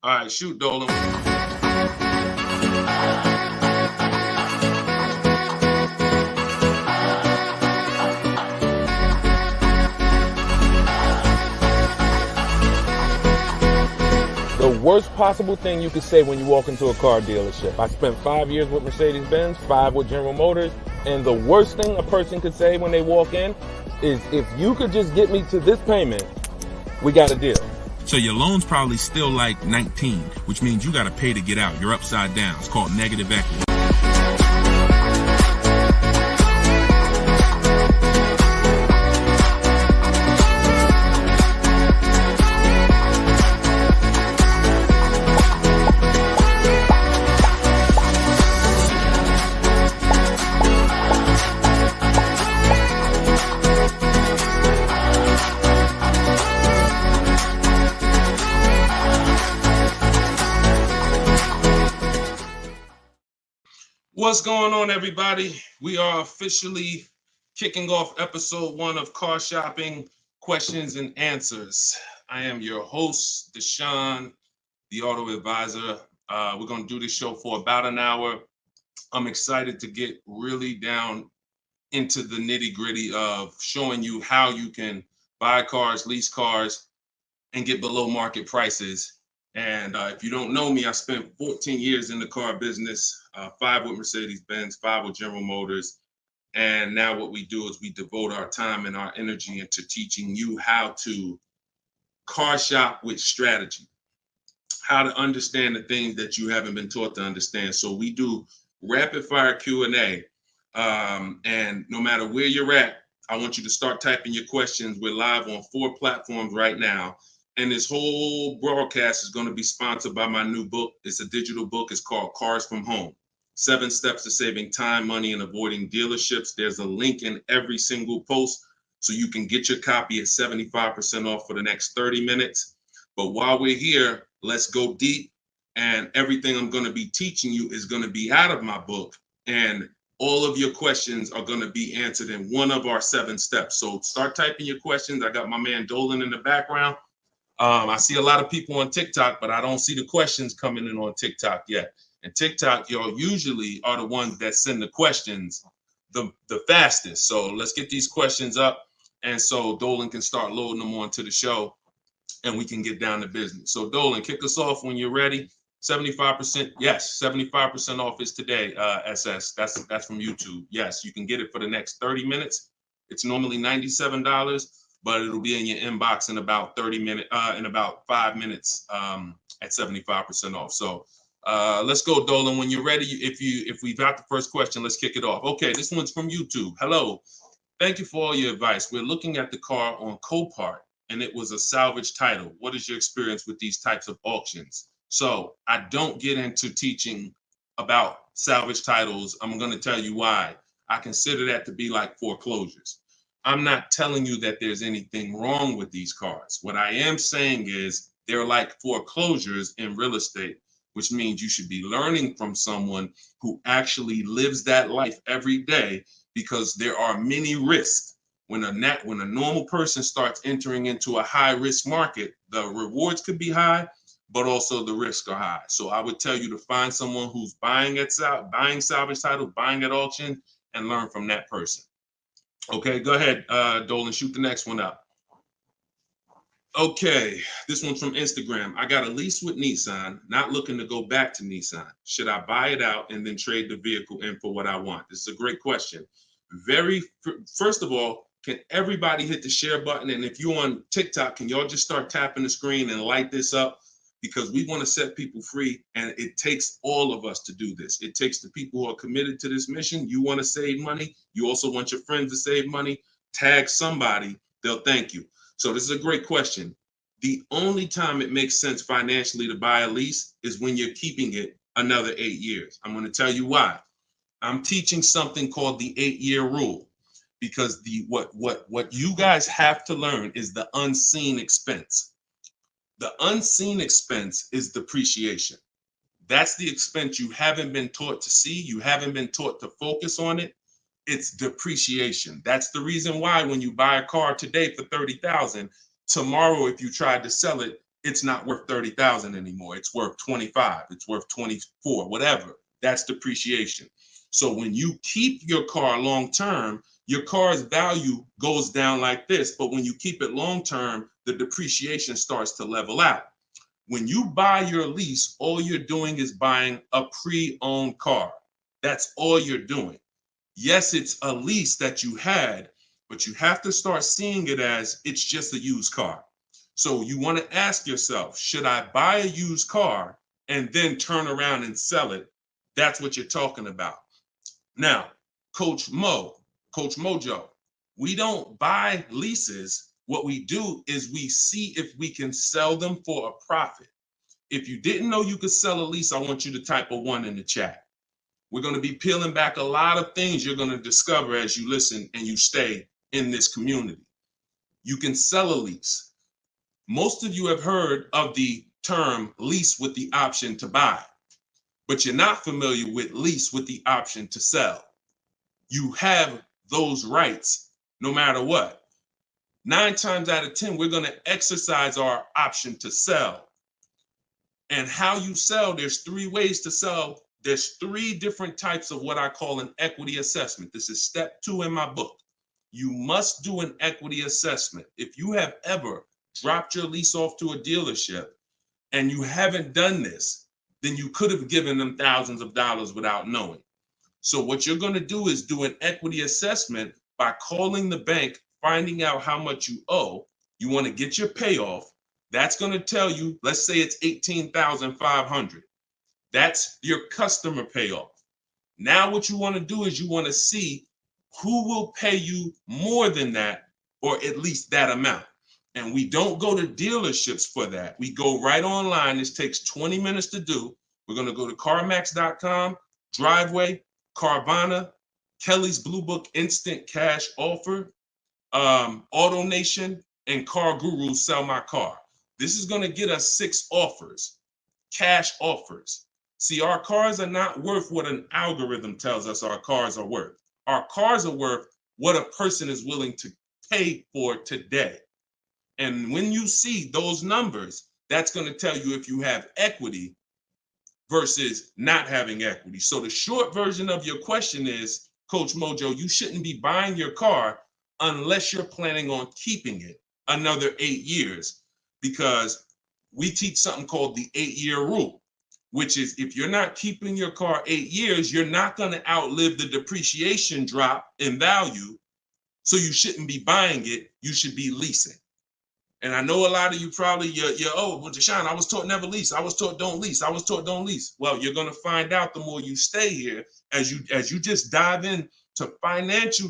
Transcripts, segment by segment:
All right, shoot, Dolan. The worst possible thing you could say when you walk into a car dealership. I spent 5 years with Mercedes-Benz, 5 with General Motors, and the worst thing a person could say when they walk in is, if you could just get me to this payment, we got a deal. So your loan's probably still like 19, which means you got to pay to get out. You're upside down. It's called negative equity. What's going on, everybody? We are officially kicking off episode 1 of Car Shopping Questions and Answers. I am your host, Deshone the Auto Advisor. We're going to do this show for about an hour. I'm excited to get really down into the nitty-gritty of showing you how you can buy cars, lease cars, and get below market prices. And if you don't know me, I spent 14 years in the car business, 5 with Mercedes-Benz, 5 with General Motors. And now what we do is we devote our time and our energy into teaching you how to car shop with strategy, how to understand the things that you haven't been taught to understand. So we do rapid fire Q&A. And no matter where you're at, I want you to start typing your questions. We're live on 4 platforms right now. And this whole broadcast is going to be sponsored by my new book. It's a digital book. It's called Cars from Home: 7 Steps to Saving Time, Money, and Avoiding Dealerships. There's a link in every single post, so you can get your copy at 75% off for the next 30 minutes. But while we're here, let's go deep. And everything I'm going to be teaching you is going to be out of my book. And all of your questions are going to be answered in one of our 7 steps. So start typing your questions. I got my man Dolan in the background. I see a lot of people on TikTok, but I don't see the questions coming in on TikTok yet. And TikTok, y'all usually are the ones that send the questions the fastest. So let's get these questions up. And so Dolan can start loading them onto the show and we can get down to business. So Dolan, kick us off when you're ready. 75%. Yes, 75% off is today, SS. That's from YouTube. Yes, you can get it for the next 30 minutes. It's normally $97. But it'll be in your inbox in about 5 minutes at 75% off. So let's go, Dolan. When you're ready, if we've got the first question, let's kick it off. Okay, this one's from YouTube. Hello. Thank you for all your advice. We're looking at the car on Copart, and it was a salvage title. What is your experience with these types of auctions? So I don't get into teaching about salvage titles. I'm going to tell you why. I consider that to be like foreclosures. I'm not telling you that there's anything wrong with these cars. What I am saying is they're like foreclosures in real estate, which means you should be learning from someone who actually lives that life every day, because there are many risks. When a normal person starts entering into a high risk market, the rewards could be high, but also the risks are high. So I would tell you to find someone who's buying salvage titles, buying at auction, and learn from that person. Okay, go ahead, Dolan, shoot the next one up. Okay, this one's from Instagram. I got a lease with Nissan, not looking to go back to Nissan. Should I buy it out and then trade the vehicle in for what I want? This is a great question. First of all, can everybody hit the share button? And if you're on TikTok, can y'all just start tapping the screen and light this up? Because we want to set people free, and it takes all of us to do this. It takes the people who are committed to this mission. You want to save money. You also want your friends to save money. Tag somebody. They'll thank you. So this is a great question. The only time it makes sense financially to buy a lease is when you're keeping it another 8 years. I'm going to tell you why. I'm teaching something called the 8-year rule, because what you guys have to learn is the unseen expense. The unseen expense is depreciation. That's the expense you haven't been taught to see. You haven't been taught to focus on it. It's depreciation. That's the reason why when you buy a car today for $30,000, tomorrow, if you tried to sell it, it's not worth 30,000 anymore. It's worth 25. It's worth 24, whatever. That's depreciation. So when you keep your car long term, your car's value goes down like this. But when you keep it long term, the depreciation starts to level out. When you buy your lease, all you're doing is buying a pre-owned car. That's all you're doing. Yes, it's a lease that you had, but you have to start seeing it as it's just a used car. So you want to ask yourself, should I buy a used car and then turn around and sell it? That's what you're talking about. Now, Coach Mojo, we don't buy leases. What we do is we see if we can sell them for a profit. If you didn't know you could sell a lease, I want you to type a 1 in the chat. We're going to be peeling back a lot of things you're going to discover as you listen and you stay in this community. You can sell a lease. Most of you have heard of the term lease with the option to buy, but you're not familiar with lease with the option to sell. You have those rights no matter what. 9 times out of 10, we're going to exercise our option to sell. And how you sell, there's 3 ways to sell. There's 3 different types of what I call an equity assessment. This is step 2 in my book. You must do an equity assessment. If you have ever dropped your lease off to a dealership and you haven't done this, then you could have given them thousands of dollars without knowing. So what you're going to do is do an equity assessment by calling the bank, finding out how much you owe. You want to get your payoff. That's going to tell you, let's say it's $18,500. That's your customer payoff. Now what you want to do is you want to see who will pay you more than that, or at least that amount. And we don't go to dealerships for that. We go right online. This takes 20 minutes to do. We're going to go to CarMax.com, Driveway, Carvana, Kelly's Blue Book Instant Cash Offer, AutoNation, and Car Guru Sell My Car. This is going to get us 6 offers, cash offers. See, our cars are not worth what an algorithm tells us our cars are worth. Our cars are worth what a person is willing to pay for today. And when you see those numbers, that's going to tell you if you have equity versus not having equity. So the short version of your question is, Coach Mojo, you shouldn't be buying your car unless you're planning on keeping it another 8 years, because we teach something called the 8-year rule, which is if you're not keeping your car 8 years, you're not going to outlive the depreciation drop in value. So you shouldn't be buying it. You should be leasing. And I know a lot of you probably, oh, well, Deshone, I was taught never lease. I was taught don't lease. I was taught don't lease. Well, you're going to find out the more you stay here, as you just dive in to financial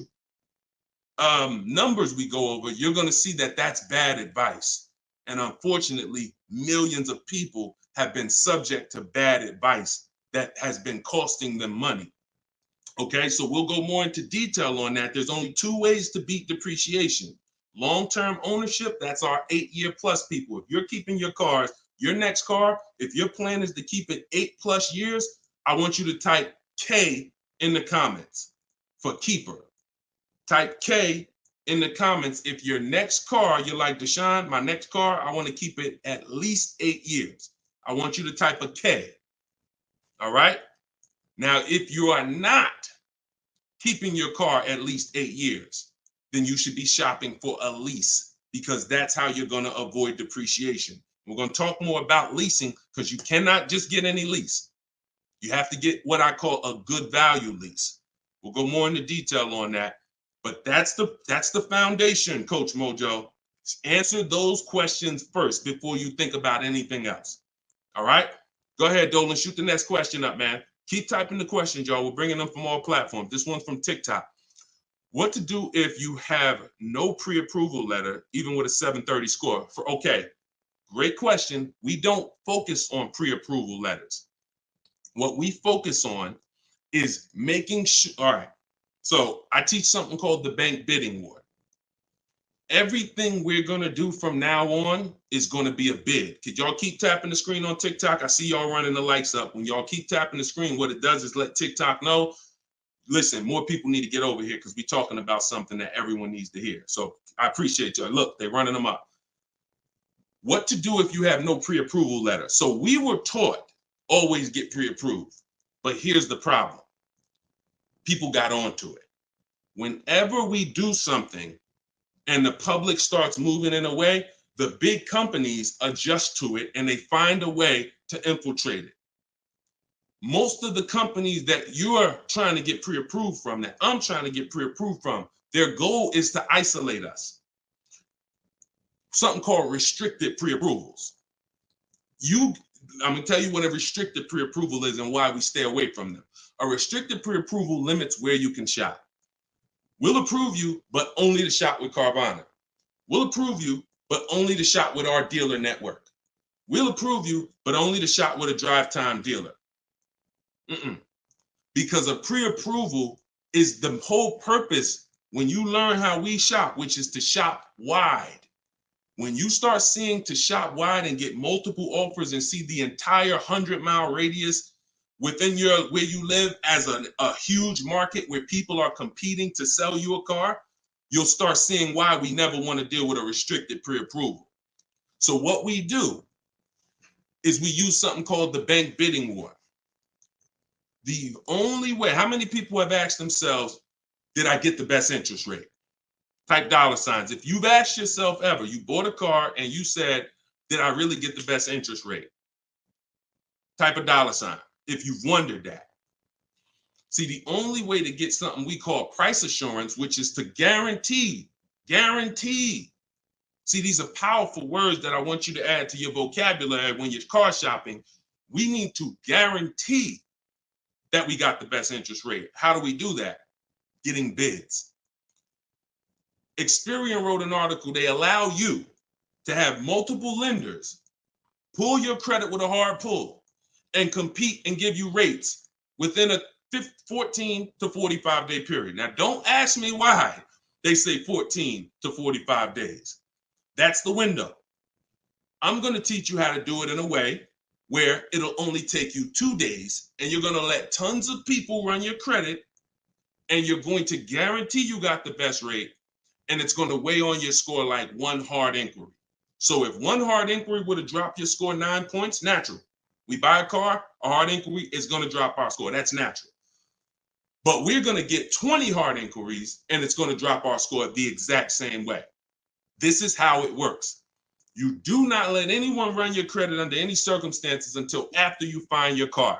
numbers we go over, you're going to see that that's bad advice. And unfortunately, millions of people have been subject to bad advice that has been costing them money. Okay, so we'll go more into detail on that. There's only 2 ways to beat depreciation. Long-term ownership, that's our 8-year plus people. If you're keeping your cars, your next car, if your plan is to keep it 8+ years, I want you to type K in the comments for keeper. Type K in the comments if your next car, you're like, Deshone, my next car, I want to keep it at least 8 years. I want you to type a K. All right? Now, if you are not keeping your car at least 8 years, then you should be shopping for a lease, because that's how you're going to avoid depreciation. We're going to talk more about leasing, because you cannot just get any lease. You have to get what I call a good value lease. We'll go more into detail on that, but that's the foundation, Coach Mojo. Answer those questions first before you think about anything else. All right? Go ahead, Dolan. Shoot the next question up, man. Keep typing the questions, y'all. We're bringing them from all platforms. This one's from TikTok. What to do if you have no pre-approval letter, even with a 730 score? Okay, great question. We don't focus on pre-approval letters. What we focus on is making sure. All right, so I teach something called the bank bidding war. Everything we're going to do from now on is going to be a bid. Could y'all keep tapping the screen on TikTok? I see y'all running the lights up. When y'all keep tapping the screen, what it does is let TikTok know, listen, more people need to get over here because we're talking about something that everyone needs to hear. So I appreciate y'all. Look, they're running them up. What to do if you have no pre-approval letter. So we were taught always get pre-approved. But here's the problem. People got onto it. Whenever we do something and the public starts moving in a way, the big companies adjust to it and they find a way to infiltrate it. Most of the companies that you're trying to get pre-approved from, that I'm trying to get pre-approved from, their goal is to isolate us. Something called restricted pre-approvals. I'm gonna tell you what a restricted pre-approval is and why we stay away from them. A restricted pre-approval limits where you can shop. We'll approve you, but only to shop with Carvana. We'll approve you, but only to shop with our dealer network. We'll approve you, but only to shop with a drive time dealer. Because a pre-approval is the whole purpose when you learn how we shop, which is to shop wide. When you start seeing to shop wide and get multiple offers and see the entire 100-mile radius within where you live as a huge market where people are competing to sell you a car, you'll start seeing why we never want to deal with a restricted pre-approval. So what we do is we use something called the bank bidding war. The only way, how many people have asked themselves, did I get the best interest rate? Type $signs. If you've asked yourself ever, you bought a car and you said, did I really get the best interest rate? Type a $sign if you've wondered that. See, the only way to get something we call price assurance, which is to guarantee. See, these are powerful words that I want you to add to your vocabulary when you're car shopping. We need to guarantee that we got the best interest rate. How do we do that? Getting bids. Experian wrote an article. They allow you to have multiple lenders pull your credit with a hard pull and compete and give you rates within a 14 to 45 day period. Now, don't ask me why they say 14 to 45 days. That's the window. I'm going to teach you how to do it in a way where it'll only take you 2 days and you're going to let tons of people run your credit and you're going to guarantee you got the best rate, and it's going to weigh on your score like one hard inquiry. So if one hard inquiry would have dropped your score 9 points, natural. We buy a car, a hard inquiry is going to drop our score. That's natural. But we're going to get 20 hard inquiries and it's going to drop our score the exact same way. This is how it works. You do not let anyone run your credit under any circumstances until after you find your car.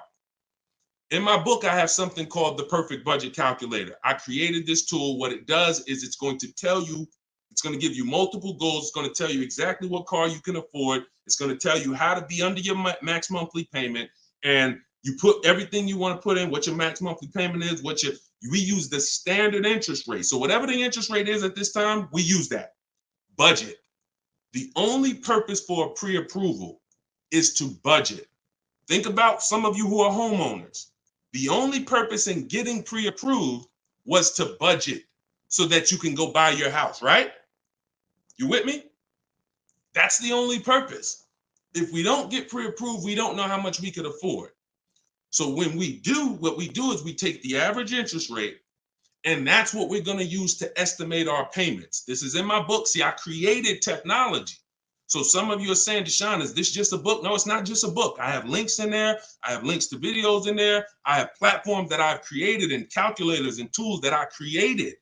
In my book, I have something called the Perfect Budget Calculator. I created this tool. What it does is it's going to tell you, it's going to give you multiple goals. It's going to tell you exactly what car you can afford. It's going to tell you how to be under your max monthly payment. And you put everything you want to put in, what your max monthly payment is, we use the standard interest rate. So whatever the interest rate is at this time, we use that. Budget. The only purpose for a pre-approval is to budget. Think about some of you who are homeowners. The only purpose in getting pre-approved was to budget so that you can go buy your house, right? You with me? That's the only purpose. If we don't get pre-approved, we don't know how much we could afford. So when we do, what we do is we take the average interest rate, and that's what we're going to use to estimate our payments. This is in my book. See, I created technology. So some of you are saying, Deshone, is this just a book? No, it's not just a book. I have links in there. I have links to videos in there. I have platforms that I've created and calculators and tools that I created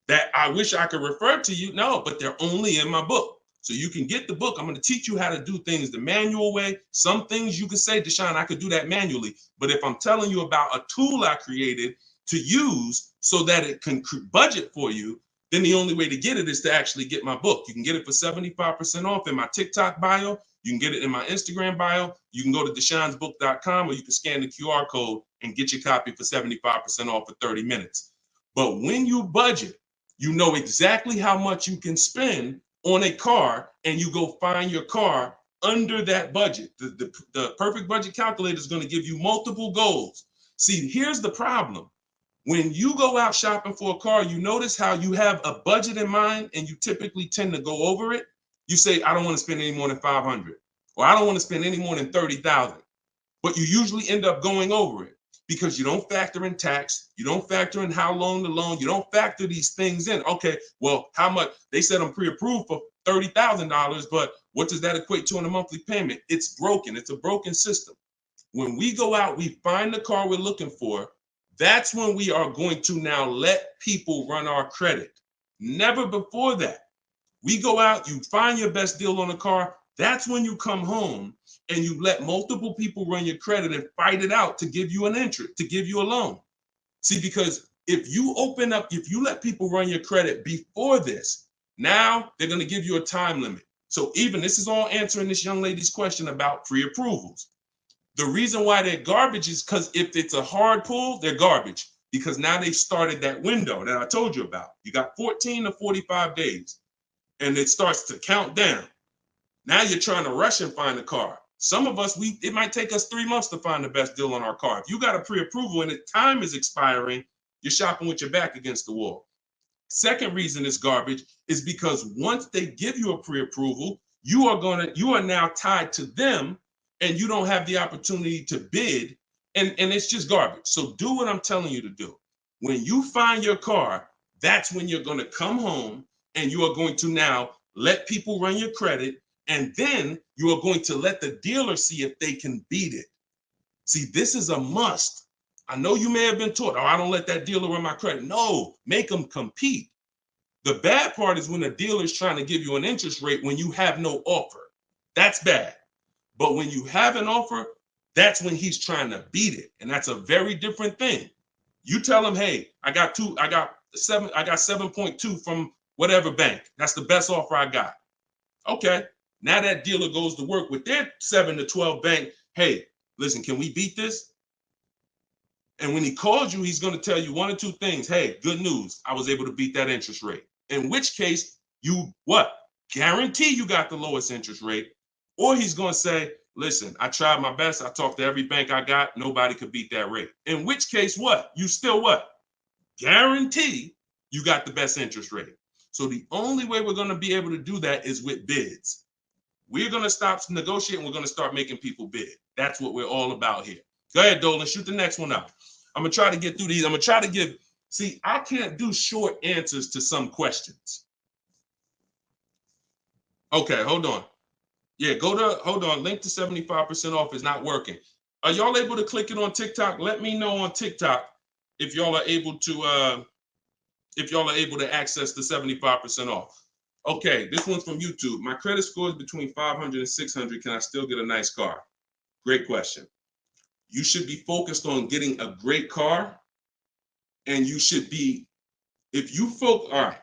that I wish I could refer to you. No, but they're only in my book. So you can get the book. I'm going to teach you how to do things the manual way. Some things you can say, Deshone, I could do that manually. But if I'm telling you about a tool I created to use so that it can budget for you, then the only way to get it is to actually get my book. You can get it for 75% off in my TikTok bio. You can get it in my Instagram bio. You can go to deshonesbook.com, or you can scan the QR code and get your copy for 75% off for 30 minutes. But when you budget, you know exactly how much you can spend on a car, and you go find your car under that budget. The Perfect Budget Calculator is going to give you multiple goals. See, here's the problem. When you go out shopping for a car, you notice how you have a budget in mind and you typically tend to go over it. You say, I don't want to spend any more than $500, or I don't want to spend any more than $30,000. But you usually end up going over it because you don't factor in tax. You don't factor in how long the loan, you don't factor these things in. Okay, well, how much? They said I'm pre-approved for $30,000, but What does that equate to in a monthly payment? It's broken. It's a broken system. When we go out, we find the car we're looking for. That's when we are going to now let people run our credit. Never before that. We go out, you find your best deal on a car. That's when you come home and you let multiple people run your credit and fight it out to give you an interest, to give you a loan. See, because if you let people run your credit before this, now they're going to give you a time limit. So even this is all answering this young lady's question about pre-approvals. The reason why they're garbage is because if it's a hard pull, they're garbage because now they've started that window that I told you about. You got 14 to 45 days and it starts to count down. Now you're trying to rush and find a car. Some of us, it might take us 3 months to find the best deal on our car. If you got a pre-approval and the time is expiring, you're shopping with your back against the wall. Second reason it's garbage is because once they give you a pre-approval, you are now tied to them and you don't have the opportunity to bid, and it's just garbage. So do what I'm telling you to do. When you find your car, that's when you're going to come home and you are going to now let people run your credit, and then you are going to let the dealer see if they can beat it. See, this is a must. I know you may have been taught, I don't let that dealer run my credit. No, make them compete. The bad part is when the dealer is trying to give you an interest rate when you have no offer. That's bad. But when you have an offer, that's when he's trying to beat it. And that's a very different thing. You tell him, hey, I got 7.2 from whatever bank. That's the best offer I got. Okay. Now that dealer goes to work with their 7 to 12 bank. Hey, listen, can we beat this? And when he calls you, he's going to tell you one or two things. Hey, good news. I was able to beat that interest rate. In which case, you what? Guarantee you got the lowest interest rate. Or he's going to say, listen, I tried my best. I talked to every bank I got. Nobody could beat that rate. In which case, what? You still what? Guarantee you got the best interest rate. So the only way we're going to be able to do that is with bids. We're going to stop negotiating. We're going to start making people bid. That's what we're all about here. Go ahead, Dolan. Shoot the next one up. I'm going to try to get through these. I'm going to try to give. See, I can't do short answers to some questions. Okay, hold on. Yeah, hold on. Link to 75% off is not working. Are y'all able to click it on TikTok? Let me know on TikTok if y'all are able to access the 75% off. Okay, this one's from YouTube. My credit score is between 500 and 600. Can I still get a nice car? Great question. You should be focused on getting a great car, and you should be, all right.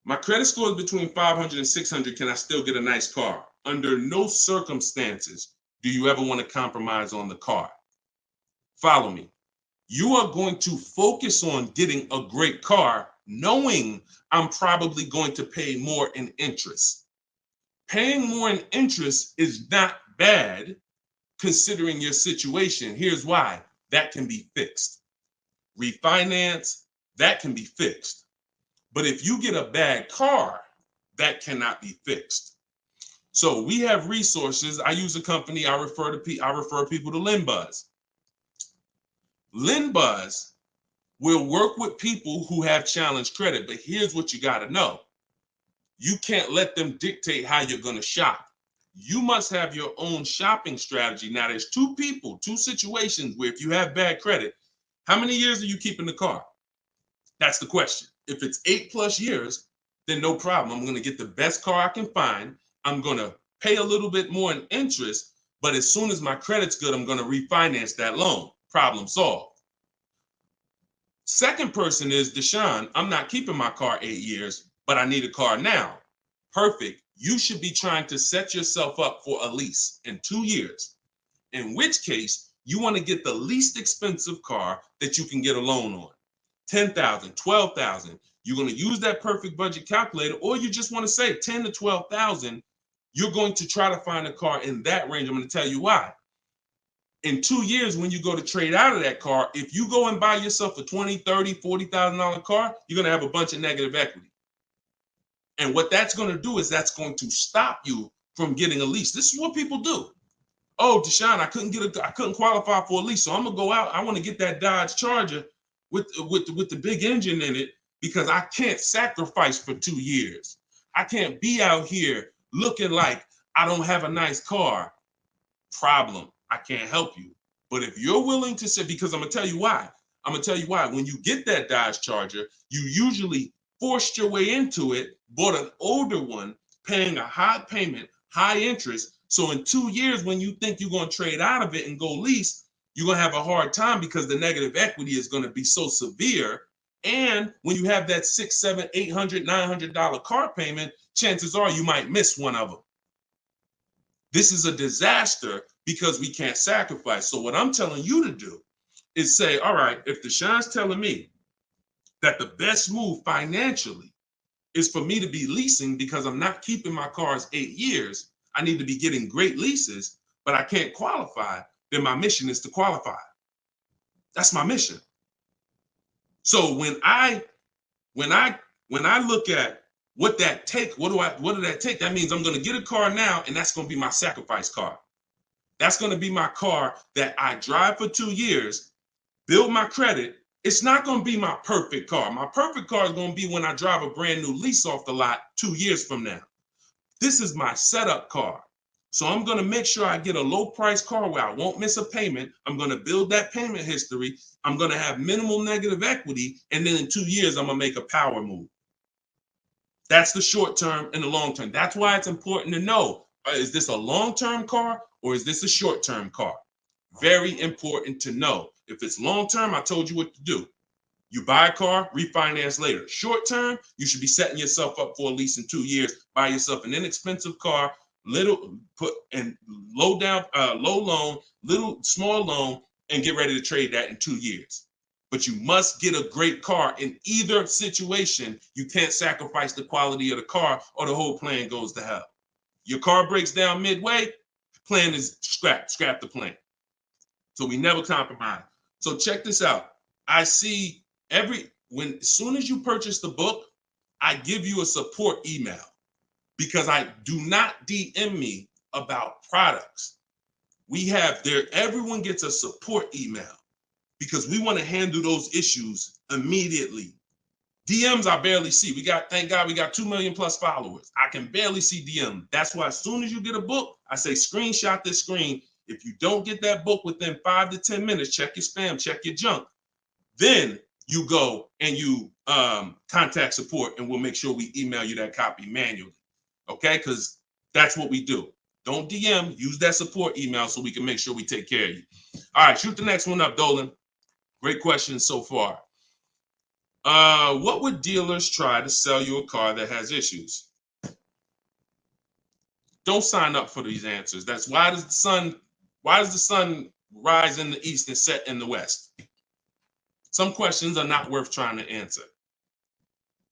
My credit score is between 500 and 600. Can I still get a nice car? Under no circumstances do you ever want to compromise on the car. Follow me. You are going to focus on getting a great car, knowing I'm probably going to pay more in interest. Paying more in interest is not bad considering your situation. Here's why. That can be fixed. Refinance, that can be fixed. But if you get a bad car, that cannot be fixed. So we have resources. I use a company. I refer people to LendBuzz. LendBuzz will work with people who have challenged credit. But here's what you got to know. You can't let them dictate how you're going to shop. You must have your own shopping strategy. Now, there's two situations where if you have bad credit, how many years are you keeping the car? That's the question. If it's 8+ years, then no problem. I'm going to get the best car I can find. I'm going to pay a little bit more in interest, but as soon as my credit's good, I'm going to refinance that loan. Problem solved. Second person is Deshone. I'm not keeping my car 8 years, but I need a car now. Perfect. You should be trying to set yourself up for a lease in 2 years, in which case you want to get the least expensive car that you can get a loan on. 10,000, 12,000. You're going to use that perfect budget calculator, or you just want to say 10 to 12,000. You're going to try to find a car in that range. I'm going to tell you why. In 2 years, when you go to trade out of that car, if you go and buy yourself a $20,000, $30,000, $40,000 car, you're going to have a bunch of negative equity. And what that's going to do is that's going to stop you from getting a lease. This is what people do. Oh, Deshone, I couldn't qualify for a lease, so I'm going to go out. I want to get that Dodge Charger with the big engine in it because I can't sacrifice for 2 years. I can't be out here looking like I don't have a nice car, problem. I can't help you. But if you're willing to say, because I'm gonna tell you why. I'm gonna tell you why. When you get that Dodge Charger, you usually forced your way into it, bought an older one, paying a high payment, high interest. So in 2 years, when you think you're gonna trade out of it and go lease, you're gonna have a hard time because the negative equity is gonna be so severe. And when you have that $600, $700, $800, $900 car payment, chances are you might miss one of them. This is a disaster because we can't sacrifice. So what I'm telling you to do is say, all right, if Deshaun's telling me that the best move financially is for me to be leasing because I'm not keeping my cars 8 years, I need to be getting great leases, but I can't qualify, then my mission is to qualify. That's my mission. So when I look at what that take, what did that take? That means I'm going to get a car now, and that's going to be my sacrifice car. That's going to be my car that I drive for 2 years, build my credit. It's not going to be my perfect car. My perfect car is going to be when I drive a brand new lease off the lot 2 years from now. This is my setup car. So I'm going to make sure I get a low price car where I won't miss a payment. I'm going to build that payment history. I'm going to have minimal negative equity. And then in 2 years, I'm going to make a power move. That's the short term and the long term. That's why it's important to know, is this a long-term car or is this a short-term car? Very important to know. If it's long-term, I told you what to do. You buy a car, refinance later. Short-term, you should be setting yourself up for at least in 2 years. Buy yourself an inexpensive car, low loan, small loan, and get ready to trade that in 2 years. But you must get a great car in either situation. You can't sacrifice the quality of the car or the whole plan goes to hell. Your car breaks down midway, plan is scrap the plan. So we never compromise. So check this out. I see as soon as you purchase the book, I give you a support email because I do not DM me about products. Everyone gets a support email because we want to handle those issues immediately. DMs I barely see. Thank God we got 2 million plus followers. I can barely see DM. That's why as soon as you get a book, I say screenshot this screen. If you don't get that book within 5 to 10 minutes, check your spam, check your junk. Then you go and you contact support and we'll make sure we email you that copy manually. Okay? Because that's what we do. Don't DM, use that support email so we can make sure we take care of you. All right, shoot the next one up, Dolan. Great questions so far. What would dealers try to sell you a car that has issues? Don't sign up for these answers. That's why does the sun rise in the east and set in the west? Some questions are not worth trying to answer.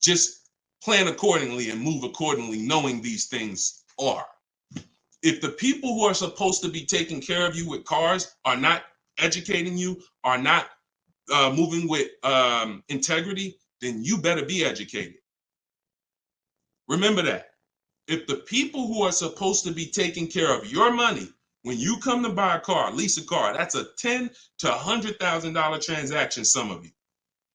Just plan accordingly and move accordingly, knowing these things are. If the people who are supposed to be taking care of you with cars are not educating you, are not moving with integrity, then you better be educated. Remember that. If the people who are supposed to be taking care of your money, when you come to buy a car, lease a car, that's a $10,000 to $100,000 transaction, some of you.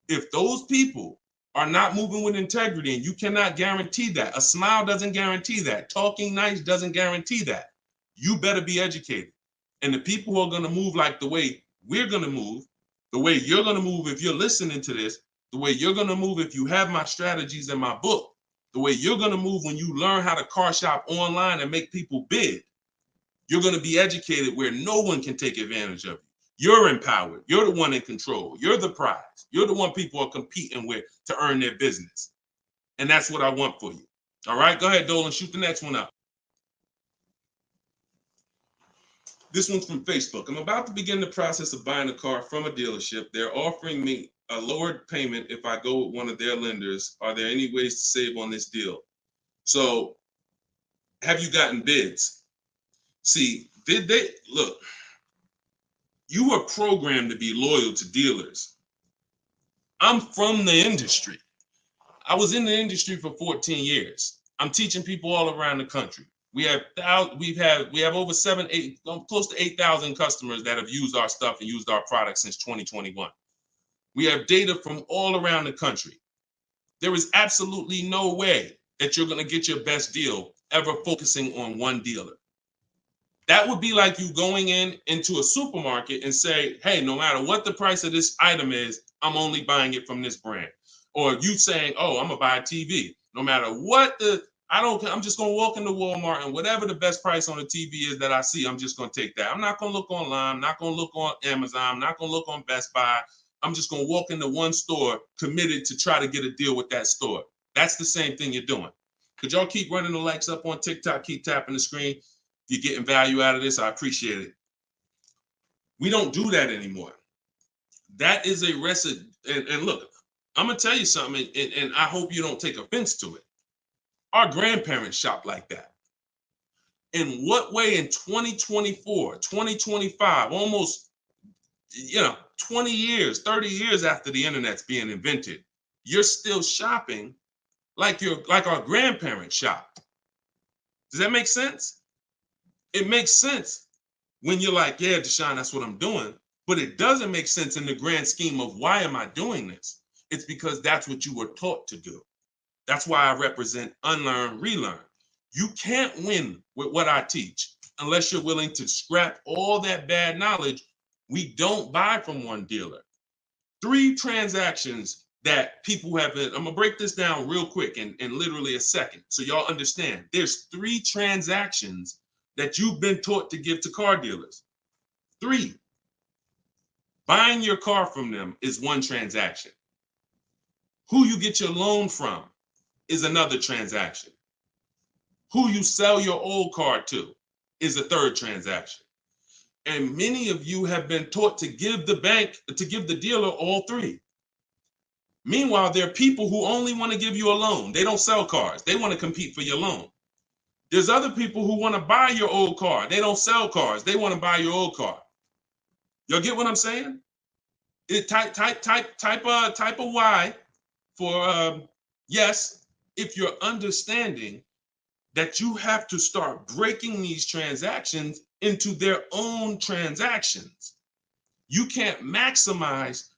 If those people are not moving with integrity, and you cannot guarantee that, a smile doesn't guarantee that, talking nice doesn't guarantee that, you better be educated. And the people who are going to move like the way we're going to move, the way you're going to move if you're listening to this, the way you're going to move if you have my strategies in my book, the way you're going to move when you learn how to car shop online and make people bid, you're going to be educated where no one can take advantage of you. You're empowered. You're the one in control. You're the prize. You're the one people are competing with to earn their business. And that's what I want for you. All right, go ahead, Dolan, shoot the next one up. This one's from Facebook. I'm about to begin the process of buying a car from a dealership. They're offering me a lowered payment if I go with one of their lenders. Are there any ways to save on this deal? So have you gotten bids? See, look, you were programmed to be loyal to dealers. I'm from the industry. I was in the industry for 14 years. I'm teaching people all around the country. We have over 8, close to 8,000 customers that have used our stuff and used our products since 2021. We have data from all around the country. There is absolutely no way that you're going to get your best deal ever focusing on one dealer. That would be like you going into a supermarket and say, hey, no matter what the price of this item is, I'm only buying it from this brand. Or you saying, oh, I'm gonna buy a TV. No matter what I don't care. I'm just gonna walk into Walmart and whatever the best price on the TV is that I see, I'm just gonna take that. I'm not gonna look online. I'm not gonna look on Amazon. I'm not gonna look on Best Buy. I'm just gonna walk into one store committed to try to get a deal with that store. That's the same thing you're doing. Could y'all keep running the likes up on TikTok? Keep tapping the screen. If you're getting value out of this, I appreciate it. We don't do that anymore. That is a recipe. And look, I'm gonna tell you something, and I hope you don't take offense to it. Our grandparents shopped like that. In what way in 2024, 2025, almost 20 years, 30 years after the internet's being invented, you're still shopping like our grandparents shopped? Does that make sense? It makes sense when you're like, yeah, Deshone, that's what I'm doing. But it doesn't make sense in the grand scheme of why am I doing this? It's because that's what you were taught to do. That's why I represent unlearn, relearn. You can't win with what I teach unless you're willing to scrap all that bad knowledge. We don't buy from one dealer. 3 transactions that people have been, I'm gonna break this down real quick in literally a second so y'all understand. There's 3 transactions that you've been taught to give to car dealers. 3. Buying your car from them is one transaction. Who you get your loan from is another transaction. Who you sell your old car to is a 3rd transaction. And many of you have been taught to give the dealer all 3. Meanwhile, there are people who only want to give you a loan. They don't sell cars. They want to compete for your loan. There's other people who want to buy your old car. They don't sell cars. They want to buy your old car. Y'all get what I'm saying? Type a Y for yes, if you're understanding that you have to start breaking these transactions into their own transactions. You can't maximize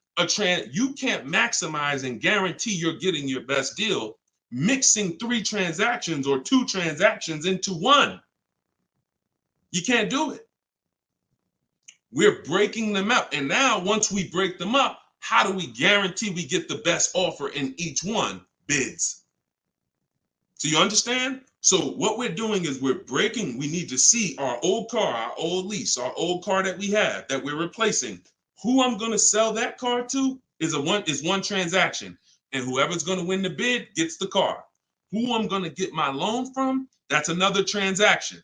and guarantee you're getting your best deal mixing 3 transactions or 2 transactions into one. You can't do it. We're breaking them up. And now once we break them up, how do we guarantee we get the best offer in each one? Bids. So you understand? So what we're doing is we need to see our old car, our old lease, our old car that we have that we're replacing. Who I'm going to sell that car to is one transaction. And whoever's going to win the bid gets the car. Who I'm going to get my loan from, that's another transaction.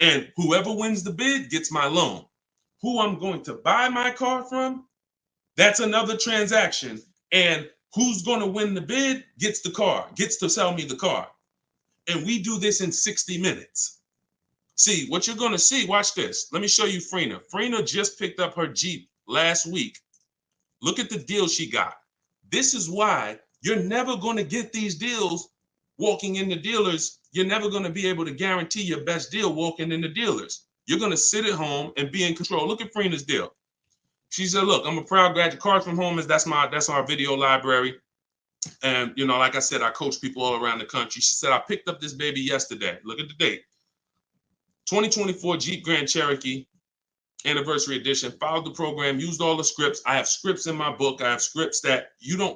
And whoever wins the bid gets my loan. Who I'm going to buy my car from, that's another transaction. And who's going to win the bid gets the car, gets to sell me the car. And we do this in 60 minutes. See, what you're going to see, watch this. Let me show you Frina. Frina just picked up her Jeep last week. Look at the deal she got. This is why you're never going to get these deals walking in the dealers. You're never going to be able to guarantee your best deal walking in the dealers. You're going to sit at home and be in control. Look at Frina's deal. She said, look, I'm a proud graduate. Cars from Home that's our video library. And, like I said, I coach people all around the country. She said, I picked up this baby yesterday. Look at the date. 2024 Jeep Grand Cherokee Anniversary Edition. Followed the program, used all the scripts. I have scripts in my book. I have scripts that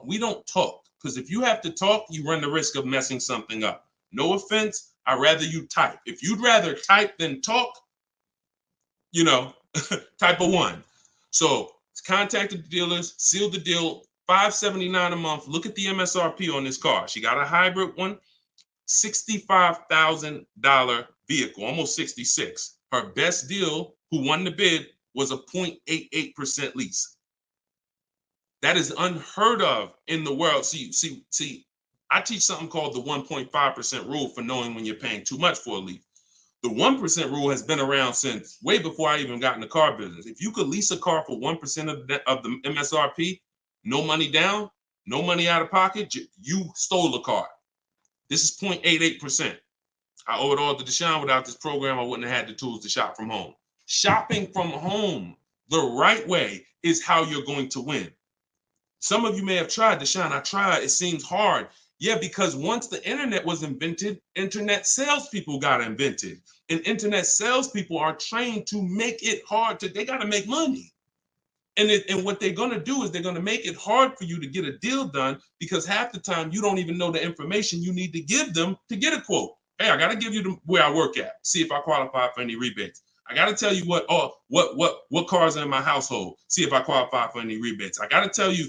we don't talk. Because if you have to talk, you run the risk of messing something up. No offense. I'd rather you type. If you'd rather type than talk, type a 1. So contacted the dealers, sealed the deal, $579 a month. Look at the MSRP on this car. She got a hybrid one, $65,000 vehicle, almost 66. Her best deal, who won the bid, was a 0.88% lease. That is unheard of in the world. See, I teach something called the 1.5% rule for knowing when you're paying too much for a lease. The 1% rule has been around since way before I even got in the car business. If you could lease a car for 1% of the MSRP, no money down, no money out of pocket, you stole the car. This is 0.88%. I owe it all to Deshone. Without this program, I wouldn't have had the tools to shop from home. Shopping from home the right way is how you're going to win. Some of you may have tried, Deshone. I tried. It seems hard. Yeah, because once the internet was invented, internet salespeople got invented. And internet salespeople are trained to make it hard they got to make money. And what they're going to do is they're going to make it hard for you to get a deal done because half the time you don't even know the information you need to give them to get a quote. Hey, I got to give you where I work at, see if I qualify for any rebates. I got to tell you what cars are in my household, see if I qualify for any rebates. I got to tell you,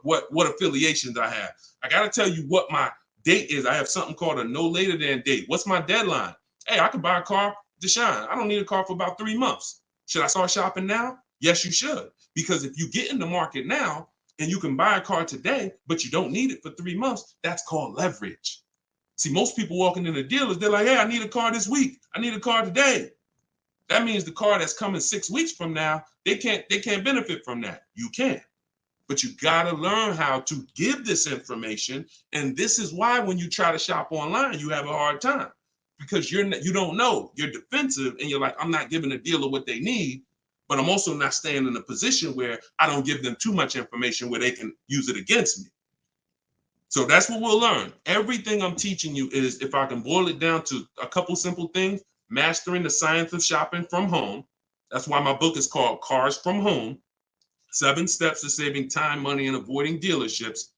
what affiliations I have. I got to tell you what my date is. I have something called a no later than date. What's my deadline? Hey, I could buy a car, Deshone. I don't need a car for about 3 months. Should I start shopping now? Yes, you should. Because if you get in the market now and you can buy a car today, but you don't need it for 3 months, that's called leverage. See, most people walking in the dealers, they're like, hey, I need a car this week. I need a car today. That means the car that's coming 6 weeks from now, they can't benefit from that. You can. But you got to learn how to give this information. And this is why when you try to shop online, you have a hard time because you don't know. You're defensive and you're like, I'm not giving a dealer what they need, but I'm also not staying in a position where I don't give them too much information where they can use it against me. So that's what we'll learn. Everything I'm teaching you is, if I can boil it down to a couple simple things, mastering the science of shopping from home. That's why my book is called Cars from Home, 7 Steps to Saving Time, Money, and Avoiding Dealerships,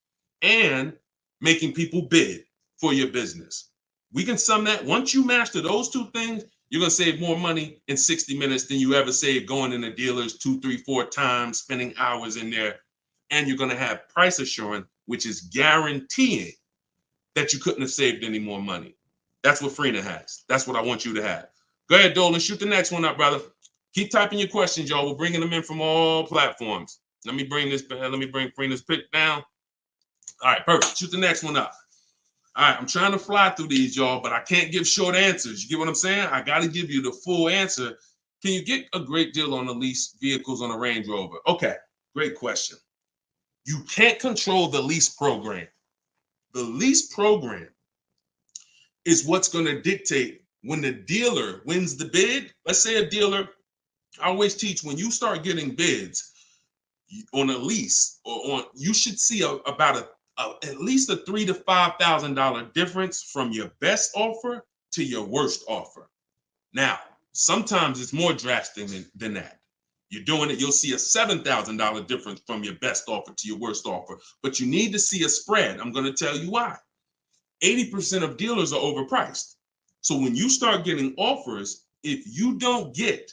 and making people bid for your business. We can sum that. Once you master those 2 things, you're going to save more money in 60 minutes than you ever saved going into dealers 2, 3, 4 times, spending hours in there. And you're going to have price assurance, which is guaranteeing that you couldn't have saved any more money. That's what Freenet has. That's what I want you to have. Go ahead, Dolan. Shoot the next one up, brother. Keep typing your questions, y'all. We're bringing them in from all platforms. Let me bring Freenet's pick down. All right, perfect. Shoot the next one up. All right, I'm trying to fly through these, y'all, but I can't give short answers. You get what I'm saying? I got to give you the full answer. Can you get a great deal on the lease vehicles on a Range Rover? Okay, great question. You can't control the lease program. The lease program is what's going to dictate when the dealer wins the bid. Let's say a dealer, I always teach, when you start getting bids on a lease you should see about at least a $3,000 to $5,000 difference from your best offer to your worst offer. Now, sometimes it's more drastic than that. You're doing it, you'll see a $7,000 difference from your best offer to your worst offer, but you need to see a spread. I'm going to tell you why. 80% of dealers are overpriced. So when you start getting offers, if you don't get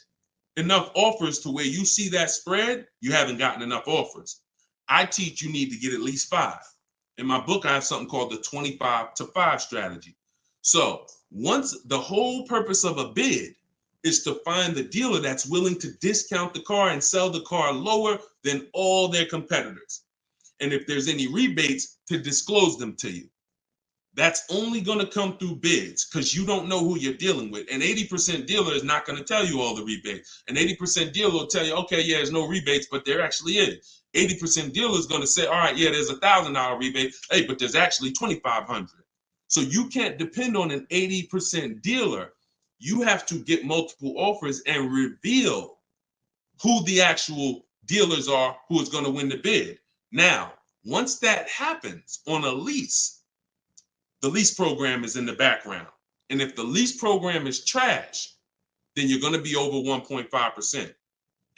enough offers to where you see that spread, you haven't gotten enough offers. I teach you need to get at least 5. In my book, I have something called the 25 to 5 strategy. So once the whole purpose of a bid is to find the dealer that's willing to discount the car and sell the car lower than all their competitors. And if there's any rebates, to disclose them to you. That's only going to come through bids because you don't know who you're dealing with. An 80% dealer is not going to tell you all the rebates. An 80% dealer will tell you, okay, yeah, there's no rebates, but there actually is. 80% dealer is going to say, all right, yeah, there's $1,000 rebate. Hey, but there's actually $2,500. So you can't depend on an 80% dealer. You have to get multiple offers and reveal who the actual dealers are who is going to win the bid. Now, once that happens on a lease, the lease program is in the background. And if the lease program is trash, then you're going to be over 1.5%.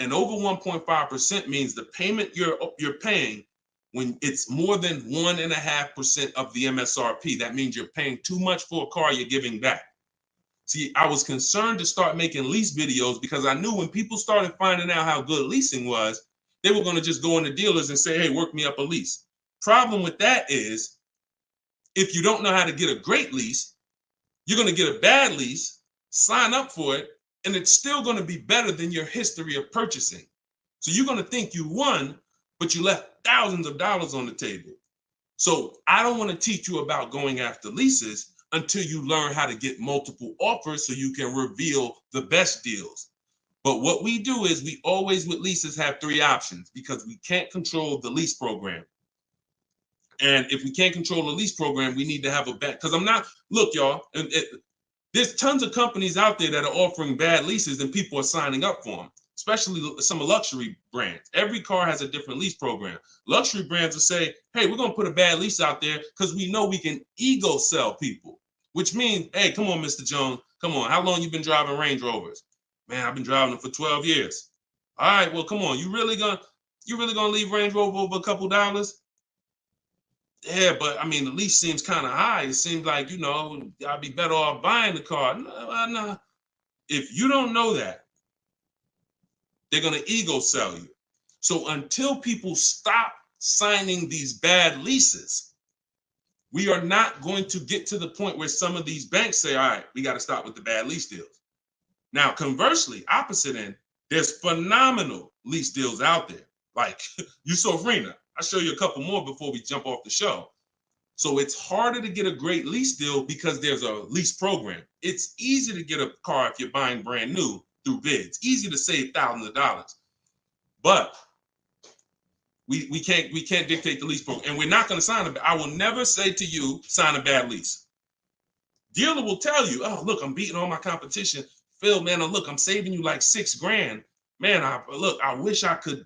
And over 1.5% means the payment you're paying, when it's more than 1.5% of the MSRP, that means you're paying too much for a car you're giving back. See, I was concerned to start making lease videos because I knew when people started finding out how good leasing was, they were going to just go into dealers and say, hey, work me up a lease. Problem with that is, if you don't know how to get a great lease, you're going to get a bad lease, sign up for it, and it's still going to be better than your history of purchasing. So you're going to think you won, but you left thousands of dollars on the table. So I don't want to teach you about going after leases until you learn how to get multiple offers so you can reveal the best deals. But what we do is we always with leases have 3 options because we can't control the lease program. And if we can't control the lease program, we need to have a bet. Because look, y'all, there's tons of companies out there that are offering bad leases and people are signing up for them. especially some luxury brands. Every car has a different lease program. Luxury brands will say, hey, we're going to put a bad lease out there because we know we can ego sell people, which means, hey, come on, Mr. Jones, come on. How long you been driving Range Rovers? Man, I've been driving them for 12 years. All right, well, come on. You really gonna leave Range Rover over a couple dollars? Yeah, but I mean, the lease seems kind of high. It seems like, I'd be better off buying the car. No. If you don't know that, they're going to ego sell you. So until people stop signing these bad leases, we are not going to get to the point where some of these banks say, all right, we got to stop with the bad lease deals. Now, conversely, opposite end, there's phenomenal lease deals out there. Like Yusufrina. I'll show you a couple more before we jump off the show. So it's harder to get a great lease deal because there's a lease program. It's easy to get a car if you're buying brand new through bids. Easy to save thousands of dollars. But we can't dictate the lease program. And we're not going to sign it. I will never say to you, sign a bad lease. Dealer will tell you, oh, look, I'm beating all my competition. Phil, man, look, I'm saving you like $6,000. Man, I wish I could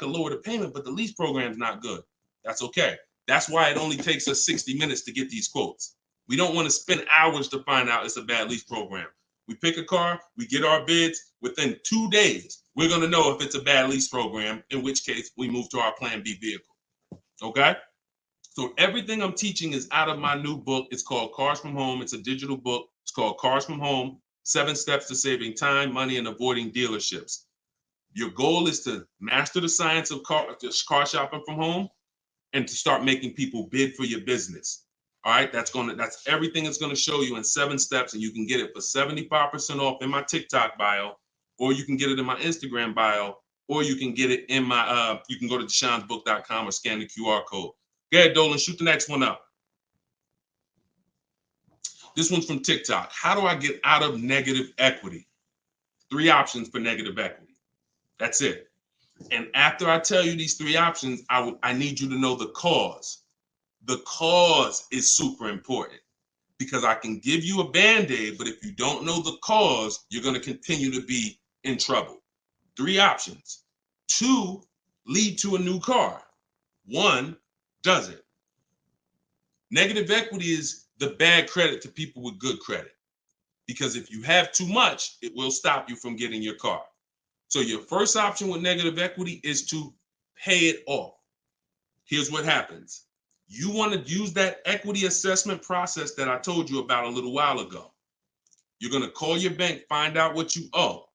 lower the payment, but the lease program's not good. That's okay. That's why it only takes us 60 minutes to get these quotes. We don't want to spend hours to find out it's a bad lease program. We pick a car, we get our bids. Within 2 days, we're going to know if it's a bad lease program, in which case we move to our Plan B vehicle. Okay? So everything I'm teaching is out of my new book. It's called Cars from Home. It's a digital book. It's called Cars from Home, 7 Steps to Saving Time, Money, and Avoiding Dealerships. Your goal is to master the science of car shopping from home and to start making people bid for your business. All right, that's everything it's going to show you in 7 steps, and you can get it for 75% off in my TikTok bio, or you can get it in my Instagram bio, or you can get it in my you can go to deshonsbook.com or scan the QR code. Go ahead, Dolan, shoot the next one up. This one's from TikTok. How do I get out of negative equity? 3 options for negative equity. That's it. And after I tell you these 3 options, I need you to know the cause. The cause is super important because I can give you a Band-Aid, but if you don't know the cause, you're going to continue to be in trouble. 3 options. 2 lead to a new car. 1 doesn't. Negative equity is the bad credit to people with good credit because if you have too much, it will stop you from getting your car. So your first option with negative equity is to pay it off. Here's what happens. You want to use that equity assessment process that I told you about a little while ago. You're going to call your bank, find out what you owe.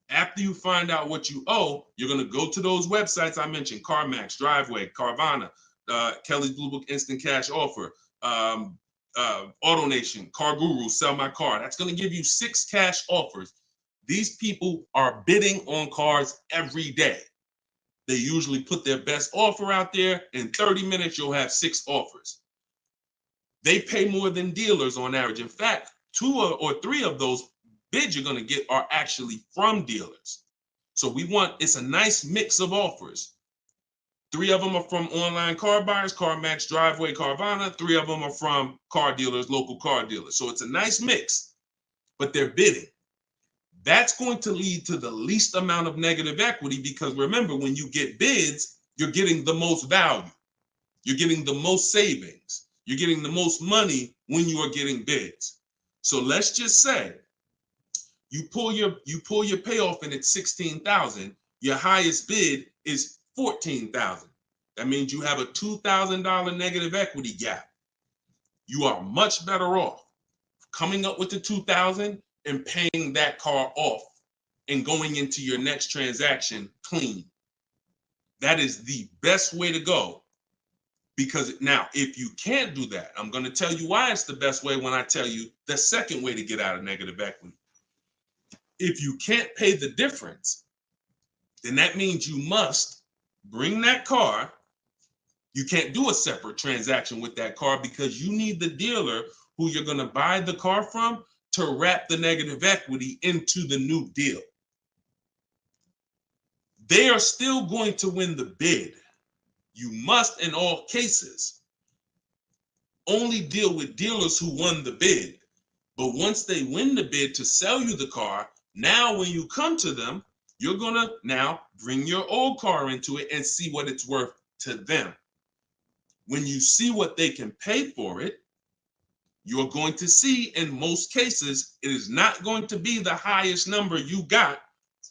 After you find out what you owe, you're going to go to those websites I mentioned, CarMax, Driveway, Carvana, Kelly's Blue Book Instant Cash Offer, AutoNation, Car Guru, Sell My Car. That's going to give you 6 cash offers. These people are bidding on cars every day. They usually put their best offer out there. In 30 minutes, you'll have 6 offers. They pay more than dealers on average. In fact, 2 or 3 of those bids you're going to get are actually from dealers. So it's a nice mix of offers. 3 of them are from online car buyers, CarMax, Driveway, Carvana. 3 of them are from car dealers, local car dealers. So it's a nice mix, but they're bidding. That's going to lead to the least amount of negative equity because remember, when you get bids, you're getting the most value. You're getting the most savings. You're getting the most money when you are getting bids. So let's just say you pull your payoff and it's $16,000. Your highest bid is $14,000. That means you have a $2,000 negative equity gap. You are much better off coming up with the $2,000 and paying that car off and going into your next transaction clean. That is the best way to go. Because now, if you can't do that, I'm going to tell you why it's the best way when I tell you the second way to get out of negative equity. If you can't pay the difference, then that means you must bring that car. You can't do a separate transaction with that car because you need the dealer who you're going to buy the car from to wrap the negative equity into the new deal. They are still going to win the bid. You must, in all cases, only deal with dealers who won the bid. But once they win the bid to sell you the car, now when you come to them, You're gonna now bring your old car into it and see what it's worth to them. When you see what they can pay for it, you're going to see in most cases, it is not going to be the highest number you got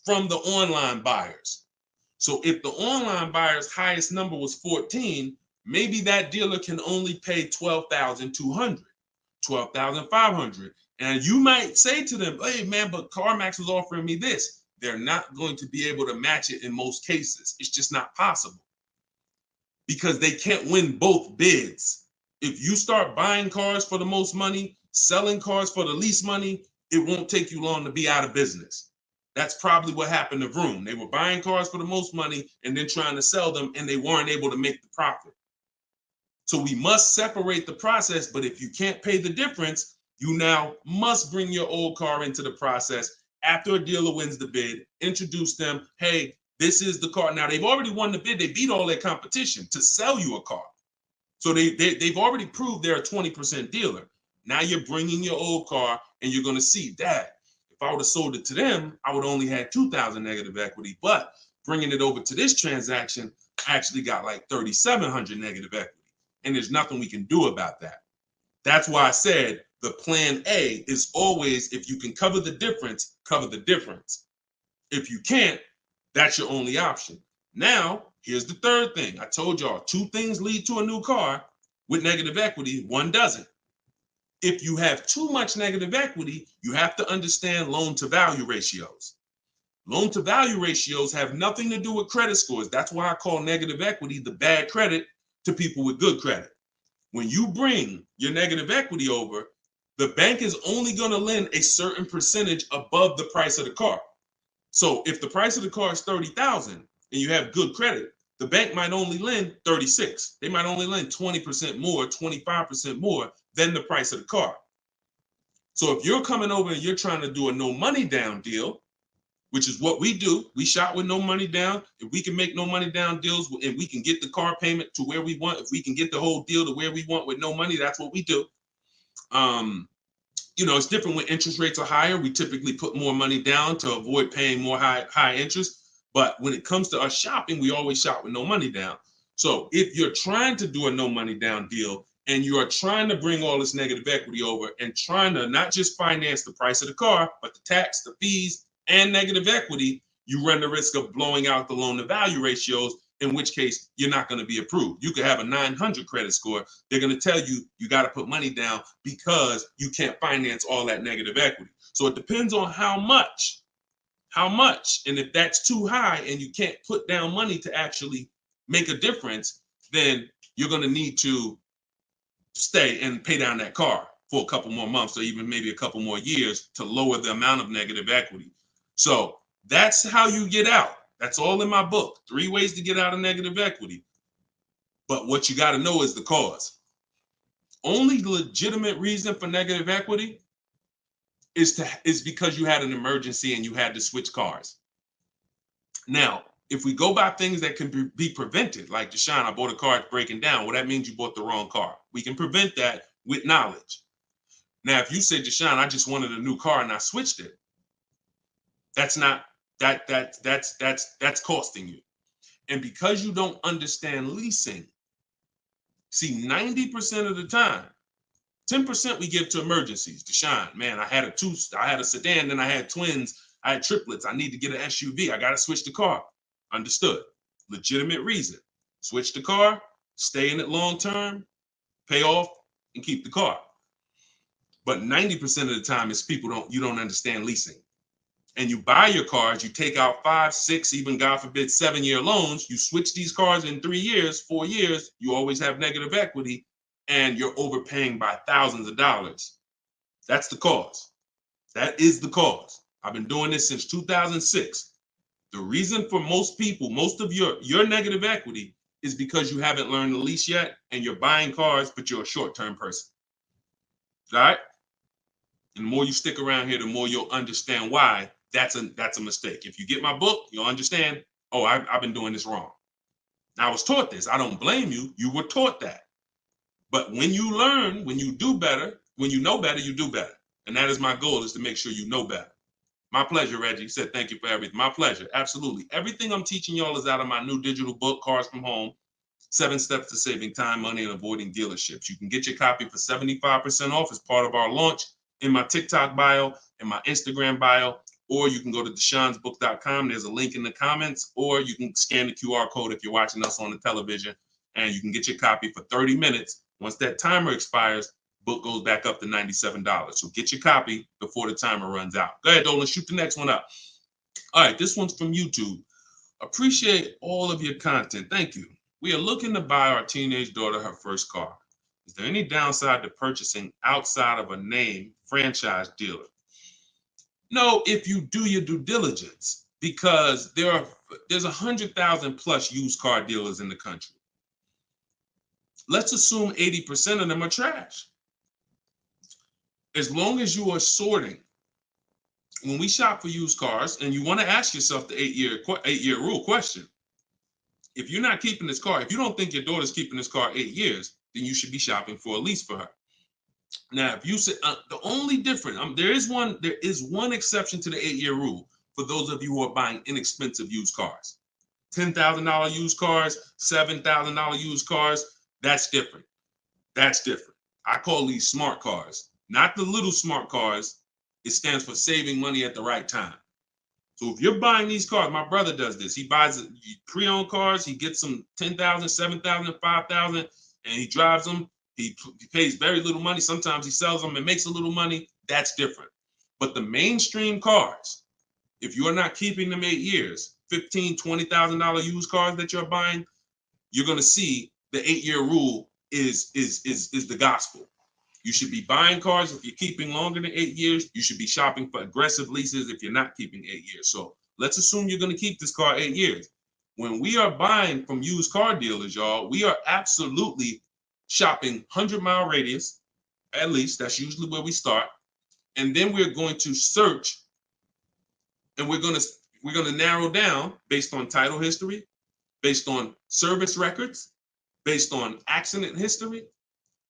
from the online buyers. So if the online buyer's highest number was 14, maybe that dealer can only pay 12,200, 12,500. And you might say to them, hey man, but CarMax was offering me this. They're not going to be able to match it in most cases. It's just not possible because they can't win both bids. If you start buying cars for the most money, selling cars for the least money, it won't take you long to be out of business. That's probably what happened to Vroom. They were buying cars for the most money and then trying to sell them, and they weren't able to make the profit. So we must separate the process, but if you can't pay the difference, you now must bring your old car into the process after a dealer wins the bid, introduce them, hey, this is the car. Now, they've already won the bid. They beat all their competition to sell you a car. So they've already proved they're a 20% dealer. Now you're bringing your old car, and you're going to see that. If I would have sold it to them, I would only had 2,000 negative equity. But bringing it over to this transaction, I actually got like 3,700 negative equity. And there's nothing we can do about that. That's why I said the plan A is always, if you can cover the difference, cover the difference. If you can't, that's your only option. Now, here's the third thing. I told y'all 2 things lead to a new car with negative equity, 1 doesn't. If you have too much negative equity, you have to understand loan to value ratios. Loan to value ratios have nothing to do with credit scores. That's why I call negative equity the bad credit to people with good credit. When you bring your negative equity over, the bank is only going to lend a certain percentage above the price of the car. So if the price of the car is 30,000 and you have good credit, the bank might only lend 36. They might only lend 20% more, 25% more than the price of the car. So if you're coming over and you're trying to do a no money down deal, which is what we do, we shop with no money down. If we can make no money down deals and we can get the car payment to where we want, if we can get the whole deal to where we want with no money, that's what we do. It's different when interest rates are higher. We typically put more money down to avoid paying more high interest. But when it comes to us shopping, we always shop with no money down. So if you're trying to do a no money down deal and you are trying to bring all this negative equity over and trying to not just finance the price of the car, but the tax, the fees, and negative equity, you run the risk of blowing out the loan to value ratios, in which case you're not going to be approved. You could have a 900 credit score. They're going to tell you you got to put money down because you can't finance all that negative equity. So it depends on how much. And if that's too high and you can't put down money to actually make a difference, then you're going to need to stay and pay down that car for a couple more months or even maybe a couple more years to lower the amount of negative equity. So that's how you get out. That's all in my book. 3 ways to get out of negative equity. But what you got to know is the cause. Only legitimate reason for negative equity is because you had an emergency and you had to switch cars. Now, if we go by things that can be prevented, like Deshone, I bought a car, it's breaking down. Well, that means you bought the wrong car. We can prevent that with knowledge. Now, if you say, Deshone, I just wanted a new car and I switched it, that's costing you. And because you don't understand leasing, see, 90% of the time, 10% we give to emergencies. Deshone, man, I had a sedan, then I had twins, I had triplets. I need to get an SUV. I got to switch the car. Understood. Legitimate reason. Switch the car, stay in it long term, pay off, and keep the car. But 90% of the time is you don't understand leasing. And you buy your cars, you take out 5, 6, even God forbid, 7-year loans. You switch these cars in 3 years, 4 years, you always have negative equity and you're overpaying by thousands of dollars. That's the cause. That is the cause. I've been doing this since 2006. The reason for most people, most of your negative equity is because you haven't learned to lease yet and you're buying cars, but you're a short-term person. All right? And the more you stick around here, the more you'll understand why that's a mistake. If you get my book, you'll understand, oh, I've been doing this wrong. I was taught this. I don't blame you. You were taught that. But when you learn, when you do better, when you know better, you do better. And that is my goal, is to make sure you know better. My pleasure, Reggie. You said thank you for everything. My pleasure. Absolutely. Everything I'm teaching y'all is out of my new digital book, Cars from Home, 7 Steps to Saving Time, Money, and Avoiding Dealerships. You can get your copy for 75% off as part of our launch in my TikTok bio, in my Instagram bio, or you can go to deshonsbook.com. There's a link in the comments, or you can scan the QR code if you're watching us on the television, and you can get your copy for 30 minutes. Once that timer expires, book goes back up to $97. So get your copy before the timer runs out. Go ahead, Dolan, shoot the next one up. All right, this one's from YouTube. Appreciate all of your content. Thank you. We are looking to buy our teenage daughter her first car. Is there any downside to purchasing outside of a name franchise dealer? No, if you do your due diligence, because there's 100,000 plus used car dealers in the country. Let's assume 80% of them are trash. As long as you are sorting, when we shop for used cars, and you want to ask yourself the eight-year rule question. If you're not keeping this car, if you don't think your daughter's keeping this car 8 years, then you should be shopping for a lease for her. Now, if you say the only difference, there is one exception to the 8-year rule for those of you who are buying inexpensive used cars. $10,000 used cars, $7,000 used cars, that's different. That's different. I call these smart cars, not the little smart cars. It stands for saving money at the right time. So if you're buying these cars, my brother does this. He buys pre-owned cars. He gets them $10,000, $7,000, $5,000, and he drives them. He pays very little money. Sometimes he sells them and makes a little money. That's different. But the mainstream cars, if you're not keeping them 8 years, $15,000, $20,000 used cars that you're buying, you're going to see the 8-year rule is the gospel. You should be buying cars if you're keeping longer than 8 years. You should be shopping for aggressive leases if you're not keeping 8 years. So let's assume you're going to keep this car 8 years. When we are buying from used car dealers, y'all, we are absolutely shopping 100-mile radius, at least. That's usually where we start. And then we're going to search, and we're going to narrow down based on title history, based on service records, based on accident history.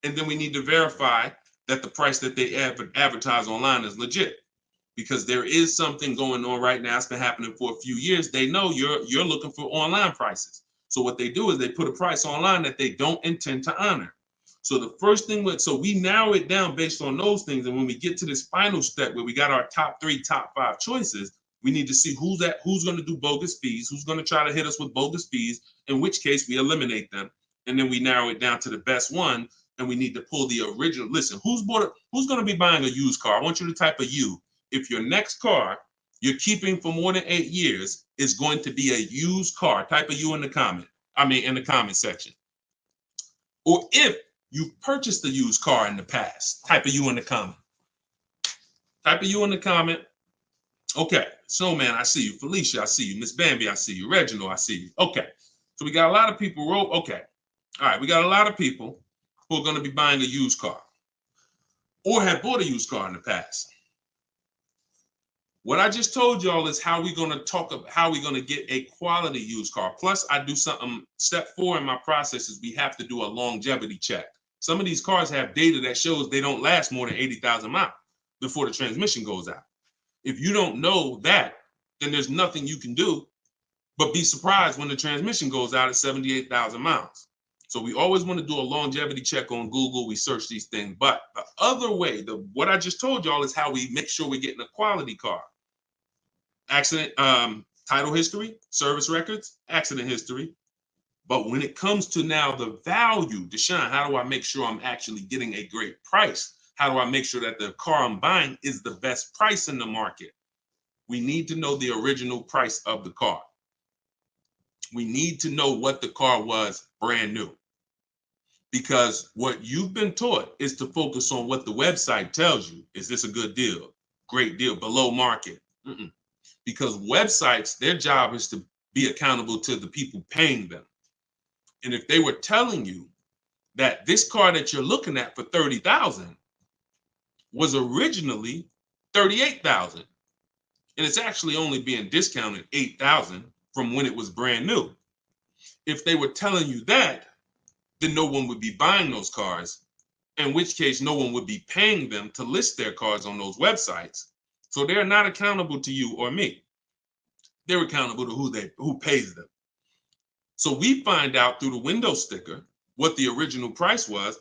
And then we need to verify that the price that they advertise online is legit, because there is something going on right now. It's been happening for a few years. They know you're looking for online prices. So what they do is they put a price online that they don't intend to honor. So the first thing, so we narrow it down based on those things. And when we get to this final step where we got our top 3, top 5 choices, we need to see who's going to do bogus fees, who's going to try to hit us with bogus fees, in which case we eliminate them. And then we narrow it down to the best one. And we need to pull the original. Listen, who's going to be buying a used car? I want you to type a U. If your next car you're keeping for more than 8 years is going to be a used car, type a U in the comment. In the comment section. Or if you've purchased a used car in the past, type a U in the comment. Type a U in the comment. Okay. So, man, I see you. Felicia, I see you. Miss Bambi, I see you. Reginald, I see you. Okay. So we got a lot of people. Okay. All right. We got a lot of people who are going to be buying a used car or have bought a used car in the past. What I just told y'all is how we're going to get a quality used car. Plus, I do something. Step 4 in my process is we have to do a longevity check. Some of these cars have data that shows they don't last more than 80,000 miles before the transmission goes out. If you don't know that, then there's nothing you can do but be surprised when the transmission goes out at 78,000 miles. So we always want to do a longevity check on Google. We search these things. But the other way, what I just told y'all is how we make sure we're getting a quality car. Accident, title history, service records, accident history. But when it comes to now the value, Deshone, how do I make sure I'm actually getting a great price? How do I make sure that the car I'm buying is the best price in the market? We need to know the original price of the car. We need to know what the car was brand new. Because what you've been taught is to focus on what the website tells you. Is this a good deal? Great deal, below market. Because websites, their job is to be accountable to the people paying them. And if they were telling you that this car that you're looking at for $30,000 was originally $38,000, and it's actually only being discounted $8,000 from when it was brand new. If they were telling you that, then no one would be buying those cars, in which case no one would be paying them to list their cars on those websites. So they're not accountable to you or me. They're accountable to who pays them. So we find out through the window sticker what the original price was.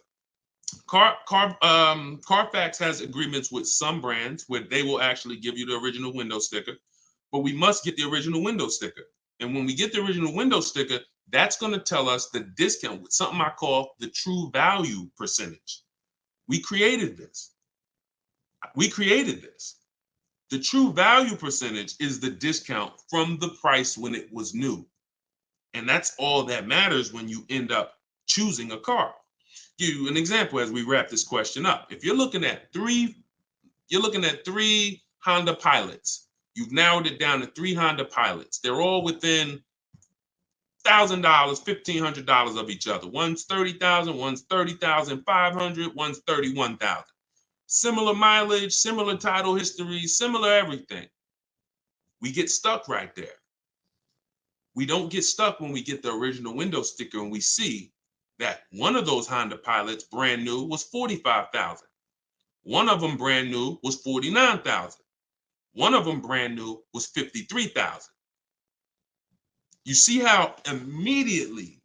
Carfax has agreements with some brands where they will actually give you the original window sticker, but we must get the original window sticker. And when we get the original window sticker, that's going to tell us the discount with something I call the true value percentage. We created this. The true value percentage is the discount from the price when it was new. And that's all that matters when you end up choosing a car. Give you an example as we wrap this question up. If you're looking at three Honda Pilots. You've narrowed it down to 3 Honda Pilots. They're all within $1,000, $1,500 of each other. One's $30,000, one's $30,500, one's $31,000. Similar mileage, similar title history, similar everything. We get stuck right there. We don't get stuck when we get the original window sticker and we see that one of those Honda Pilots brand new was $45,000. One of them brand new was $49,000. One of them brand new was $53,000. You see how immediately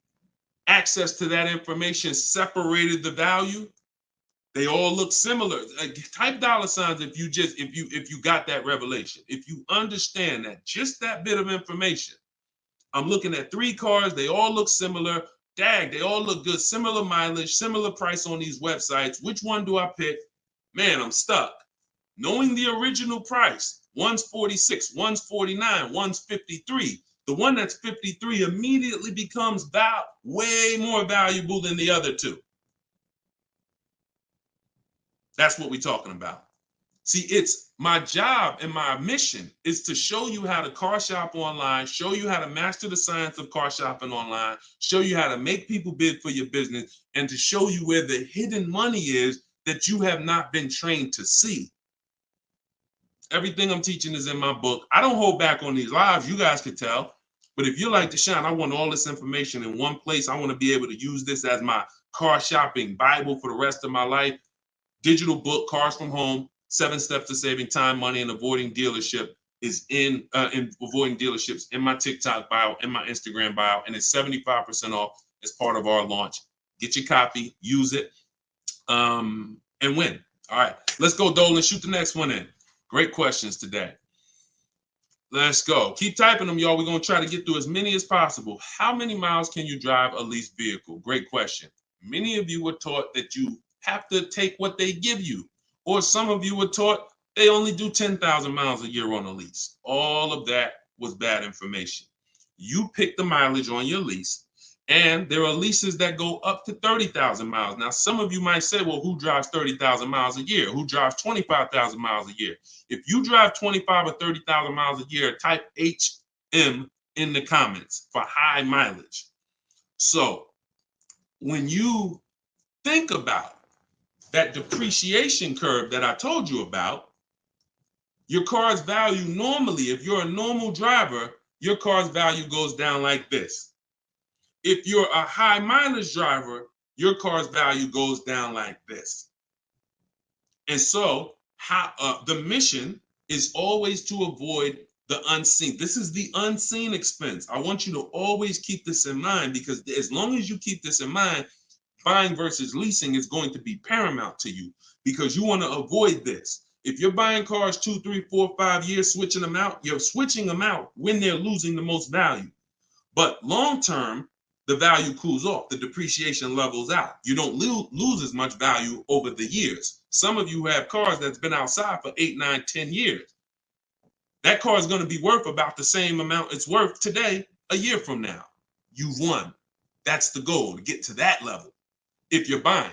access to that information separated the value? They all look similar. Type dollar signs if you got that revelation. If you understand that just that bit of information. I'm looking at 3 cars, they all look similar. Dag, they all look good, similar mileage, similar price on these websites. Which one do I pick? Man, I'm stuck. Knowing the original price, one's 46, one's 49, one's 53. The one that's 53 immediately becomes way more valuable than the other 2. That's what we're talking about. See, it's my job and my mission is to show you how to car shop online, show you how to master the science of car shopping online, show you how to make people bid for your business, and to show you where the hidden money is that you have not been trained to see. Everything I'm teaching is in my book. I don't hold back on these lives. You guys can tell. But if you're like Deshone, I want all this information in one place. I want to be able to use this as my car shopping Bible for the rest of my life. Digital book, Cars from Home, 7 Steps to Saving Time, Money, and Avoiding Dealership is in avoiding dealerships in my TikTok bio, in my Instagram bio, and it's 75% off as part of our launch. Get your copy, use it, and win. All right, let's go, Dolan. Shoot the next one in. Great questions today. Let's go. Keep typing them, y'all. We're going to try to get through as many as possible. How many miles can you drive a leased vehicle? Great question. Many of you were taught that you have to take what they give you. Or some of you were taught they only do 10,000 miles a year on a lease. All of that was bad information. You pick the mileage on your lease, and there are leases that go up to 30,000 miles. Now, some of you might say, well, who drives 30,000 miles a year? Who drives 25,000 miles a year? If you drive 25 or 30,000 miles a year, type HM in the comments for high mileage. So when you think about that depreciation curve that I told you about, your car's value normally, if you're a normal driver, your car's value goes down like this. If you're a high mileage driver, your car's value goes down like this. And so the mission is always to avoid the unseen. This is the unseen expense. I want you to always keep this in mind, because as long as you keep this in mind, buying versus leasing is going to be paramount to you, because you want to avoid this. If you're buying cars 2, 3, 4, 5 years, switching them out, you're switching them out when they're losing the most value. But long term, the value cools off, the depreciation levels out. You don't lose as much value over the years. Some of you have cars that's been outside for 8, 9, 10 years. That car is going to be worth about the same amount it's worth today, a year from now. You've won. That's the goal, to get to that level. If you're buying,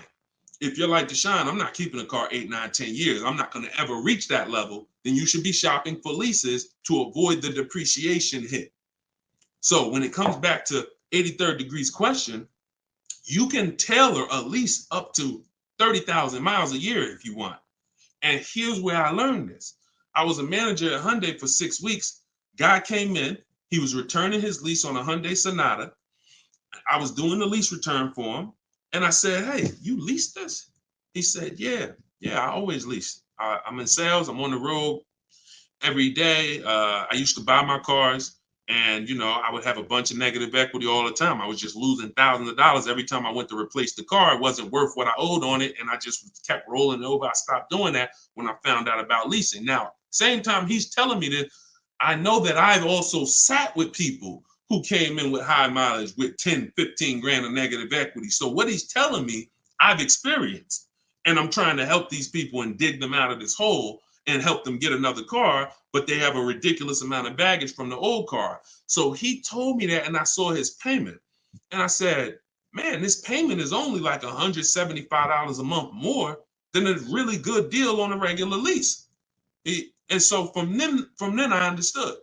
if you're like Deshone, I'm not keeping a car 8, 9, 10 years. I'm not going to ever reach that level. Then you should be shopping for leases to avoid the depreciation hit. So when it comes back to 83rd degrees question, you can tailor a lease up to 30,000 miles a year if you want. And here's where I learned this. I was a manager at Hyundai for 6 weeks. Guy came in. He was returning his lease on a Hyundai Sonata. I was doing the lease return for him. And I said, hey, you leased this? He said, yeah, I always lease. I'm in sales. I'm on the road. every day. I used to buy my cars, and I would have a bunch of negative equity all the time. I was just losing thousands of dollars every time I went to replace the car. It wasn't worth what I owed on it, and I just kept rolling it over. I stopped doing that when I found out about leasing. Now, same time he's telling me this, I know that I've also sat with people who came in with high mileage with 10, 15 grand of negative equity. So what he's telling me, I've experienced, and I'm trying to help these people and dig them out of this hole and help them get another car, but they have a ridiculous amount of baggage from the old car. So he told me that, and I saw his payment, and I said, man, this payment is only like $175 a month more than a really good deal on a regular lease. And so from then I understood.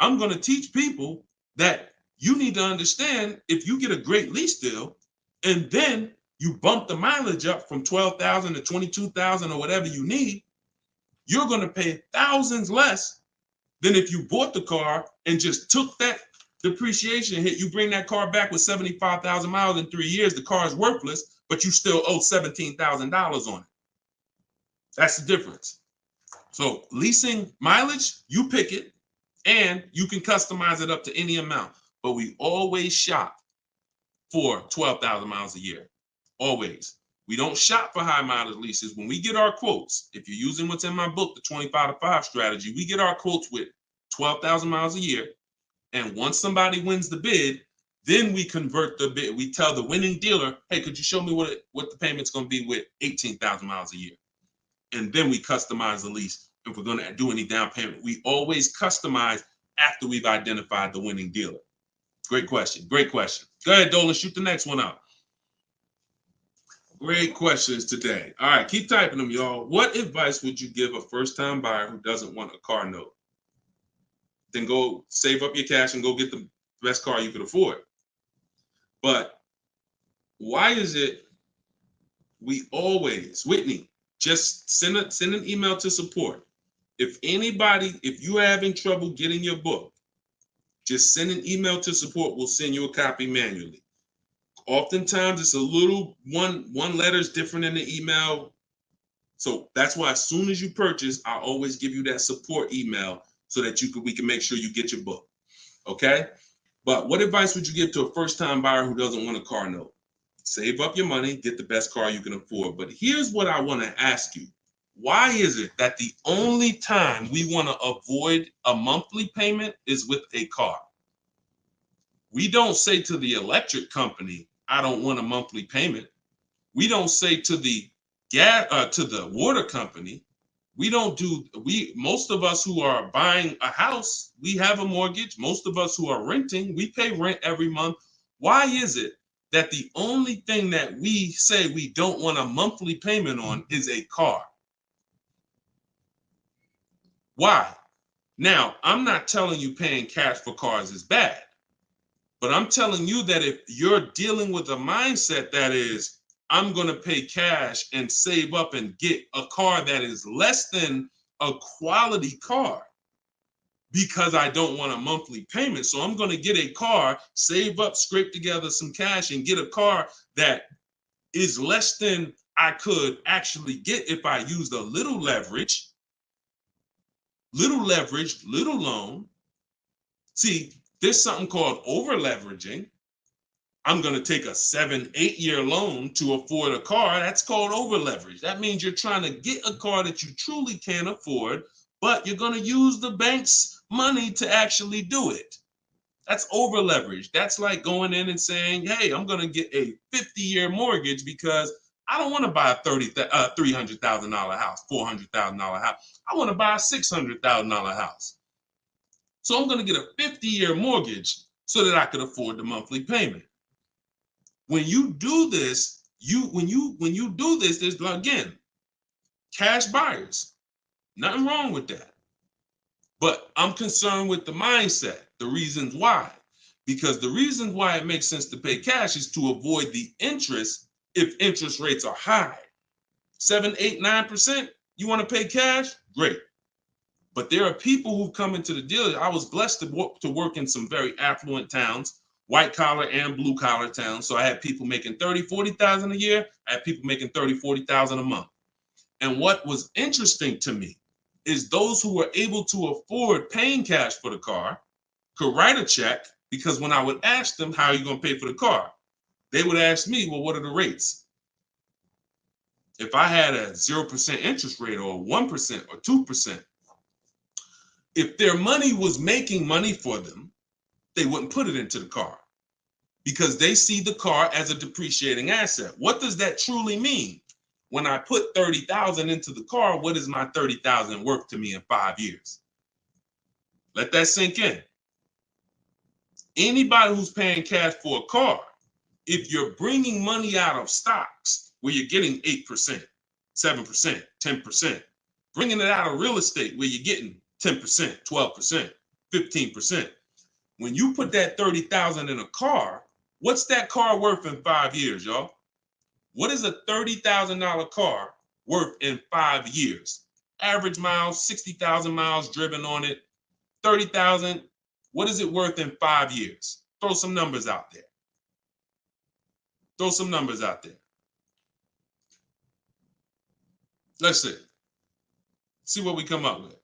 I'm going to teach people that you need to understand, if you get a great lease deal and then you bump the mileage up from 12,000 to 22,000 or whatever you need, you're going to pay thousands less than if you bought the car and just took that depreciation hit. You bring that car back with 75,000 miles in 3 years, the car is worthless, but you still owe $17,000 on it. That's the difference. So leasing mileage, you pick it, and you can customize it up to any amount. But we always shop for 12,000 miles a year. Always. We don't shop for high mileage leases. When we get our quotes, if you're using what's in my book, the 25 to 5 strategy, we get our quotes with 12,000 miles a year. And once somebody wins the bid, then we convert the bid. We tell the winning dealer, hey, could you show me what the payment's going to be with 18,000 miles a year? And then we customize the lease. If we're going to do any down payment, we always customize after we've identified the winning dealer. Great question. Great question. Go ahead, Dolan. Shoot the next one out. Great questions today. All right, keep typing them, y'all. What advice would you give a first-time buyer who doesn't want a car note? Then go save up your cash and go get the best car you could afford. But why is it we always, Whitney, just send an email to support. If you're having trouble getting your book, just send an email to support. We'll send you a copy manually. Oftentimes it's a little one letter is different in the email. So that's why as soon as you purchase, I always give you that support email so that we can make sure you get your book. Okay? But what advice would you give to a first-time buyer who doesn't want a car note? Save up your money, get the best car you can afford. But here's what I want to ask you. Why is it that the only time we want to avoid a monthly payment is with a car? We don't say to the electric company, I don't want a monthly payment. We don't say to the water company, most of us who are buying a house, we have a mortgage. Most of us who are renting, we pay rent every month. Why is it that the only thing that we say we don't want a monthly payment on is a car? Why? Now, I'm not telling you paying cash for cars is bad, but I'm telling you that if you're dealing with a mindset that is, I'm going to pay cash and save up and get a car that is less than a quality car because I don't want a monthly payment. So I'm going to get a car, save up, scrape together some cash and get a car that is less than I could actually get if I used a little leverage, little loan. See, there's something called over leveraging. I'm going to take a 7-8 year loan to afford a car. That's called over leverage. That means you're trying to get a car that you truly can't afford, but you're going to use the bank's money to actually do it. That's over leverage. That's like going in and saying, hey, I'm going to get a 50-year mortgage because I don't want to buy a $300,000 house, $400,000 house. I want to buy a $600,000 house. So I'm going to get a 50-year mortgage so that I could afford the monthly payment. When you do this, there's, again, cash buyers. Nothing wrong with that. But I'm concerned with the mindset, the reasons why. Because the reasons why it makes sense to pay cash is to avoid the interest if interest rates are high. 7, 8, 9%, you want to pay cash? Great. But there are people who come into the dealer. I was blessed to work in some very affluent towns, white collar and blue collar towns. So I had people making 30, 40,000 a year. I had people making 30, 40,000 a month. And what was interesting to me is those who were able to afford paying cash for the car could write a check, because when I would ask them, how are you going to pay for the car? They would ask me, well, what are the rates? If I had a 0% interest rate or 1% or 2%, if their money was making money for them, they wouldn't put it into the car because they see the car as a depreciating asset. What does that truly mean? When I put $30,000 into the car, what is my $30,000 worth to me in 5 years? Let that sink in. Anybody who's paying cash for a car, if you're bringing money out of stocks where you're getting 8%, 7%, 10%, bringing it out of real estate where you're getting 10%, 12%, 15%. When you put that $30,000 in a car, what's that car worth in 5 years, y'all? What is a $30,000 car worth in 5 years? Average miles, 60,000 miles driven on it, 30,000. What is it worth in 5 years? Throw some numbers out there. Throw some numbers out there. Let's see. See what we come up with.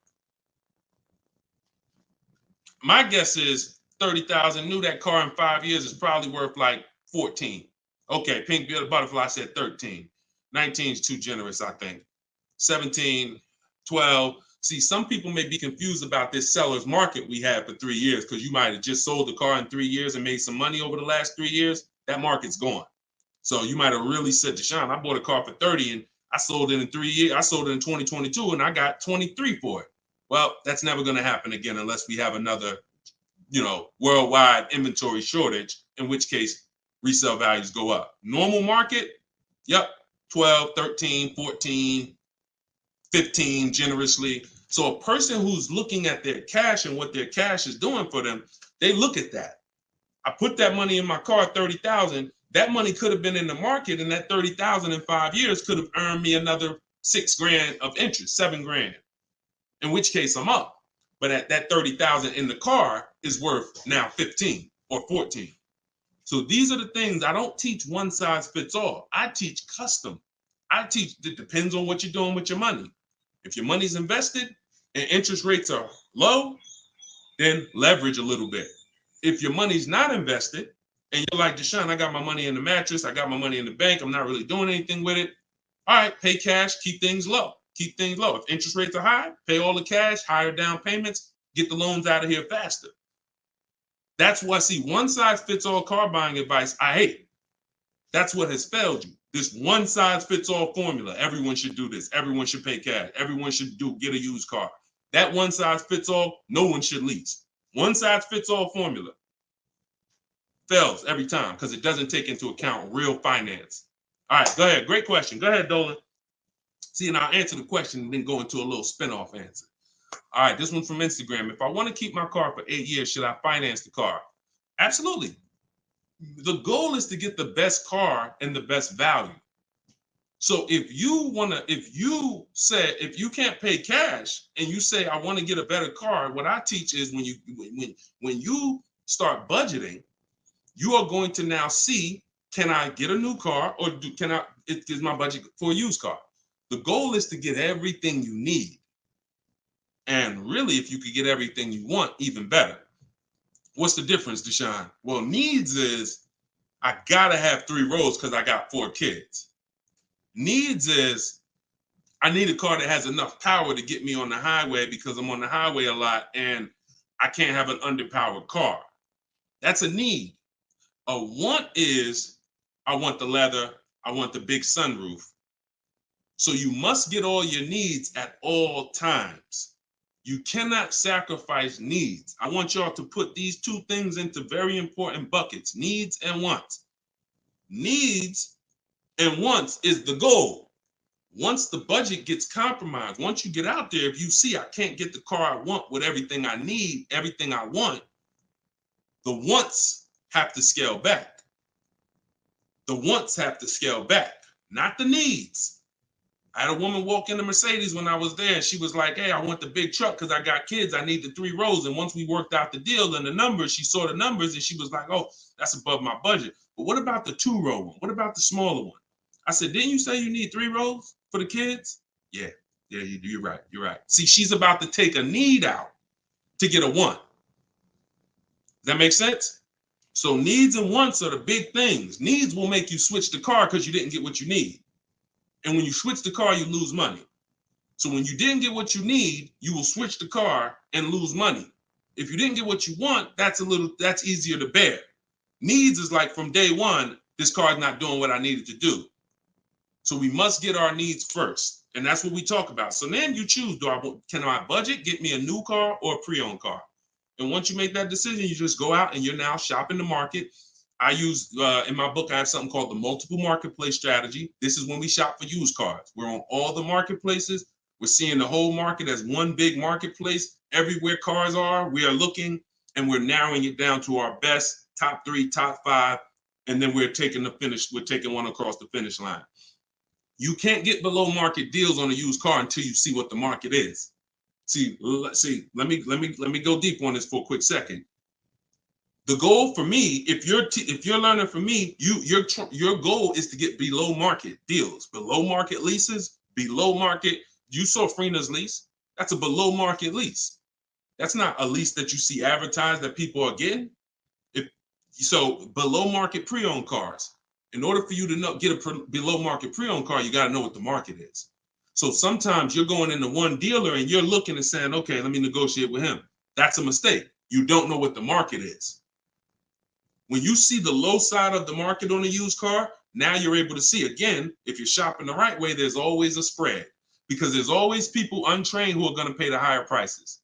My guess is 30,000. Knew that car in 5 years is probably worth like 14. Okay, Pink Butterfly said 13. 19 is too generous, I think. 17, 12. See, some people may be confused about this seller's market we had for 3 years because you might have just sold the car in 3 years and made some money over the last 3 years. That market's gone. So you might have really said, Deshone, I bought a car for 30 and I sold it in 3 years. I sold it in 2022 and I got 23 for it. Well, that's never going to happen again unless we have another, worldwide inventory shortage, in which case resale values go up. Normal market, 12, 13, 14, 15 generously. So a person who's looking at their cash and what their cash is doing for them, they look at that. I put that money in my car, 30,000. That money could have been in the market, and that 30,000 in 5 years could have earned me another $6,000 of interest, $7,000. In which case I'm up. But at that 30,000 in the car is worth now 15 or 14. So these are the things. I don't teach one size fits all. I teach custom. I teach, it depends on what you're doing with your money. If your money's invested and interest rates are low, then leverage a little bit. If your money's not invested and you're like, Deshone, I got my money in the mattress, I got my money in the bank, I'm not really doing anything with it. All right, pay cash, keep things low. Keep things low. If interest rates are high, pay all the cash, higher down payments, get the loans out of here faster. That's why, see, one size fits all car buying advice, I hate. That's what has failed you. This one size fits all formula. Everyone should do this. Everyone should pay cash. Everyone should get a used car. That one size fits all, no one should lease. One size fits all formula fails every time because it doesn't take into account real finance. All right, go ahead. Great question. Go ahead, Dolan. See, and I'll answer the question and then go into a little spin-off answer. All right, this one's from Instagram. If I want to keep my car for 8 years, should I finance the car? Absolutely. The goal is to get the best car and the best value. So if you can't pay cash and you say, I want to get a better car, what I teach is when you start budgeting, you are going to now see, can I get a new car or is my budget for a used car? The goal is to get everything you need. And really, if you could get everything you want, even better. What's the difference, Deshone? Well, needs is I gotta have 3 rows because I got 4 kids. Needs is I need a car that has enough power to get me on the highway because I'm on the highway a lot and I can't have an underpowered car. That's a need. A want is I want the leather, I want the big sunroof. So you must get all your needs at all times. You cannot sacrifice needs. I want y'all to put these 2 things into very important buckets, needs and wants. Needs and wants is the goal. Once the budget gets compromised, once you get out there, if you see I can't get the car I want with everything I need, everything I want, the wants have to scale back. The wants have to scale back, not the needs. I had a woman walk into Mercedes when I was there. And she was like, hey, I want the big truck because I got kids. I need the 3 rows. And once we worked out the deal and the numbers, she saw the numbers and she was like, oh, that's above my budget. But what about the 2-row one? What about the smaller one? I said, didn't you say you need 3 rows for the kids? Yeah, Yeah, you're right. You're right. See, she's about to take a need out to get a want. Does that make sense? So needs and wants are the big things. Needs will make you switch the car because you didn't get what you need. And when you switch the car, you lose money. So when you didn't get what you need, you will switch the car and lose money. If you didn't get what you want, that's easier to bear. Needs is like from day one, this car is not doing what I needed to do. So we must get our needs first. And that's what we talk about. So then you choose, can I budget, get me a new car or a pre-owned car? And once you make that decision, you just go out and you're now shopping the market. I use, in my book, I have something called the multiple marketplace strategy. This is when we shop for used cars. We're on all the marketplaces. We're seeing the whole market as one big marketplace. Everywhere cars are, we are looking and we're narrowing it down to our best, top 3, top 5. And then we're taking one across the finish line. You can't get below market deals on a used car until you see what the market is. See, let me go deep on this for a quick second. The goal for me, if you're learning from me, your goal is to get below market deals, below market leases, below market. You saw Freena's lease. That's a below market lease. That's not a lease that you see advertised that people are getting. So below market pre-owned cars. In order for you to get a below market pre-owned car, you got to know what the market is. So sometimes you're going into one dealer and you're looking and saying, okay, let me negotiate with him. That's a mistake. You don't know what the market is. When you see the low side of the market on a used car, now you're able to see, again, if you're shopping the right way, there's always a spread because there's always people untrained who are going to pay the higher prices.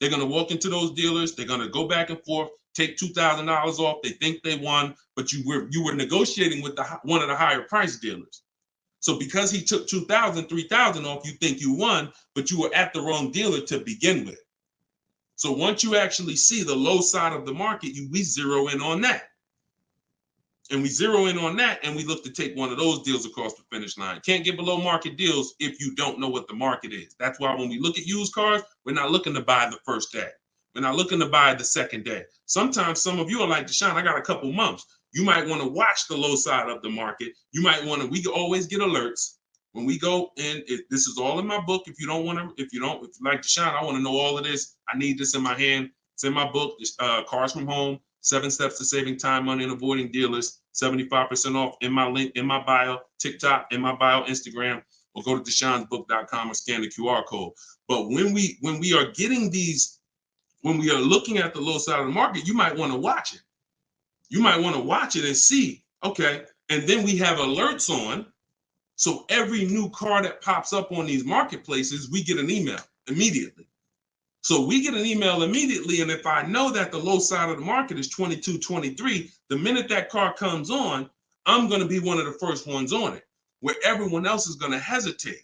They're going to walk into those dealers. They're going to go back and forth, take $2,000 off. They think they won, but you were negotiating with one of the higher price dealers. So because he took $2,000, $3,000 off, you think you won, but you were at the wrong dealer to begin with. So once you actually see the low side of the market, we zero in on that. And we zero in on that, and we look to take one of those deals across the finish line. Can't get below market deals if you don't know what the market is. That's why when we look at used cars, we're not looking to buy the first day. We're not looking to buy the second day. Sometimes some of you are like, Deshone, I got a couple months. You might want to watch the low side of the market. You might want to, we always get alerts when we go in. This is all in my book. If you like Deshone, I want to know all of this. I need this in my hand. It's in my book, Cars from Home, 7 Steps to Saving Time, Money, and Avoiding Dealers. 75% off in my link, in my bio, TikTok, in my bio, Instagram, or go to deshonesbook.com or scan the QR code. But when we are getting these, when we are looking at the low side of the market, you might want to watch it. You might want to watch it and see, okay. And then we have alerts on. So every new car that pops up on these marketplaces, we get an email immediately. So we get an email immediately. And if I know that the low side of the market is 22, 23, the minute that car comes on, I'm going to be one of the first ones on it, where everyone else is going to hesitate.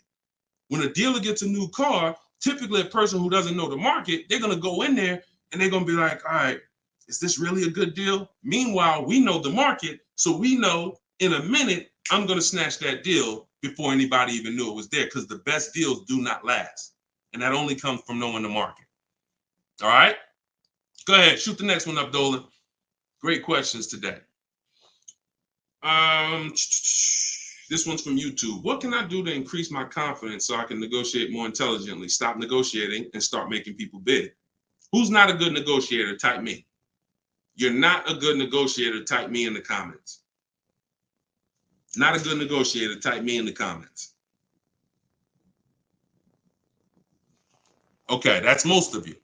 When a dealer gets a new car, typically a person who doesn't know the market, they're going to go in there and they're going to be like, all right, is this really a good deal? Meanwhile, we know the market. So we know in a minute, I'm going to snatch that deal before anybody even knew it was there, because the best deals do not last. And that only comes from knowing the market. All right, go ahead, shoot the next one up, Dolan. Great questions today. This one's from YouTube. What can I do to increase my confidence so I can negotiate more intelligently? Stop negotiating and start making people bid. Who's not a good negotiator? Type me. You're not a good negotiator. Type me in the comments. Not a good negotiator. Type me in the comments. Okay, that's most of you.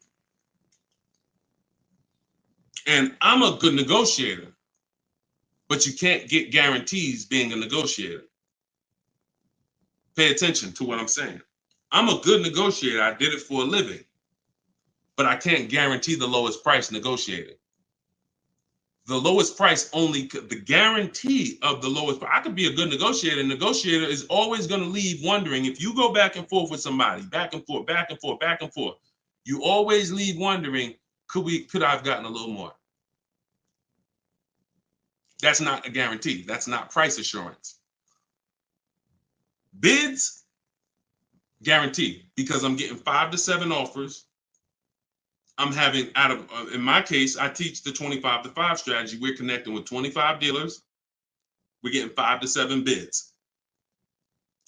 And I'm a good negotiator, but you can't get guarantees being a negotiator. Pay attention to what I'm saying. I'm a good negotiator. I did it for a living, but I can't guarantee the lowest price negotiating. The lowest price only, the guarantee of the lowest price. I could be a good negotiator. Negotiator is always going to leave wondering, if you go back and forth with somebody, back and forth, back and forth, back and forth, you always leave wondering, could I have gotten a little more? That's not a guarantee. That's not price assurance. Bids, guarantee, because I'm getting 5 to 7 offers. I'm having, in my case, I teach the 25 to 5 strategy. We're connecting with 25 dealers. We're getting 5 to 7 bids.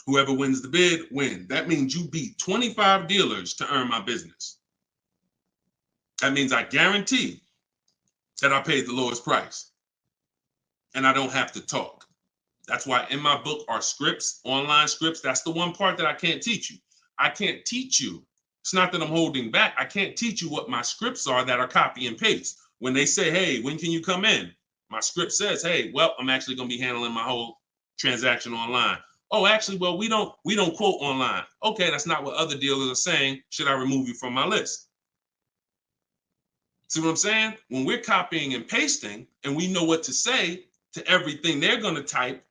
Whoever wins the bid, win. That means you beat 25 dealers to earn my business. That means I guarantee that I paid the lowest price and I don't have to talk. That's why in my book are scripts, online scripts. That's the one part that I can't teach you. I can't teach you. It's not that I'm holding back. I can't teach you what my scripts are that are copy and paste. When they say, hey, when can you come in? My script says, hey, well, I'm actually going to be handling my whole transaction online. Oh, actually, well, we don't quote online. Okay, that's not what other dealers are saying. Should I remove you from my list? See what I'm saying? When we're copying and pasting and we know what to say to everything they're going to type,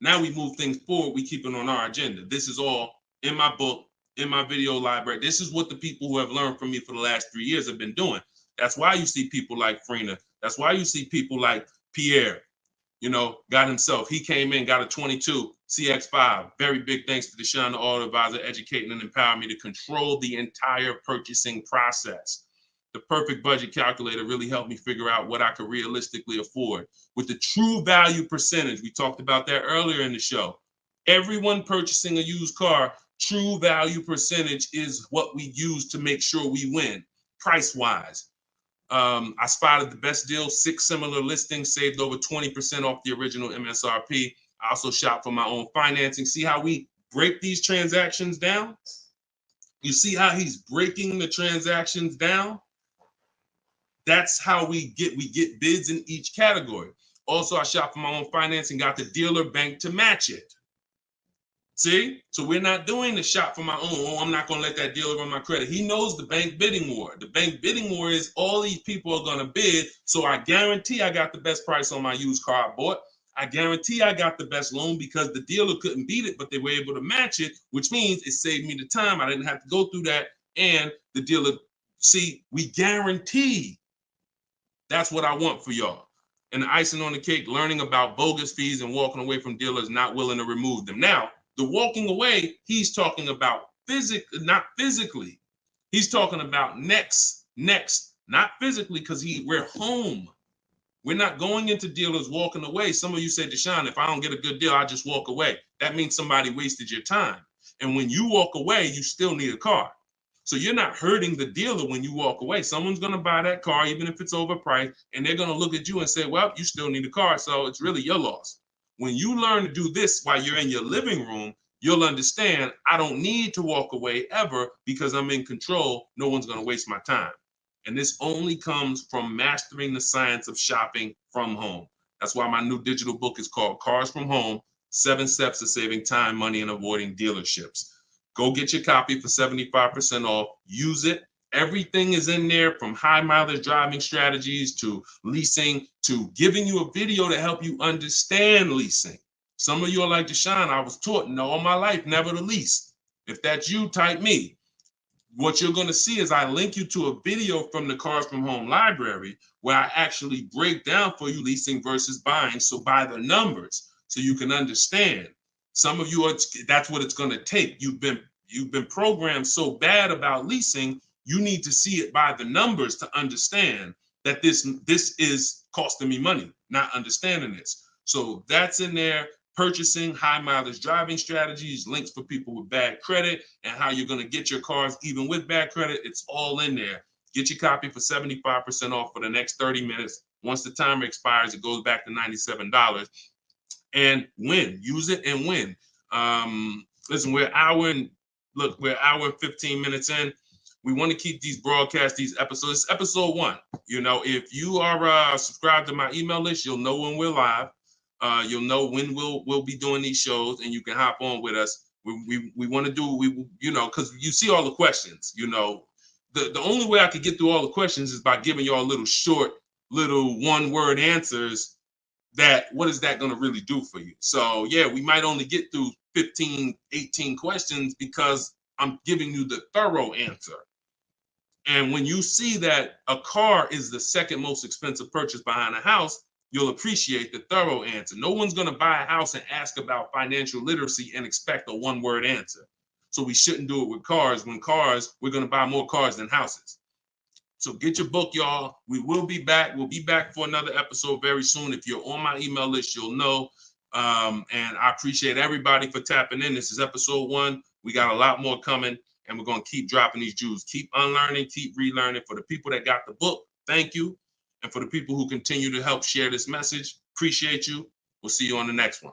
now we move things forward. We keep it on our agenda. This is all in my book, in my video library. This is what the people who have learned from me for the last 3 years have been doing. That's why you see people like Frina. That's why you see people like Pierre, got himself. He came in, got a 22 CX5. Very big thanks to Deshone the Auto Advisor, educating and empowering me to control the entire purchasing process. The perfect budget calculator really helped me figure out what I could realistically afford. With the true value percentage, we talked about that earlier in the show. Everyone purchasing a used car, true value percentage is what we use to make sure we win, price-wise. I spotted the best deal, 6 similar listings, saved over 20% off the original MSRP. I also shop for my own financing. See how we break these transactions down? You see how he's breaking the transactions down? That's how we get bids in each category. Also, I shop for my own financing, got the dealer bank to match it. See? So we're not doing the shop for my own. Oh, I'm not going to let that dealer run my credit. He knows the bank bidding war. The bank bidding war is all these people are going to bid. So I guarantee I got the best price on my used car I bought. I guarantee I got the best loan because the dealer couldn't beat it, but they were able to match it, which means it saved me the time. I didn't have to go through that. And the dealer, see, we guarantee. That's what I want for y'all. And the icing on the cake, learning about bogus fees and walking away from dealers not willing to remove them. Now, the walking away, he's talking about not physically. He's talking about next, not physically, because we're home. We're not going into dealers walking away. Some of you say, Deshone, if I don't get a good deal, I just walk away. That means somebody wasted your time. And when you walk away, you still need a car. So you're not hurting the dealer when you walk away. Someone's going to buy that car, even if it's overpriced, and they're going to look at you and say, well, you still need a car, so it's really your loss. When you learn to do this while you're in your living room, you'll understand I don't need to walk away ever because I'm in control. No one's going to waste my time. And this only comes from mastering the science of shopping from home. That's why my new digital book is called Cars from Home, 7 Steps to Saving Time, Money, and Avoiding Dealerships. Go get your copy for 75% off. Use it. Everything is in there, from high mileage driving strategies to leasing to giving you a video to help you understand leasing. Some of you are like, Deshone, I was taught all my life never to lease. If that's you, type me. What you're going to see is I link you to a video from the Cars from Home library where I actually break down for you leasing versus buying. So by the numbers, so you can understand. Some of you, that's what it's going to take. You've been programmed so bad about leasing. You need to see it by the numbers to understand that this is costing me money, not understanding this. So that's in there. Purchasing, high mileage driving strategies, links for people with bad credit, and how you're going to get your cars even with bad credit. It's all in there. Get your copy for 75% off for the next 30 minutes. Once the timer expires, it goes back to $97. And win. Use it and win. Listen, we're an hour and 15 minutes in. We want to keep these broadcasts, these episodes. It's episode 1. If you are subscribed to my email list, you'll know when we're live. You'll know when we'll be doing these shows, and you can hop on with us. We want to do, because you see all the questions. The only way I could get through all the questions is by giving y'all little short, little one-word answers. What is that going to really do for you? So yeah, we might only get through 15, 18 questions because I'm giving you the thorough answer. And when you see that a car is the second most expensive purchase behind a house, you'll appreciate the thorough answer. No one's going to buy a house and ask about financial literacy and expect a one-word answer. So we shouldn't do it with cars. We're going to buy more cars than houses. So get your book, y'all. We will be back. We'll be back for another episode very soon. If you're on my email list, you'll know. And I appreciate everybody for tapping in. This is episode 1. We got a lot more coming, and we're going to keep dropping these jewels. Keep unlearning, keep relearning. For the people that got the book, thank you. And for the people who continue to help share this message, appreciate you. We'll see you on the next one.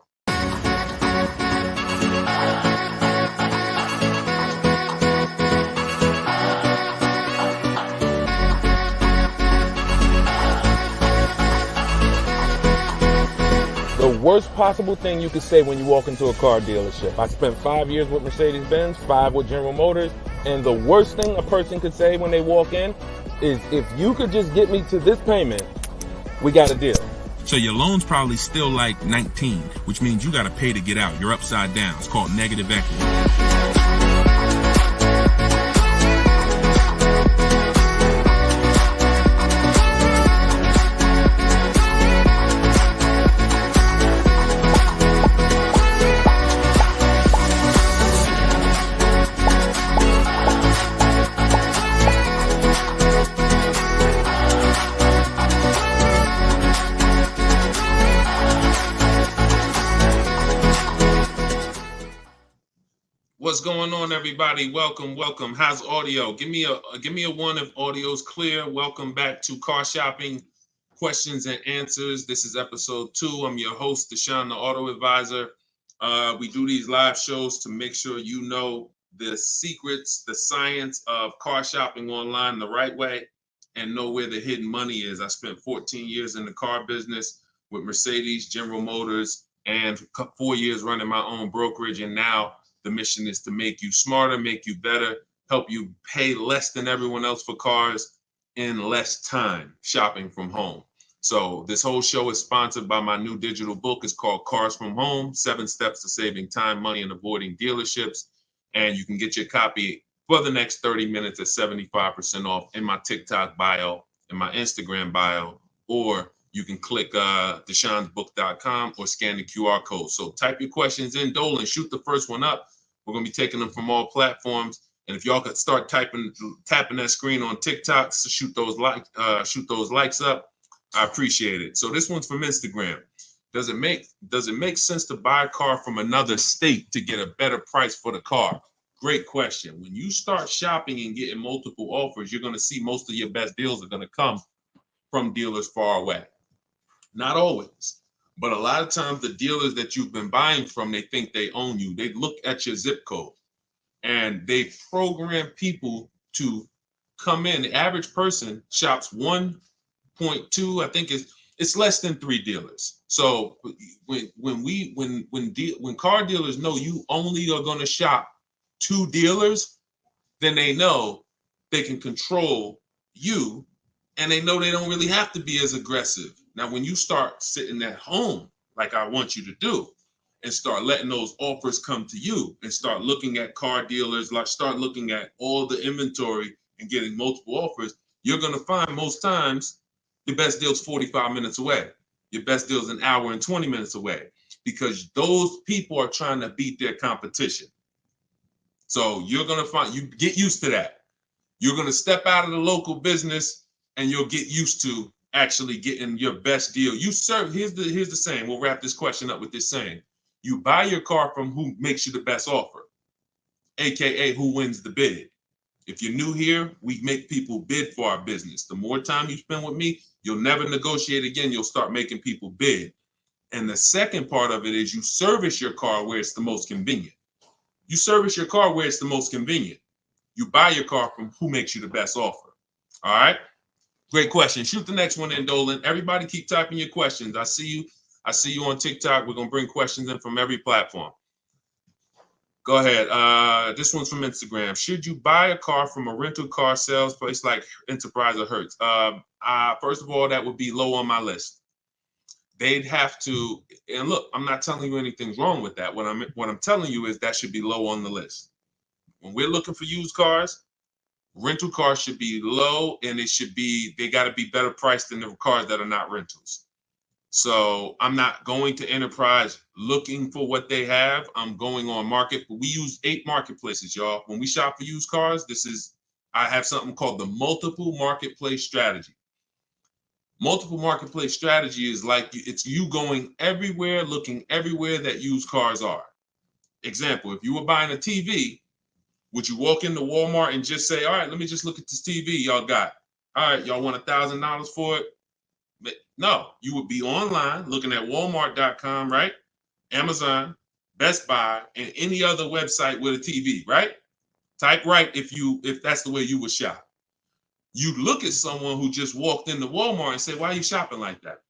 The worst possible thing you could say when you walk into a car dealership. I spent 5 years with Mercedes-Benz, 5 with General Motors, and the worst thing a person could say when they walk in is, if you could just get me to this payment, we got a deal. So your loan's probably still like 19, which means you got to pay to get out. You're upside down. It's called negative equity. What's going on, everybody? Welcome. How's audio? Give me a 1 if audio's clear. Welcome back to Car Shopping Questions and Answers. This is episode 2. I'm your host, Deshone the Auto Advisor. We do these live shows to make sure you know the secrets, the science of car shopping online the right way, and know where the hidden money is. I spent 14 years in the car business with Mercedes, General Motors, and 4 years running my own brokerage, and now the mission is to make you smarter, make you better, help you pay less than everyone else for cars in less time shopping from home. So this whole show is sponsored by my new digital book. It's called Cars from Home, 7 Steps to Saving Time, Money, and Avoiding Dealerships. And you can get your copy for the next 30 minutes at 75% off in my TikTok bio, in my Instagram bio, or you can click deshonsbook.com or scan the QR code. So type your questions in, Dolan, shoot the first one up. We're going to be taking them from all platforms. And if y'all could start tapping that screen on TikTok to shoot those likes up, I appreciate it. So this one's from Instagram. Does it make sense to buy a car from another state to get a better price for the car? Great question. When you start shopping and getting multiple offers, you're going to see most of your best deals are going to come from dealers far away. Not always, but a lot of times the dealers that you've been buying from, they think they own you. They look at your zip code and they program people to come in. The average person shops 1.2, I think it's less than 3 dealers. So when car dealers know you only are going to shop 2 dealers, then they know they can control you, and they know they don't really have to be as aggressive. Now, when you start sitting at home, like I want you to do, and start letting those offers come to you and start looking at car dealers, like start looking at all the inventory and getting multiple offers, you're going to find most times the best deal's 45 minutes away. Your best deal's an hour and 20 minutes away, because those people are trying to beat their competition. So you're going to find, you get used to that. You're going to step out of the local business and you'll get used to actually getting your best deal. Here's the saying. We'll wrap this question up with this saying. You buy your car from who makes you the best offer, AKA who wins the bid. If you're new here, we make people bid for our business. The more time you spend with me, you'll never negotiate again. You'll start making people bid. And the second part of it is you service your car where it's the most convenient. You service your car where it's the most convenient. You buy your car from who makes you the best offer. All right? Great question. Shoot the next one in, Dolan. Everybody keep typing your questions. I see you on TikTok. We're going to bring questions in from every platform. Go ahead. This one's from Instagram. Should you buy a car from a rental car sales place like Enterprise or Hertz? First of all, that would be low on my list. They'd have to, and look, I'm not telling you anything's wrong with that. What I'm telling you is that should be low on the list. When we're looking for used cars, rental cars should be low, and they got to be better priced than the cars that are not rentals. So I'm not going to Enterprise looking for what they have. I'm going on market. We use 8 marketplaces, y'all. When we shop for used cars, I have something called the multiple marketplace strategy. Multiple marketplace strategy is like it's you going everywhere, looking everywhere that used cars are. Example, if you were buying a TV, would you walk into Walmart and just say, all right, let me just look at this TV y'all got. All right, y'all want $1,000 for it? But no, you would be online looking at Walmart.com, right? Amazon, Best Buy, and any other website with a TV, right? Type right if that's the way you would shop. You look at someone who just walked into Walmart and say, "Why are you shopping like that?"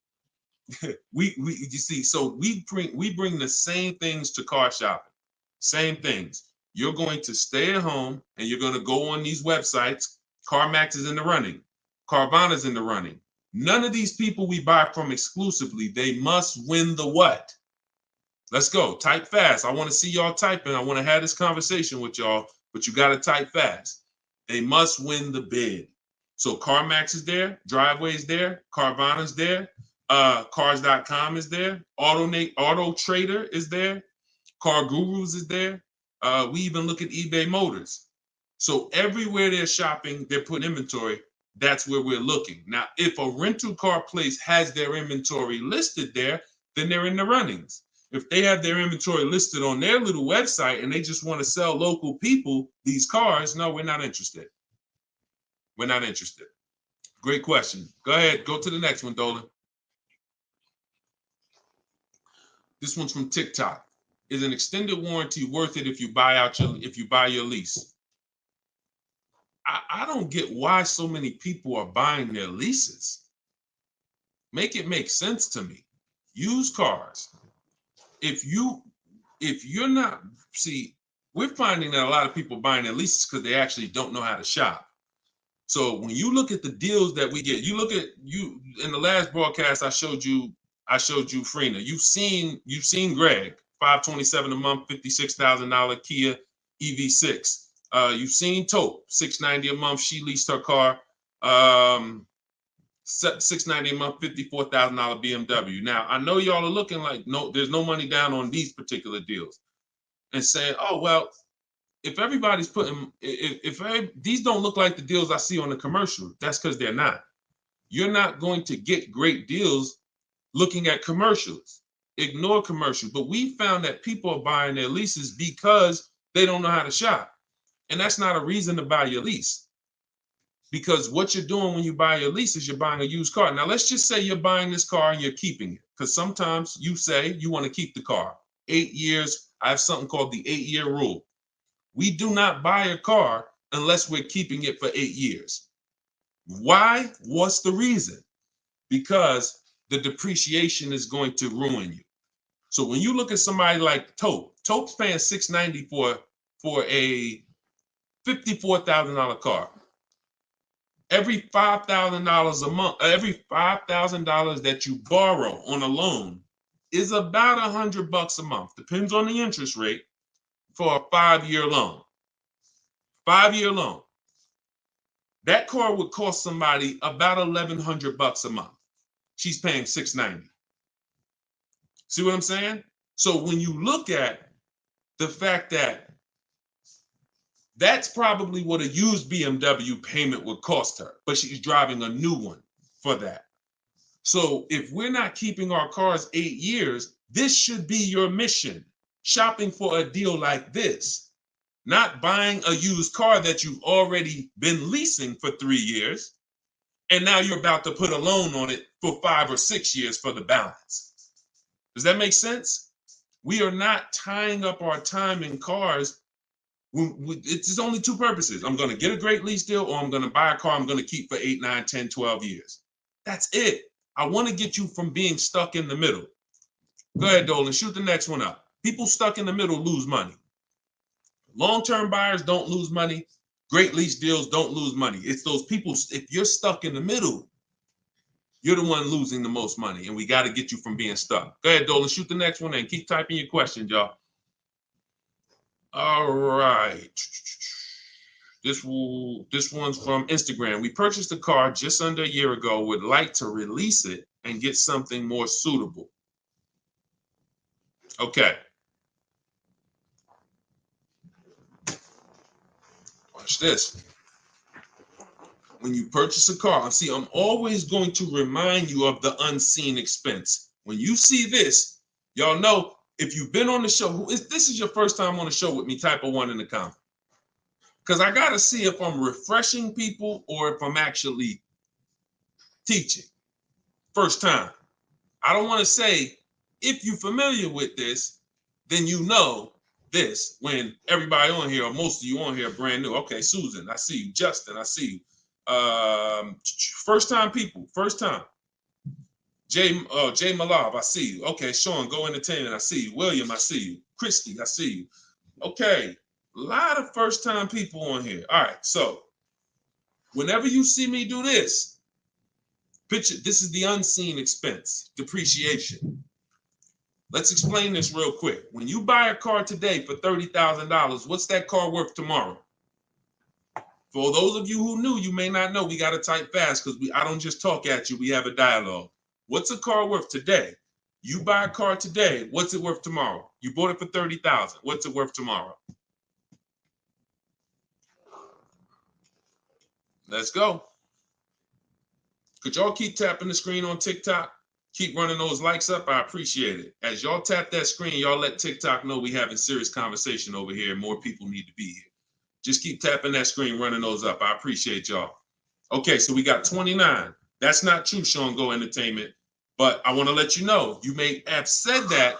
You see, so we bring the same things to car shopping. Same things. You're going to stay at home and you're going to go on these websites. CarMax is in the running. Carvana's in the running. None of these people we buy from exclusively, they must win the what? Let's go. Type fast. I want to see y'all typing. I want to have this conversation with y'all, but you got to type fast. They must win the bid. So CarMax is there, Driveway's there, Carvana's there, Cars.com is there, Auto Trader is there, Car Gurus is there. We even look at eBay Motors. So everywhere they're shopping, they're putting inventory. That's where we're looking. Now, if a rental car place has their inventory listed there, then they're in the runnings. If they have their inventory listed on their little website and they just want to sell local people these cars, no, we're not interested. We're not interested. Great question. Go ahead. Go to the next one, Dolan. This one's from TikTok. Is an extended warranty worth it if you buy your lease? I don't get why so many people are buying their leases. Make it make sense to me. Used cars. If you're not, see, we're finding that a lot of people buying their leases because they actually don't know how to shop. So when you look at the deals that we get, you in the last broadcast I showed you Freena. You've seen Greg, $527 a month, $56,000 Kia EV6. You've seen Taupe, $690 a month. She leased her car, $690 a month, $54,000 BMW. Now I know y'all are looking like there's no money down on these particular deals, and saying, oh well, if everybody's putting, if these don't look like the deals I see on the commercial, that's because they're not. You're not going to get great deals looking at commercials. Ignore commercials. But we found that people are buying their leases because they don't know how to shop. And that's not a reason to buy your lease. Because what you're doing when you buy your lease is you're buying a used car. Now, let's just say you're buying this car and you're keeping it. Because sometimes you say you want to keep the car. 8 years, I have something called the 8-year rule. We do not buy a car unless we're keeping it for 8 years. Why? What's the reason? Because the depreciation is going to ruin you. So when you look at somebody like Taupe's paying $690 for a $54,000 car. Every $5,000 a month, every $5,000 that you borrow on a loan is about $100 a month. Depends on the interest rate for a 5-year loan. 5-year loan. That car would cost somebody about $1,100 a month. She's paying $690. See what I'm saying? So when you look at the fact that that's probably what a used BMW payment would cost her, but she's driving a new one for that. So if we're not keeping our cars 8 years, this should be your mission. Shopping for a deal like this, not buying a used car that you've already been leasing for 3 years, and now you're about to put a loan on it for 5 or 6 years for the balance. Does that make sense? We are not tying up our time in cars. It's only two purposes. I'm going to get a great lease deal, or I'm going to buy a car I'm going to keep for 8, 9, 10, 12 years. That's it. I want to get you from being stuck in the middle. Go ahead, Dolan. Shoot the next one up. People stuck in the middle lose money. Long-term buyers don't lose money. Great lease deals don't lose money. It's those people, if you're stuck in the middle, you're the one losing the most money, and we got to get you from being stuck. Go ahead, Dolan. Shoot the next one and keep typing your questions, y'all. All right. This one's from Instagram. We purchased a car just under a year ago. Would like to release it and get something more suitable. Okay. Watch this. When you purchase a car, see, I'm always going to remind you of the unseen expense. When you see this, y'all know, if you've been on the show, this is your first time on the show with me, type a 1 in the comment. Because I got to see if I'm refreshing people or if I'm actually teaching. First time. I don't want to say, if you're familiar with this, then you know this, when everybody on here, or most of you on here, are brand new. Okay, Susan, I see you. Justin, I see you. First time people, first time. Jay Malav, I see you. Okay, Sean, Go Entertainment, I see you. William, I see you. Christy, I see you. Okay, a lot of first time people on here. All right, so whenever you see me do this, picture, this is the unseen expense, depreciation. Let's explain this real quick. When you buy a car today for $30,000, what's that car worth tomorrow? For those of you who knew, you may not know, we got to type fast because I don't just talk at you, we have a dialogue. What's a car worth today? You buy a car today, what's it worth tomorrow? You bought it for $30,000, what's it worth tomorrow? Let's go. Could y'all keep tapping the screen on TikTok? Keep running those likes up, I appreciate it. As y'all tap that screen, y'all let TikTok know we having serious conversation over here and more people need to be here. Just keep tapping that screen, running those up. I appreciate y'all. Okay, so we got 29. That's not true, Sean Go Entertainment. But I want to let you know, you may have said that,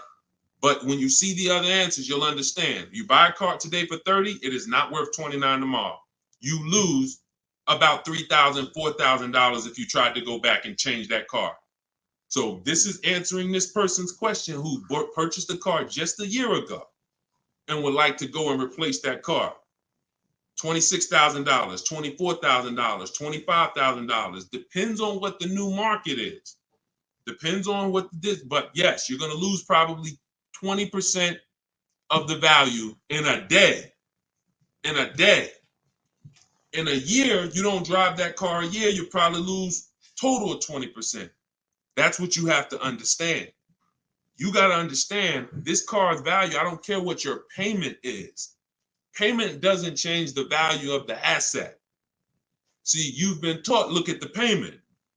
but when you see the other answers, you'll understand. You buy a car today for 30, it is not worth 29 tomorrow. You lose about $3,000, $4,000 if you tried to go back and change that car. So this is answering this person's question who purchased a car just a year ago and would like to go and replace that car. $26,000, $24,000, $25,000. Depends on what the new market is. Depends on what this, but yes, you're going to lose probably 20% of the value in a day. In a day. In a year, you don't drive that car a year, you probably lose total of 20%. That's what you have to understand. You got to understand this car's value. I don't care what your payment is. Payment doesn't change the value of the asset. See, you've been taught, look at the payment.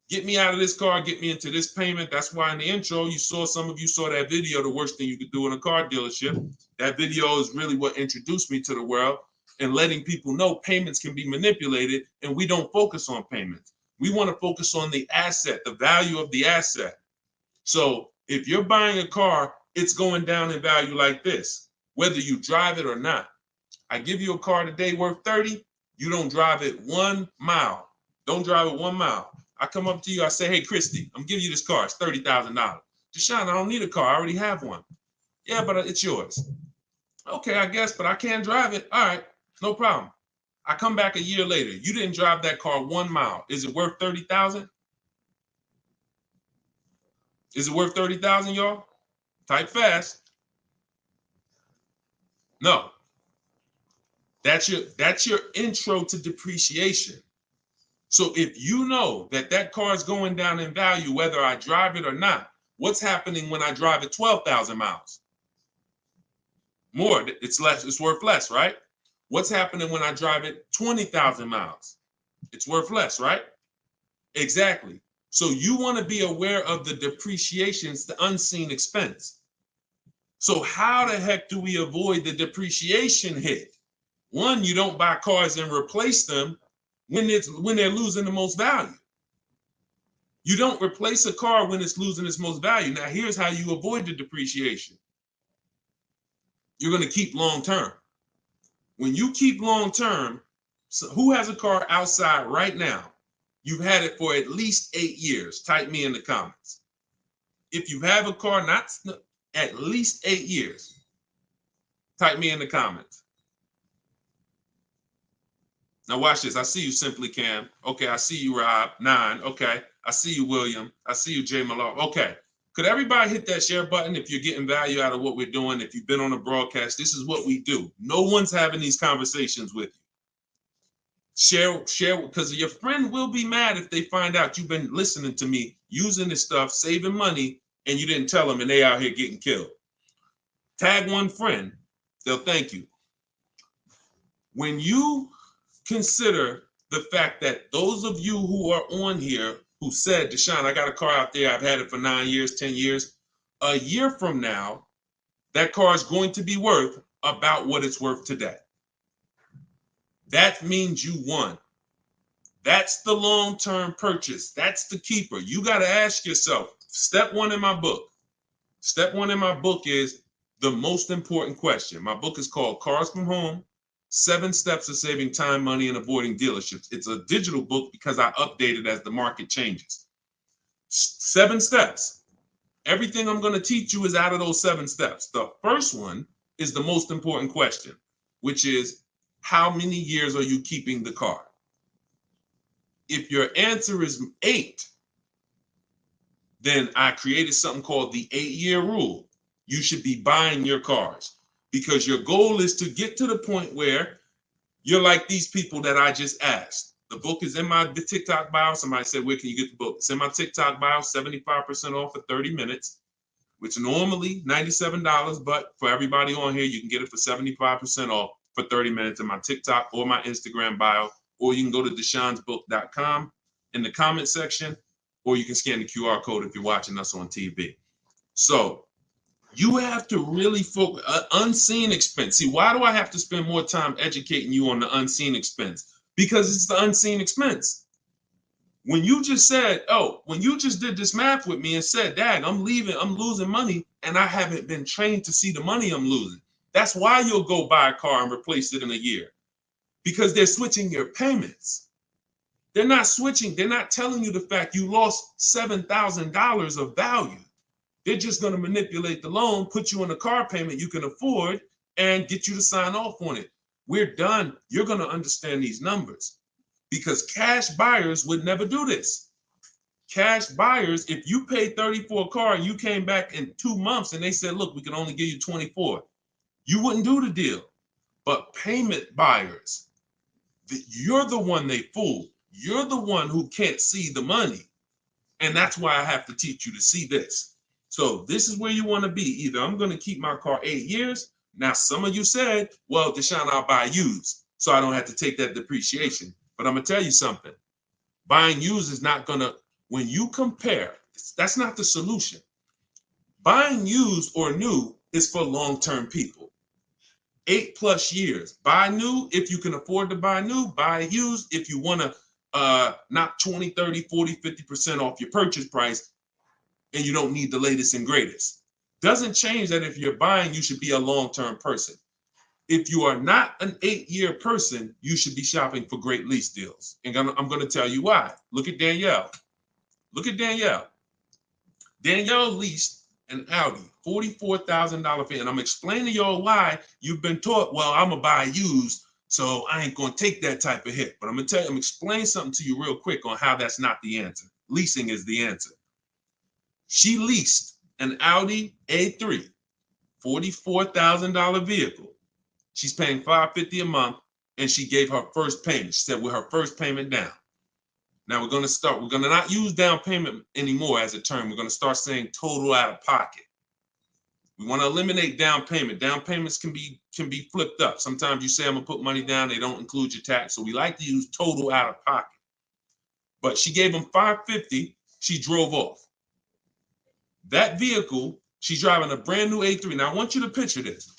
Get me out of this car, get me into this payment. That's why in the intro, some of you saw that video, the worst thing you could do in a car dealership. That video is really what introduced me to the world and letting people know payments can be manipulated, and we don't focus on payments. We want to focus on the asset, the value of the asset. So if you're buying a car, it's going down in value like this, whether you drive it or not. I give you a car today worth 30, you don't drive it 1 mile. Don't drive it 1 mile. I come up to you, I say, hey, Christy, I'm giving you this car. It's $30,000. Deshone, I don't need a car. I already have one. Yeah, but it's yours. Okay, I guess, but I can't drive it. All right, no problem. I come back a year later. You didn't drive that car 1 mile. Is it worth $30,000? Is it worth $30,000, y'all? Type fast. No. That's your intro to depreciation. So if you know that car is going down in value, whether I drive it or not, what's happening when I drive it 12,000 miles? More, it's less, it's worth less, right? What's happening when I drive it 20,000 miles? It's worth less, right? Exactly. So you want to be aware of the depreciations, the unseen expense. So how the heck do we avoid the depreciation hit? One, you don't buy cars and replace them when they're losing the most value. You don't replace a car when it's losing its most value. Now, here's how you avoid the depreciation. You're going to keep long term. When you keep long term, so who has a car outside right now? You've had it for at least 8 years. Type me in the comments. If you have a car not at least 8 years, type me in the comments. Now watch this. I see you, Simply Cam. Okay, I see you, Rob. 9. Okay, I see you, William. I see you, Jay Malone. Okay, could everybody hit that share button if you're getting value out of what we're doing? If you've been on a broadcast, this is what we do. No one's having these conversations with you. Share, because your friend will be mad if they find out you've been listening to me, using this stuff, saving money, and you didn't tell them, and they out here getting killed. Tag one friend, they'll thank you. When you consider the fact that those of you who are on here who said, Deshone, I got a car out there, I've had it for 9 years, 10 years, a year from now, that car is going to be worth about what it's worth today. That means you won. That's the long-term purchase. That's the keeper. You got to ask yourself, step one in my book. Step one in my book is the most important question. My book is called Cars from Home, 7 Steps of Saving Time, Money, and Avoiding Dealerships. It's a digital book because I update it as the market changes. 7 steps. Everything I'm going to teach you is out of those 7 steps. The first one is the most important question, which is, how many years are you keeping the car? If your answer is 8, then I created something called the 8-year rule. You should be buying your cars because your goal is to get to the point where you're like these people that I just asked. The book is in my TikTok bio. Somebody said, where can you get the book? It's in my TikTok bio, 75% off for 30 minutes, which normally $97, but for everybody on here, you can get it for 75% off for 30 minutes in my TikTok or my Instagram bio, or you can go to deshonesbook.com in the comment section, or you can scan the QR code if you're watching us on TV. So you have to really focus, unseen expense. See, why do I have to spend more time educating you on the unseen expense? Because it's the unseen expense. When you just said, when you just did this math with me and said, Dad, I'm losing money, and I haven't been trained to see the money I'm losing. That's why you'll go buy a car and replace it in a year. Because they're switching your payments. They're not switching. They're not telling you the fact you lost $7,000 of value. They're just going to manipulate the loan, put you on a car payment you can afford, and get you to sign off on it. We're done. You're going to understand these numbers because cash buyers would never do this. Cash buyers, if you paid 30 for a car and you came back in 2 months and they said, look, we can only give you 24, you wouldn't do the deal. But payment buyers, you're the one they fool. You're the one who can't see the money. And that's why I have to teach you to see this. So this is where you want to be. Either I'm going to keep my car 8 years. Now, some of you said, well, Deshone, I'll buy used, so I don't have to take that depreciation. But I'm going to tell you something. Buying used is not going to, when you compare, that's not the solution. Buying used or new is for long-term people. 8+ years. Buy new if you can afford to buy new. Buy used if you want to knock 20, 30, 40, 50% off your purchase price and you don't need the latest and greatest. Doesn't change that if you're buying, you should be a long-term person. If you are not an 8-year person, you should be shopping for great lease deals. And I'm going to tell you why. Look at Danielle. Look at Danielle. Danielle leased an Audi, $44,000 fee. And I'm explaining to y'all why you've been taught, well, I'm going to buy used, so I ain't going to take that type of hit. But I'm going to tell you, I'm explaining something to you real quick on how that's not the answer. Leasing is the answer. She leased an Audi A3, $44,000 vehicle. She's paying $550 a month, and she gave her first payment. She said with her first payment down. Now we're going to not use down payment anymore as a term. We're going to start saying total out of pocket. We want to eliminate down payment. Down payments can be flipped up. Sometimes you say I'm going to put money down, they don't include your tax. So we like to use total out of pocket. But she gave him $550, she drove off. That vehicle, she's driving a brand new A3. Now I want you to picture this.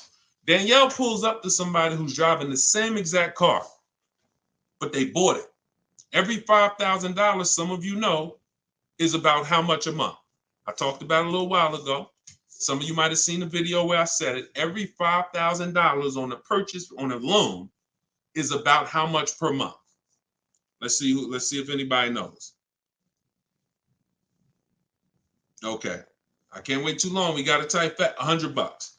Danielle pulls up to somebody who's driving the same exact car, but they bought it. Every $5,000, some of you know, is about how much a month. I talked about it a little while ago. Some of you might have seen the video where I said it. Every $5,000 on a purchase, on a loan, is about how much per month. Let's see if anybody knows. Okay. I can't wait too long. We got to type that $100.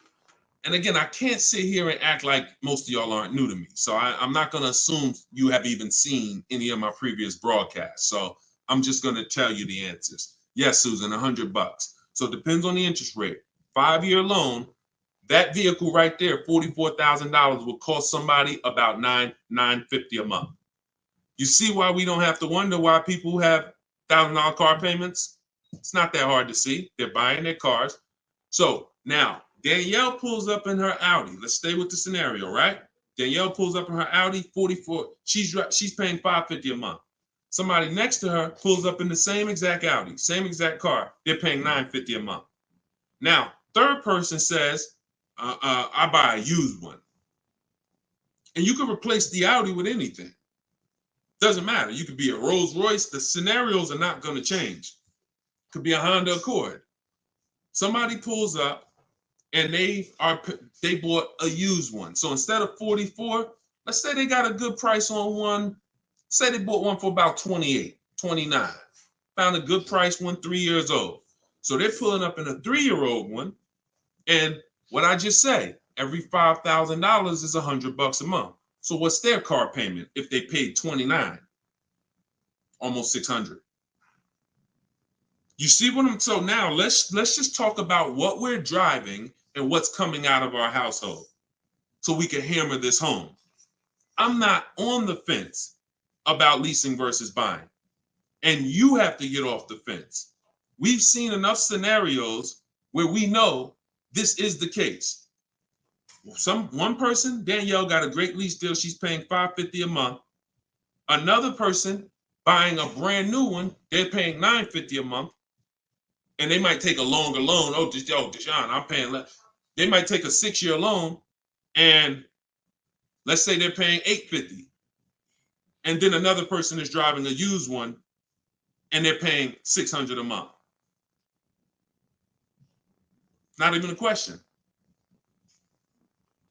And again, I can't sit here and act like most of y'all aren't new to me. So I'm not going to assume you have even seen any of my previous broadcasts. So I'm just going to tell you the answers. Yes, Susan, $100. So it depends on the interest rate. 5-year loan, that vehicle right there, $44,000 will cost somebody about $950 a month. You see why we don't have to wonder why people who have $1,000 car payments? It's not that hard to see. They're buying their cars. So now, Danielle pulls up in her Audi. Let's stay with the scenario, right? Danielle pulls up in her Audi, 44. She's paying $550 a month. Somebody next to her pulls up in the same exact Audi, same exact car. They're paying $950 a month. Now, third person says, I buy a used one. And you can replace the Audi with anything. Doesn't matter. You could be a Rolls Royce. The scenarios are not going to change. Could be a Honda Accord. Somebody pulls up and they bought a used one. So instead of 44, let's say they got a good price on one. Say they bought one for about 28, 29. Found a good price one, 3 years old. So they're pulling up in a 3-year-old one. And what I just say, every $5,000 is $100 a month. So what's their car payment if they paid 29? Almost 600. You see what I'm, so now let's just talk about what we're driving and what's coming out of our household so we can hammer this home. I'm not on the fence about leasing versus buying. And you have to get off the fence. We've seen enough scenarios where we know this is the case. One person, Danielle, got a great lease deal. She's paying $550 a month. Another person buying a brand new one, they're paying $950 a month. And they might take a longer loan. Oh, Deshone, I'm paying less. They might take a 6-year loan, and let's say they're paying $850. And then another person is driving a used one, and they're paying $600 a month. Not even a question.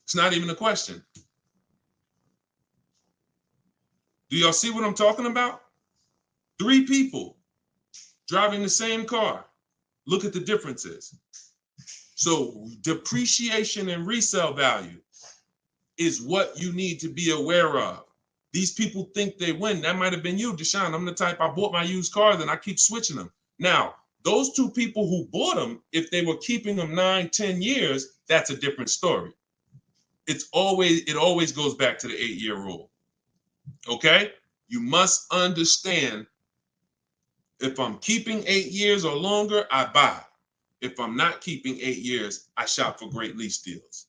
It's not even a question. Do y'all see what I'm talking about? 3 people driving the same car. Look at the differences. So depreciation and resale value is what you need to be aware of. These people think they win. That might have been you, Deshone. I'm the type, I bought my used cars and I keep switching them. Now, those 2 people who bought them, if they were keeping them 9, 10 years, that's a different story. It always goes back to the 8-year rule. Okay? You must understand, if I'm keeping 8 years or longer, I buy. If I'm not keeping 8 years, I shop for great lease deals.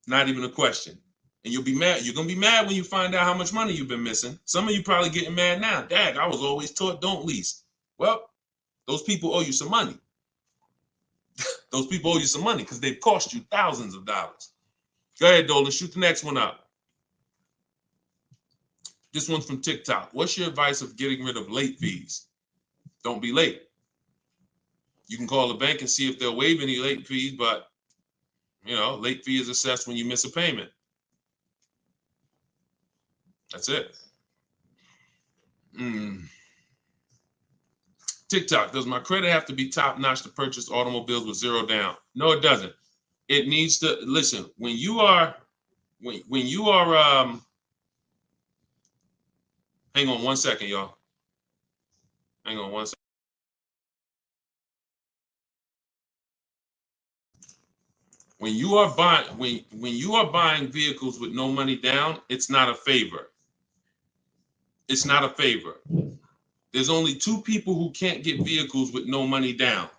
Not even a question. And you'll be mad. You're going to be mad when you find out how much money you've been missing. Some of you probably getting mad now. Dad, I was always taught don't lease. Well, those people owe you some money. Those people owe you some money because they've cost you thousands of dollars. Go ahead, Dolan. Shoot the next one up. This one's from TikTok. What's your advice of getting rid of late fees? Don't be late. You can call the bank and see if they'll waive any late fees, but late fee is assessed when you miss a payment. That's it. TikTok, does my credit have to be top notch to purchase automobiles with 0 down? No, it doesn't. It needs to, listen, when you are, hang on 1 second, y'all. Hang on 1 second. When you are buying vehicles with no money down, it's not a favor. It's not a favor. There's only 2 people who can't get vehicles with no money down.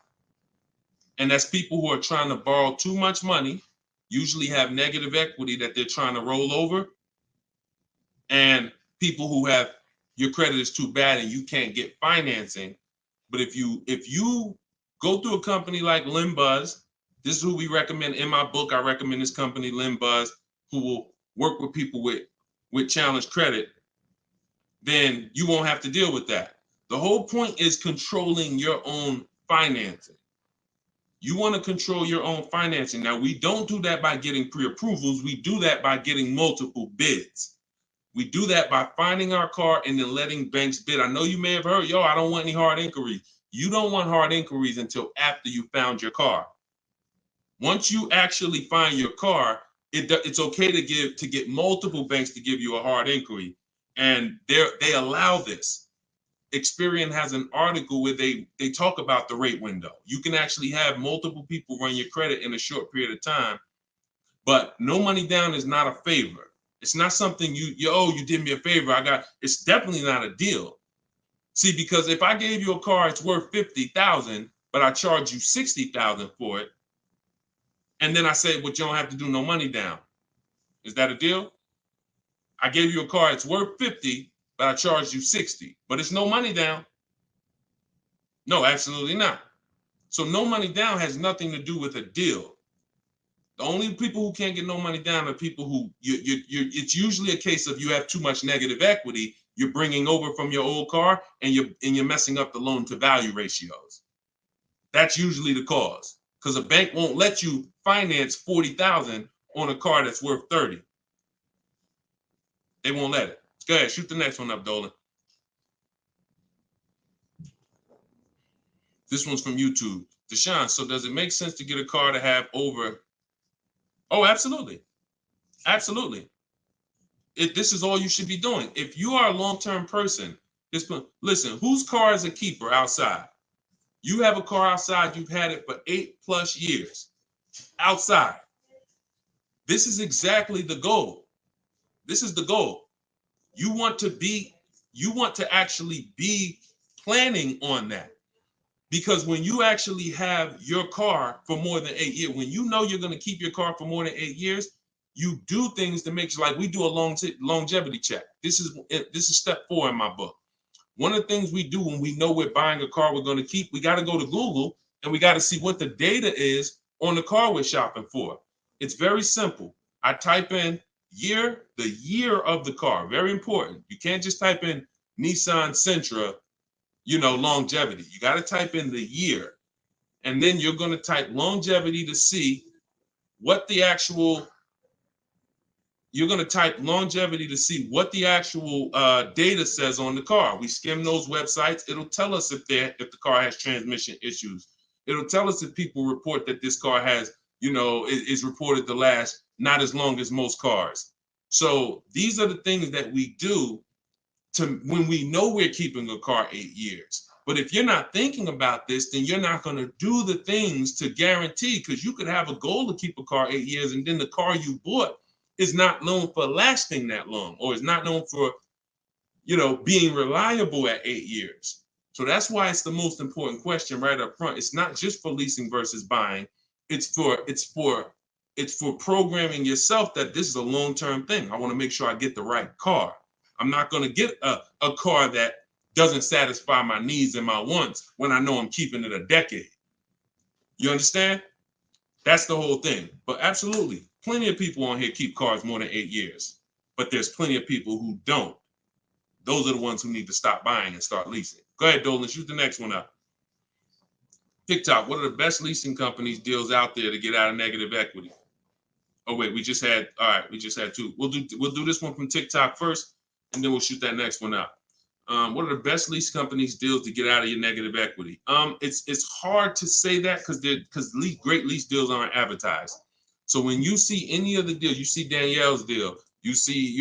And that's people who are trying to borrow too much money, usually have negative equity that they're trying to roll over, and people who have, your credit is too bad and you can't get financing. But if you go through a company like Limbuzz, this is who we recommend in my book. I recommend this company, Limbuzz, who will work with people with challenged credit. Then you won't have to deal with that. The whole point is controlling your own financing. You want to control your own financing. Now, we don't do that by getting pre-approvals. We do that by getting multiple bids. We do that by finding our car and then letting banks bid. I know you may have heard, I don't want any hard inquiries. You don't want hard inquiries until after you found your car. Once you actually find your car, it's okay to get multiple banks to give you a hard inquiry. And they allow this. Experian has an article where they talk about the rate window. You can actually have multiple people run your credit in a short period of time, but no money down is not a favor. It's not something you did me a favor. It's definitely not a deal. See, because if I gave you a car, it's worth $50,000, but I charge you $60,000 for it, and then I say, well, you don't have to do no money down. Is that a deal? I gave you a car, it's worth 50, but I charged you 60, but it's no money down. No, absolutely not. So no money down has nothing to do with a deal. The only people who can't get no money down are people who it's usually a case of you have too much negative equity. You're bringing over from your old car and you're messing up the loan to value ratios. That's usually the cause, because a bank won't let you finance 40,000 on a car that's worth 30. They won't let it. Go ahead, shoot the next one up, Dolan. This one's from YouTube. Deshone, so does it make sense to get a car to have over? Oh, absolutely. Absolutely. This is all you should be doing. If you are a long-term person, listen, whose car is a keeper outside? You have a car outside, you've had it for 8+ years outside. This is exactly the goal. This is the goal. You want to actually be planning on that. Because when you actually have your car for more than 8 years, when you know you're going to keep your car for more than 8 years, you do things to make sure, like we do a longevity check. This is step 4 in my book. One of the things we do when we know we're buying a car we're going to keep, we got to go to Google and we got to see what the data is on the car we're shopping for. It's very simple. I type in the year of the car. Very important. You can't just type in Nissan Sentra, longevity. You got to type in the year. And then you're going to type longevity to see what the actual data says on the car. We skim those websites. It'll tell us if the car has transmission issues. It'll tell us if people report that this car has, is reported to last not as long as most cars. So these are the things that we do when we know we're keeping a car 8 years. But if you're not thinking about this, then you're not going to do the things to guarantee, because you could have a goal to keep a car 8 years and then the car you bought is not known for lasting that long, or is not known for, being reliable at 8 years. So that's why it's the most important question right up front. It's not just for leasing versus buying. It's for programming yourself that this is a long-term thing. I want to make sure I get the right car. I'm not going to get a car that doesn't satisfy my needs and my wants when I know I'm keeping it a decade. You understand? That's the whole thing. But absolutely, plenty of people on here keep cars more than 8 years. But there's plenty of people who don't. Those are the ones who need to stop buying and start leasing. Go ahead, Dolan, shoot the next one up. TikTok, what are the best leasing companies deals out there to get out of negative equity? Oh, wait, we just had 2. We'll do this one from TikTok first, and then we'll shoot that next one up. What are the best lease companies deals to get out of your negative equity? It's hard to say that because great lease deals aren't advertised. So when you see any of the deals, you see Danielle's deal, you see,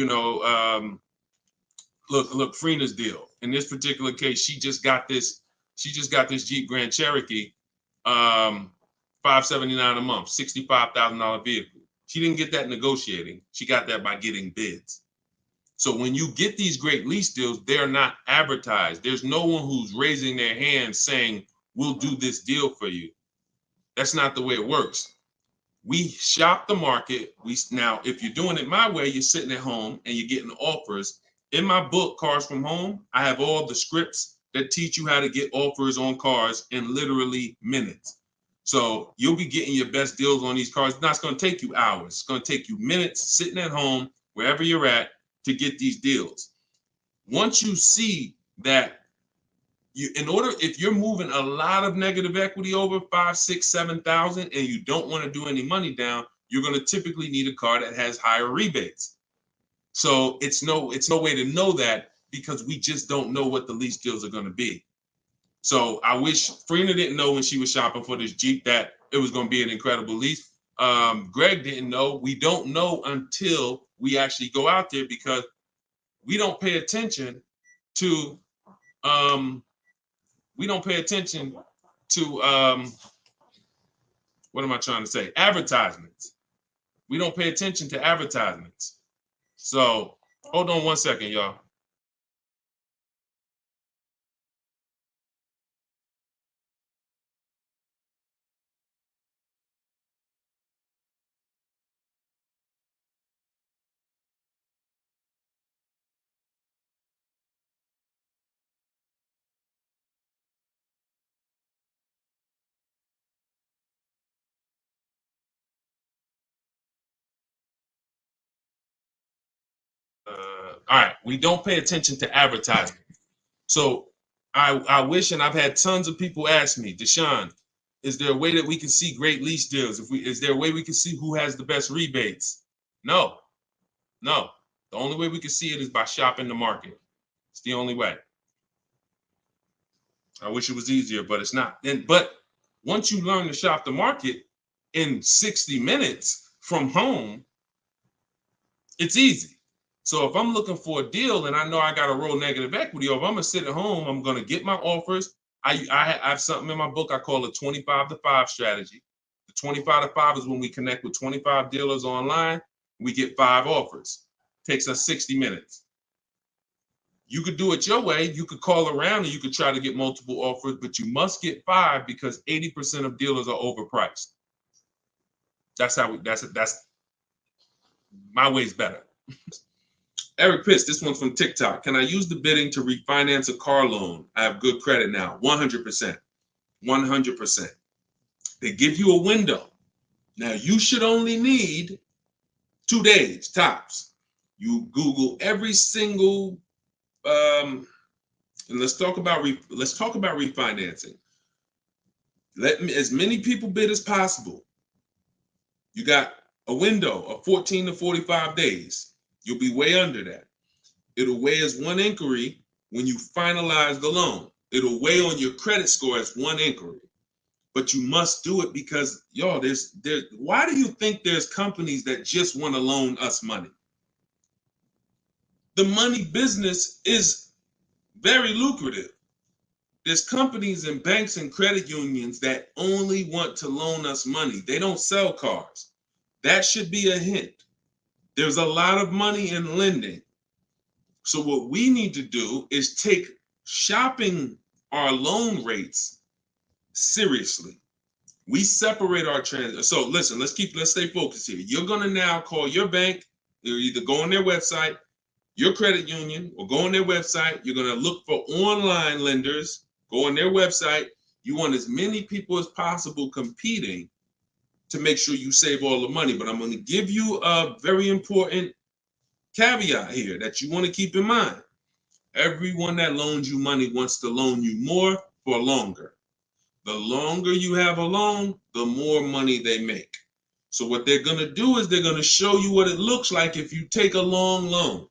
look, Freena's deal. In this particular case, she just got this Jeep Grand Cherokee, $579 a month, $65,000 vehicle. She didn't get that negotiating. She got that by getting bids. So when you get these great lease deals, they're not advertised. There's no one who's raising their hand saying, we'll do this deal for you. That's not the way it works. We shop the market. Now, if you're doing it my way, you're sitting at home and you're getting offers. In my book, Cars from Home, I have all the scripts that teach you how to get offers on cars in literally minutes. So you'll be getting your best deals on these cars. It's going to take you hours. It's going to take you minutes sitting at home, wherever you're at, to get these deals. Once you see that if you're moving a lot of negative equity over 5, 6, 7,000 and you don't want to do any money down, you're going to typically need a car that has higher rebates. So it's no way to know that, because we just don't know what the lease deals are going to be. So I wish Freena didn't know when she was shopping for this Jeep that it was going to be an incredible lease. Greg didn't know. We don't know until we actually go out there, because we don't pay attention to what am I trying to say? Advertisements. We don't pay attention to advertisements. So hold on one second, y'all. All right, we don't pay attention to advertising. So I wish, and I've had tons of people ask me, Deshaun, is there a way that we can see great lease deals? Is there a way we can see who has the best rebates? No. The only way we can see it is by shopping the market. It's the only way. I wish it was easier, but it's not. But once you learn to shop the market in 60 minutes from home, it's easy. So if I'm looking for a deal and I know I got to roll negative equity, or if I'm gonna sit at home, I'm gonna get my offers. I have something in my book I call a 25 to 5 strategy. The 25 to 5 is when we connect with 25 dealers online, we get 5 offers. Takes us 60 minutes. You could do it your way. You could call around and you could try to get multiple offers, but you must get 5 because 80% of dealers are overpriced. That's my way's better. Eric Pitts, this one's from TikTok. Can I use the bidding to refinance a car loan? I have good credit now. 100%. 100%. They give you a window. Now, you should only need 2 days, tops. You Google every single, and let's talk about refinancing. Let as many people bid as possible. You got a window of 14 to 45 days. You'll be way under that. It'll weigh as 1 inquiry when you finalize the loan. It'll weigh on your credit score as 1 inquiry. But you must do it because, y'all, why do you think there's companies that just want to loan us money? The money business is very lucrative. There's companies and banks and credit unions that only want to loan us money. They don't sell cars. That should be a hint. There's a lot of money in lending. So what we need to do is take shopping our loan rates seriously. We separate our transactions. So listen, let's stay focused here. You're gonna now call your bank. You're either go on their website, your credit union, or go on their website. You're gonna look for online lenders. Go on their website. You want as many people as possible competing to make sure you save all the money. But I'm going to give you a very important caveat here that you want to keep in mind. Everyone that loans you money wants to loan you more for longer. The longer you have a loan, the more money they make. So what they're going to do is they're going to show you what it looks like if you take a long loan.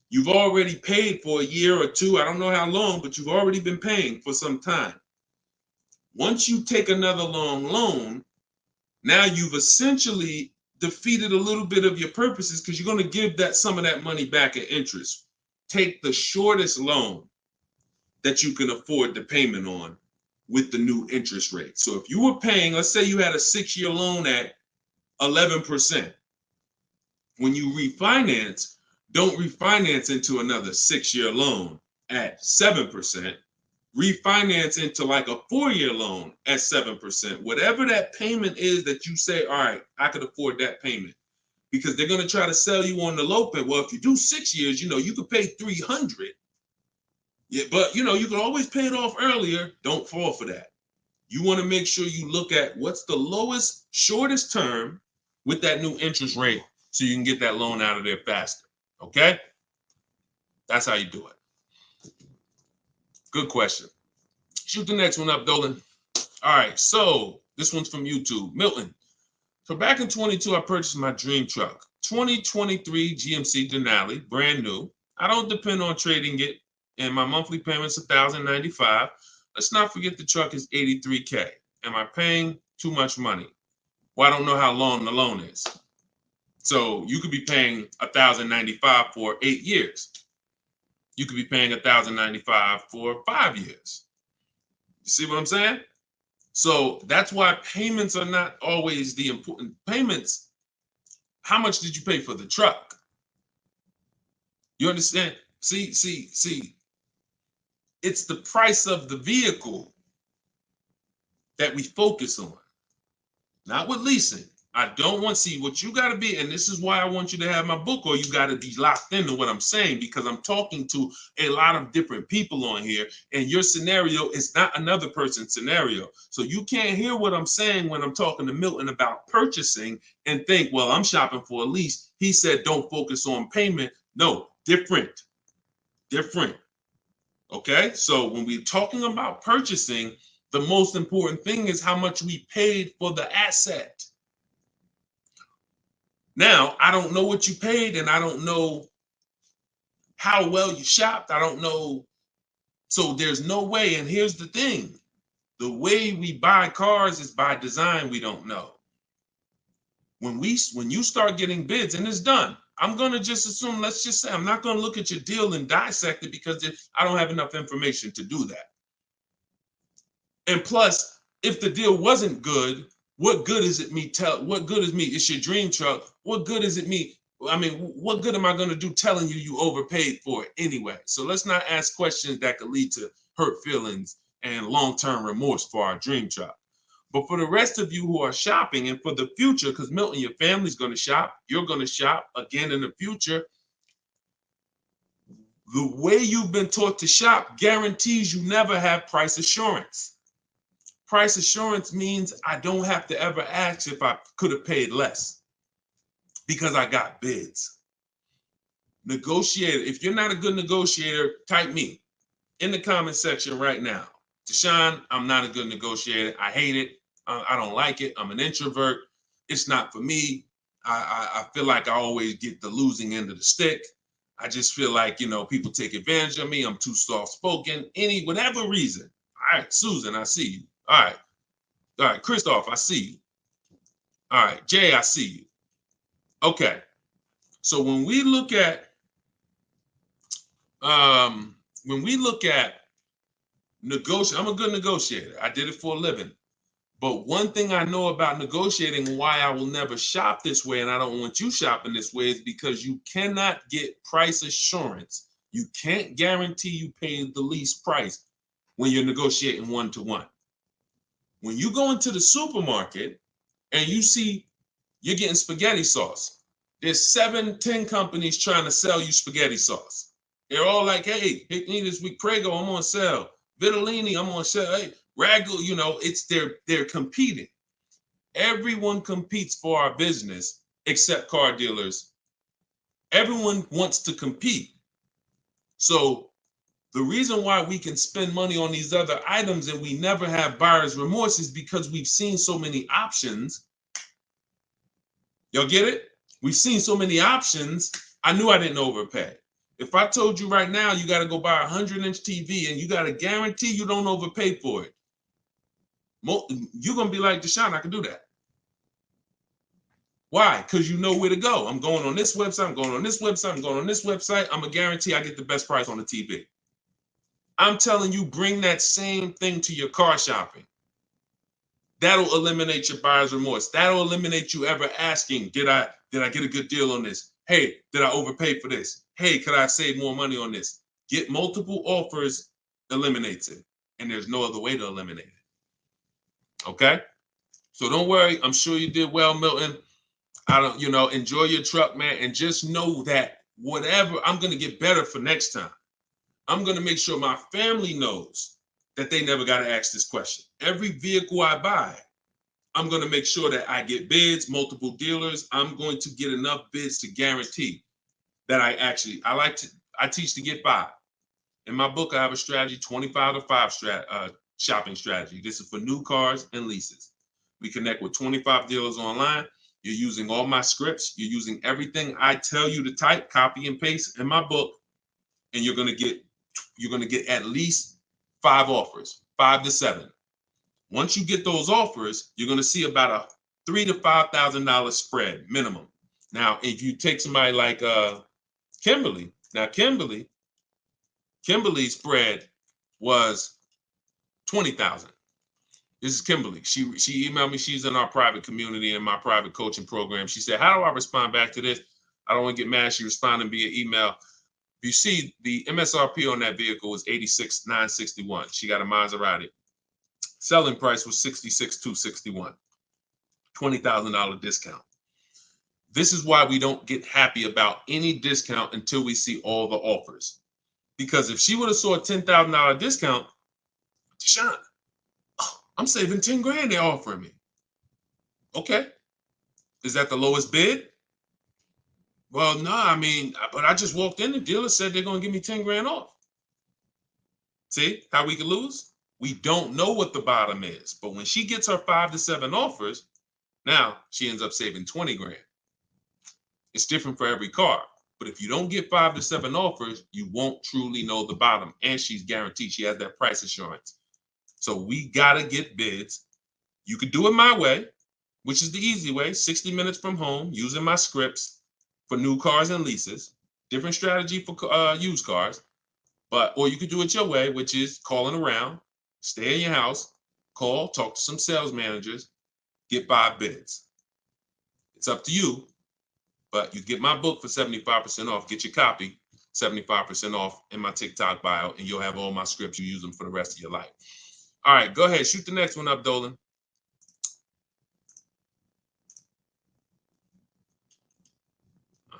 You've already paid for a year or 2. I don't know how long, but you've already been paying for some time. Once you take another long loan, now you've essentially defeated a little bit of your purposes because you're going to give some of that money back in interest. Take the shortest loan that you can afford the payment on with the new interest rate. So if you were paying, let's say you had a 6-year loan at 11%. When you refinance, don't refinance into another 6-year loan at 7%. Refinance into like a 4-year loan at 7%. Whatever that payment is that you say, all right, I could afford that payment. Because they're going to try to sell you on the low pay. Well, if you do 6 years, you could pay $300. Yeah, but you can always pay it off earlier. Don't fall for that. You want to make sure you look at what's the lowest, shortest term with that new interest rate so you can get that loan out of there faster. Okay? That's how you do it. Good question. Shoot the next one up, Dolan. All right, so this one's from YouTube. Milton. So back in 22, I purchased my dream truck. 2023 GMC Denali, brand new. I don't depend on trading it, and my monthly payment's $1,095. Let's not forget the truck is $83K. Am I paying too much money? Well, I don't know how long the loan is. So you could be paying $1,095 for 8 years. You could be paying $1,095 for 5 years. You see what I'm saying? So that's why payments are not always the important payments. How much did you pay for the truck? You understand? See. It's the price of the vehicle that we focus on, not with leasing. I don't want to see what you got to be. And this is why I want you to have my book, or you got to be locked into what I'm saying, because I'm talking to a lot of different people on here, and your scenario is not another person's scenario. So you can't hear what I'm saying when I'm talking to Milton about purchasing and think, well, I'm shopping for a lease. He said, don't focus on payment, No, different. Different. Okay? So when we're talking about purchasing, the most important thing is how much we paid for the asset. Now, I don't know what you paid, and I don't know how well you shopped. I don't know. So there's no way. And here's the thing. The way we buy cars is by design. We don't know. When you start getting bids and it's done, I'm going to just assume, let's just say, I'm not going to look at your deal and dissect it because I don't have enough information to do that. And plus, if the deal wasn't good, what good is it what good is me? It's your dream truck. What good is it me? I mean, what good am I going to do telling you overpaid for it anyway? So let's not ask questions that could lead to hurt feelings and long-term remorse for our dream truck. But for the rest of you who are shopping and for the future, because Milton, your family's going to shop, you're going to shop again in the future. The way you've been taught to shop guarantees you never have price assurance. Price assurance means I don't have to ever ask if I could have paid less because I got bids. Negotiator, if you're not a good negotiator, type me in the comment section right now. Deshone, I'm not a good negotiator. I hate it. I don't like it. I'm an introvert. It's not for me. I feel like I always get the losing end of the stick. I just feel like, people take advantage of me. I'm too soft-spoken. Whatever reason. All right, Susan, I see you. All right, Christoph, I see you. All right, Jay, I see you. Okay, so when we look at negotiate, I'm a good negotiator. I did it for a living. But one thing I know about negotiating and why I will never shop this way, and I don't want you shopping this way, is because you cannot get price assurance. You can't guarantee you pay the least price when you're negotiating one-to-one. When you go into the supermarket and you see you're getting spaghetti sauce, there's 7-10 companies trying to sell you spaghetti sauce. They're all like, hey, this week Prego, I'm on sale. Vitellini, I'm on sale. Hey, Ragu, they're competing. Everyone competes for our business except car dealers. Everyone wants to compete. So the reason why we can spend money on these other items and we never have buyer's remorse is because we've seen so many options. Y'all get it? We've seen so many options. I knew I didn't overpay. If I told you right now you got to go buy a 100-inch TV and you got to guarantee you don't overpay for it, you're going to be like, Deshone, I can do that. Why? Because you know where to go. I'm going on this website. I'm going on this website. I'm going on this website. I'm going to guarantee I get the best price on the TV. I'm telling you, bring that same thing to your car shopping. That'll eliminate your buyer's remorse. That'll eliminate you ever asking, did I get a good deal on this? Hey, did I overpay for this? Hey, could I save more money on this? Get multiple offers eliminates it. And there's no other way to eliminate it. Okay? So don't worry. I'm sure you did well, Milton. Enjoy your truck, man. And just know that whatever, I'm going to get better for next time. I'm going to make sure my family knows that they never got to ask this question. Every vehicle I buy, I'm going to make sure that I get bids, multiple dealers. I'm going to get enough bids to guarantee that I teach to get 5. In my book, I have a strategy, 25 to 5 shopping strategy. This is for new cars and leases. We connect with 25 dealers online. You're using all my scripts. You're using everything I tell you to type, copy and paste in my book. And you're going to get at least 5 offers, 5 to 7. Once you get those offers, you're going to see about a $3,000 to $5,000 spread minimum. Now, if you take somebody like Kimberly, now Kimberly's spread was $20,000. This is Kimberly. She emailed me. She's in our private community in my private coaching program. She said, how do I respond back to this? I don't want to get mad. She responded via email. You see, the MSRP on that vehicle was $86,961. She got a Maserati. Selling price was $66,261. $20,000 discount. This is why we don't get happy about any discount until we see all the offers. Because if she would have saw a $10,000 discount, Deshone, I'm saving 10 grand they're offering me. Okay. Is that the lowest bid? Well, no, I mean, but I just walked in. The dealer said they're going to give me 10 grand off. See how we could lose? We don't know what the bottom is. But when she gets her 5 to 7 offers, now she ends up saving 20 grand. It's different for every car. But if you don't get 5 to 7 offers, you won't truly know the bottom. And she's guaranteed. She has that price assurance. So we got to get bids. You could do it my way, which is the easy way, 60 minutes from home, using my scripts for new cars and leases. Different strategy for used cars. Or you could do it your way, which is calling around, stay in your house, call, talk to some sales managers, get 5 bids. It's up to you. But you get my book for 75% off. Get your copy, 75% off in my TikTok bio, and you'll have all my scripts. You use them for the rest of your life. All right, go ahead. Shoot the next one up, Dolan.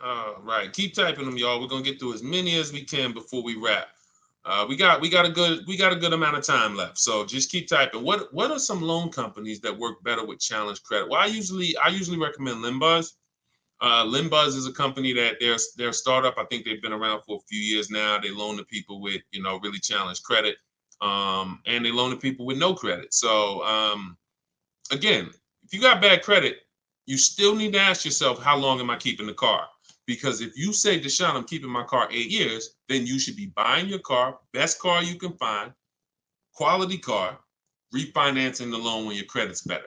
All right, keep typing them, y'all. We're gonna get through as many as we can before we wrap. We got a good amount of time left, so just keep typing. What are some loan companies that work better with challenge credit? Well, I usually recommend Limbuzz. Limbuzz is a company that they're a startup. I think they've been around for a few years now. They loan to people with really challenged credit, and they loan to people with no credit. So again, if you got bad credit, you still need to ask yourself, how long am I keeping the car? Because if you say, Deshone, I'm keeping my car 8 years, then you should be buying your car, best car you can find, quality car, refinancing the loan when your credit's better.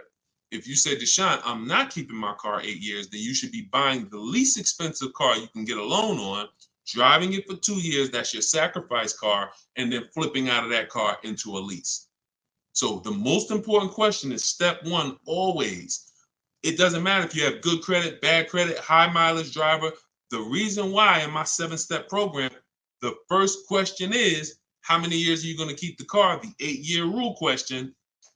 If you say, Deshone, I'm not keeping my car 8 years, then you should be buying the least expensive car you can get a loan on, driving it for 2 years, that's your sacrifice car, and then flipping out of that car into a lease. So the most important question is step one, always. It doesn't matter if you have good credit, bad credit, high mileage driver. The reason why in my 7-step program, the first question is, how many years are you going to keep the car? The 8-year rule question,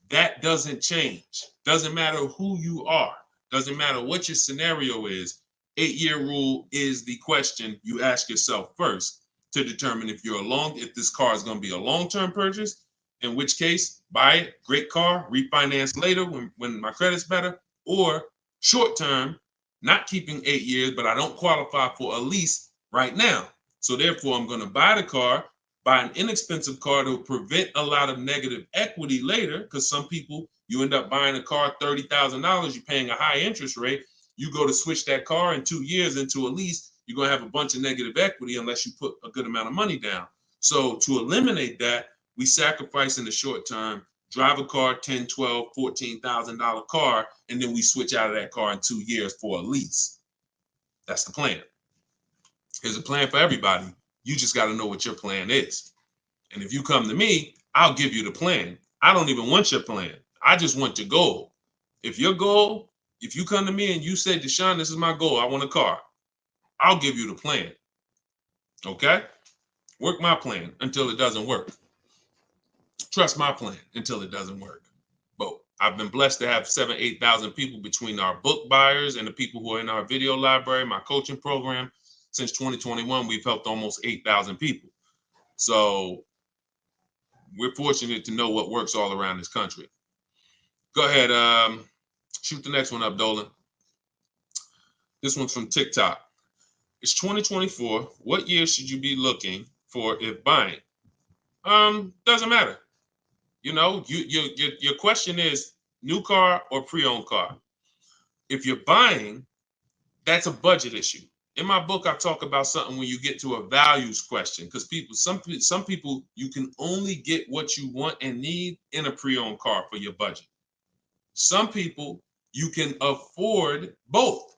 that doesn't change. Doesn't matter who you are. Doesn't matter what your scenario is. 8-year rule is the question you ask yourself first to determine if this car is going to be a long-term purchase, in which case, buy it, great car, refinance later when my credit's better, or short-term, not keeping 8 years, but I don't qualify for a lease right now. So therefore, I'm going to buy the car, buy an inexpensive car to prevent a lot of negative equity later, because some people, you end up buying a car, $30,000, you're paying a high interest rate. You go to switch that car in 2 years into a lease, you're going to have a bunch of negative equity unless you put a good amount of money down. So to eliminate that, we sacrifice in the short term, drive a car, $10,000, $12,000, $14,000 car, and then we switch out of that car in 2 years for a lease. That's the plan. Here's a plan for everybody. You just got to know what your plan is. And if you come to me, I'll give you the plan. I don't even want your plan. I just want your goal. If you come to me and you say, Deshone, this is my goal, I want a car, I'll give you the plan. Okay? Work my plan until it doesn't work. Trust my plan until it doesn't work. But I've been blessed to have 7,000, 8,000 people between our book buyers and the people who are in our video library, my coaching program. Since 2021, we've helped almost 8,000 people. So we're fortunate to know what works all around this country. Go ahead, shoot the next one up, Dolan. This one's from TikTok. It's 2024. What year should you be looking for if buying? Doesn't matter. Your question is new car or pre-owned car. If you're buying, that's a budget issue. In my book, I talk about something when you get to a values question, because some people, you can only get what you want and need in a pre-owned car for your budget. Some people, you can afford both.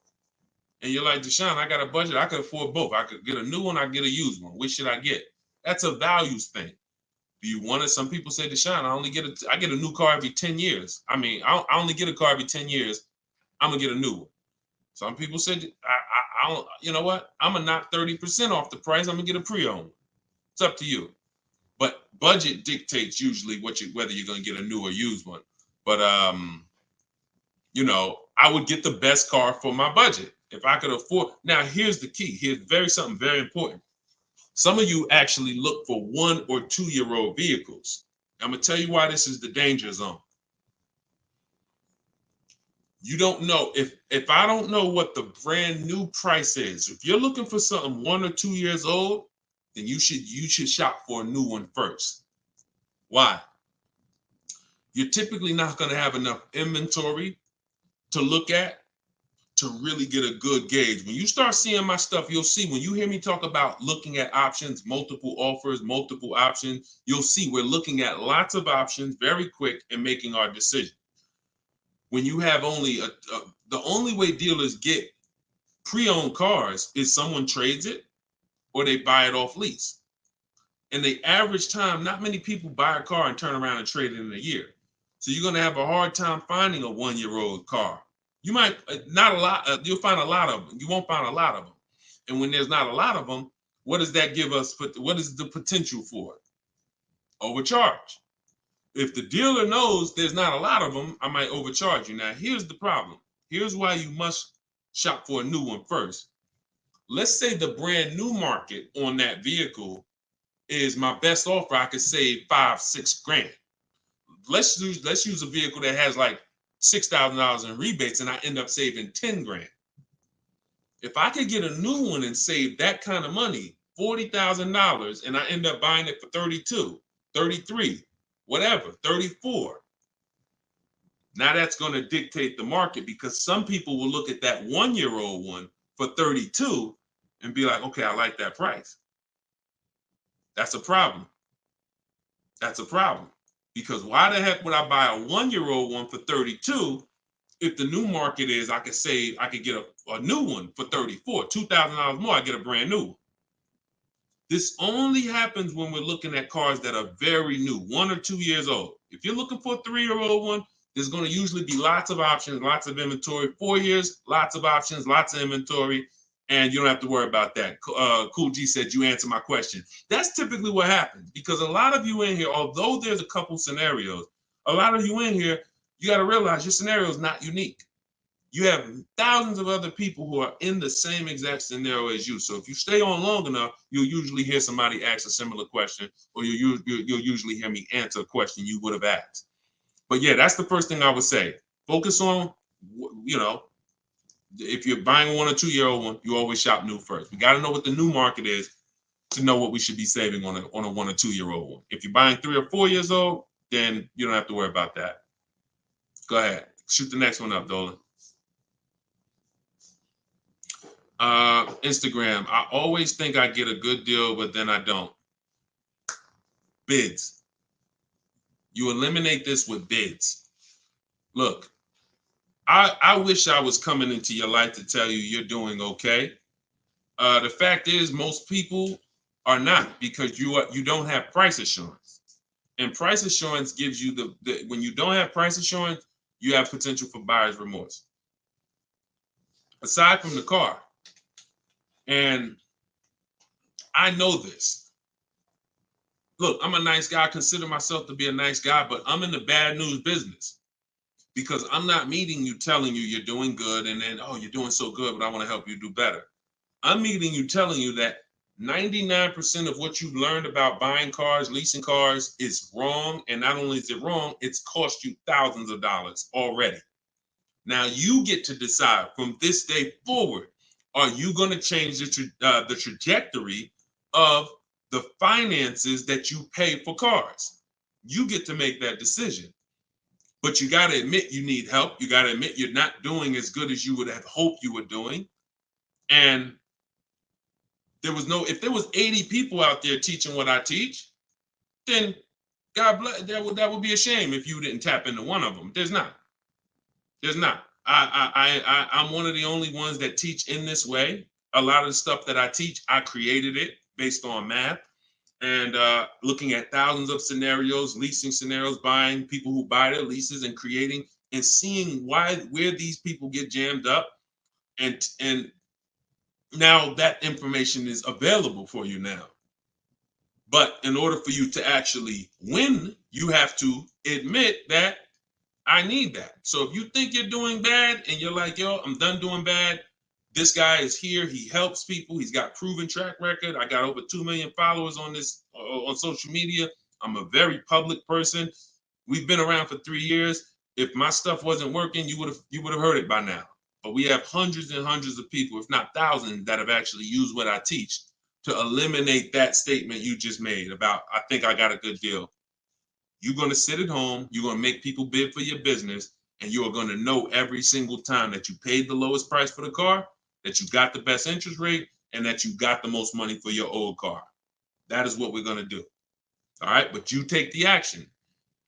And you're like, Deshone, I got a budget. I could afford both. I could get a new one. I get a used one. Which should I get? That's a values thing. Do you want it? Some people say, Deshone, I get a new car every 10 years. I mean, I only get a car every 10 years. I'm going to get a new one. Some people said, I don't, you know what? I'm going to knock 30% off the price. I'm going to get a pre-owned. It's up to you. But budget dictates usually whether you're going to get a new or used one. But, I would get the best car for my budget if I could afford. Now, here's the key. Here's something very important. Some of you actually look for 1 or 2-year-old vehicles. I'm going to tell you why this is the danger zone. You don't know if I don't know what the brand new price is. If you're looking for something 1 or 2 years old, then you should shop for a new one first. Why? You're typically not going to have enough inventory to look at to really get a good gauge. When you start seeing my stuff, you'll see when you hear me talk about looking at options, multiple offers, multiple options, you'll see we're looking at lots of options very quick and making our decision. When you have only the only way dealers get pre-owned cars is someone trades it or they buy it off lease. And the average time, not many people buy a car and turn around and trade it in a year. So you're going to have a hard time finding a 1-year-old car. You might not a lot. You'll find a lot of them. You won't find a lot of them. And when there's not a lot of them, what does that give us? What is the potential for it? Overcharge. If the dealer knows there's not a lot of them, I might overcharge you. Now, here's the problem. Here's why you must shop for a new one first. Let's say the brand new market on that vehicle is my best offer. I could save $5-6 grand. Let's use a vehicle that has like $6,000 in rebates and I end up saving 10 grand. If I could get a new one and save that kind of money, $40,000, and I end up buying it for 32, 33, whatever, 34. Now that's going to dictate the market because some people will look at that 1-year-old one for 32 and be like, okay, I like that price. That's a problem. That's a problem. Because why the heck would I buy a 1-year-old one for 32 if the new market is I could get a new one for 34, $2,000 more, I get a brand new one. This only happens when we're looking at cars that are very new, 1 or 2 years old. If you're looking for a 3-year-old one, there's going to usually be lots of options, lots of inventory. 4 years, lots of options, lots of inventory, and you don't have to worry about that. Cool G said you answered my question. That's typically what happens because a lot of you in here, although there's a couple scenarios, a lot of you in here, you got to realize your scenario is not unique. You have thousands of other people who are in the same exact scenario as you. So if you stay on long enough, you'll usually hear somebody ask a similar question, or you'll usually hear me answer a question you would have asked. But yeah, that's the first thing I would say. Focus on, if you're buying a 1 or 2-year-old one, you always shop new first. We got to know what the new market is to know what we should be saving on a 1 or 2-year-old one. If you're buying 3 or 4 years old, then you don't have to worry about that. Go ahead. Shoot the next one up, Dolan. Instagram. I always think I get a good deal, but then I don't. Bids. You eliminate this with bids. Look, I wish I was coming into your life to tell you you're doing okay. The fact is, most people are not because you don't have price assurance. And price assurance gives you when you don't have price assurance, you have potential for buyer's remorse. Aside from the car. And I know this. Look, I'm a nice guy. I consider myself to be a nice guy, but I'm in the bad news business because I'm not meeting you telling you you're doing good and then, oh, you're doing so good, but I want to help you do better. I'm meeting you telling you that 99% of what you've learned about buying cars, leasing cars is wrong. And not only is it wrong, it's cost you thousands of dollars already. Now you get to decide from this day forward, are you going to change the trajectory of the finances that you pay for cars? You get to make that decision. But you got to admit you need help. You got to admit you're not doing as good as you would have hoped you were doing. And if there was 80 people out there teaching what I teach, then God bless, that would be a shame if you didn't tap into one of them. There's not. I'm one of the only ones that teach in this way. A lot of the stuff that I teach, I created it based on math and looking at thousands of scenarios, leasing scenarios, buying people who buy their leases and creating and seeing where these people get jammed up. And now that information is available for you now. But in order for you to actually win, you have to admit that I need that. So if you think you're doing bad and you're like, yo, I'm done doing bad. This guy is here. He helps people. He's got proven track record. I got over 2 million followers on social media. I'm a very public person. We've been around for 3 years. if my stuff wasn't working, you would have heard it by now. But we have hundreds and hundreds of people, if not thousands, that have actually used what I teach to eliminate that statement you just made about, I think I got a good deal. You're going to sit at home, you're going to make people bid for your business, and you are going to know every single time that you paid the lowest price for the car, that you got the best interest rate, and that you got the most money for your old car. That is what we're going to do. All right, but you take the action.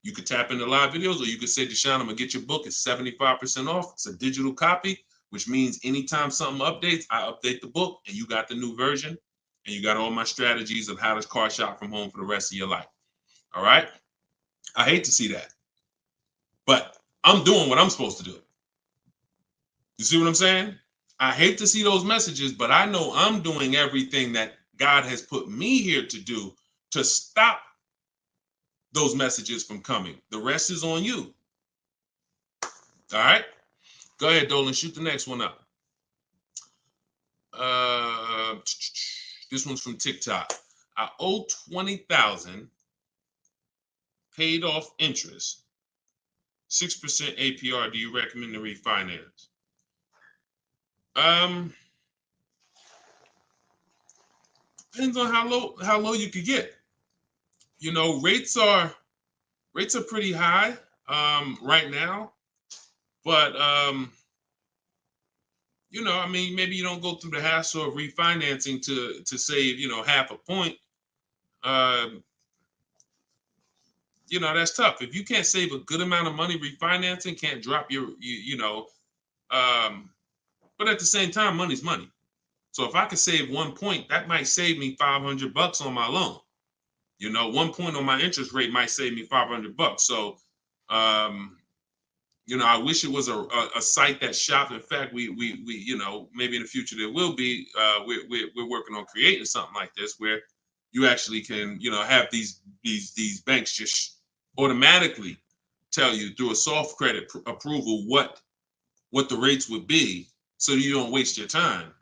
You could tap into live videos, or you could say, Deshone, I'm going to get your book. It's 75% off. It's a digital copy, which means anytime something updates, I update the book, and you got the new version, and you got all my strategies of how to car shop from home for the rest of your life. All right? I hate to see that, but I'm doing what I'm supposed to do. You see what I'm saying? I hate to see those messages, but I know I'm doing everything that God has put me here to do to stop those messages from coming. The rest is on you. All right? Go ahead, Dolan. Shoot the next one up. This one's from TikTok. I owe $20,000, paid off interest, 6% APR. Do you recommend to refinance? Depends on how low you could get. You know, rates are pretty high right now, but you know, I mean, maybe you don't go through the hassle of refinancing to save, you know, half a point. You know, that's tough. If you can't save a good amount of money refinancing, can't drop you know, but at the same time, money's money. So if I could save 1 point, that might save me $500 on my loan. You know, 1 point on my interest rate might save me $500. So, you know, I wish it was a site that shopped. In fact, we you know, maybe in the future there will be. We're working on creating something like this where you actually can, you know, have these banks just automatically tell you through a soft credit approval what the rates would be, so you don't waste your time.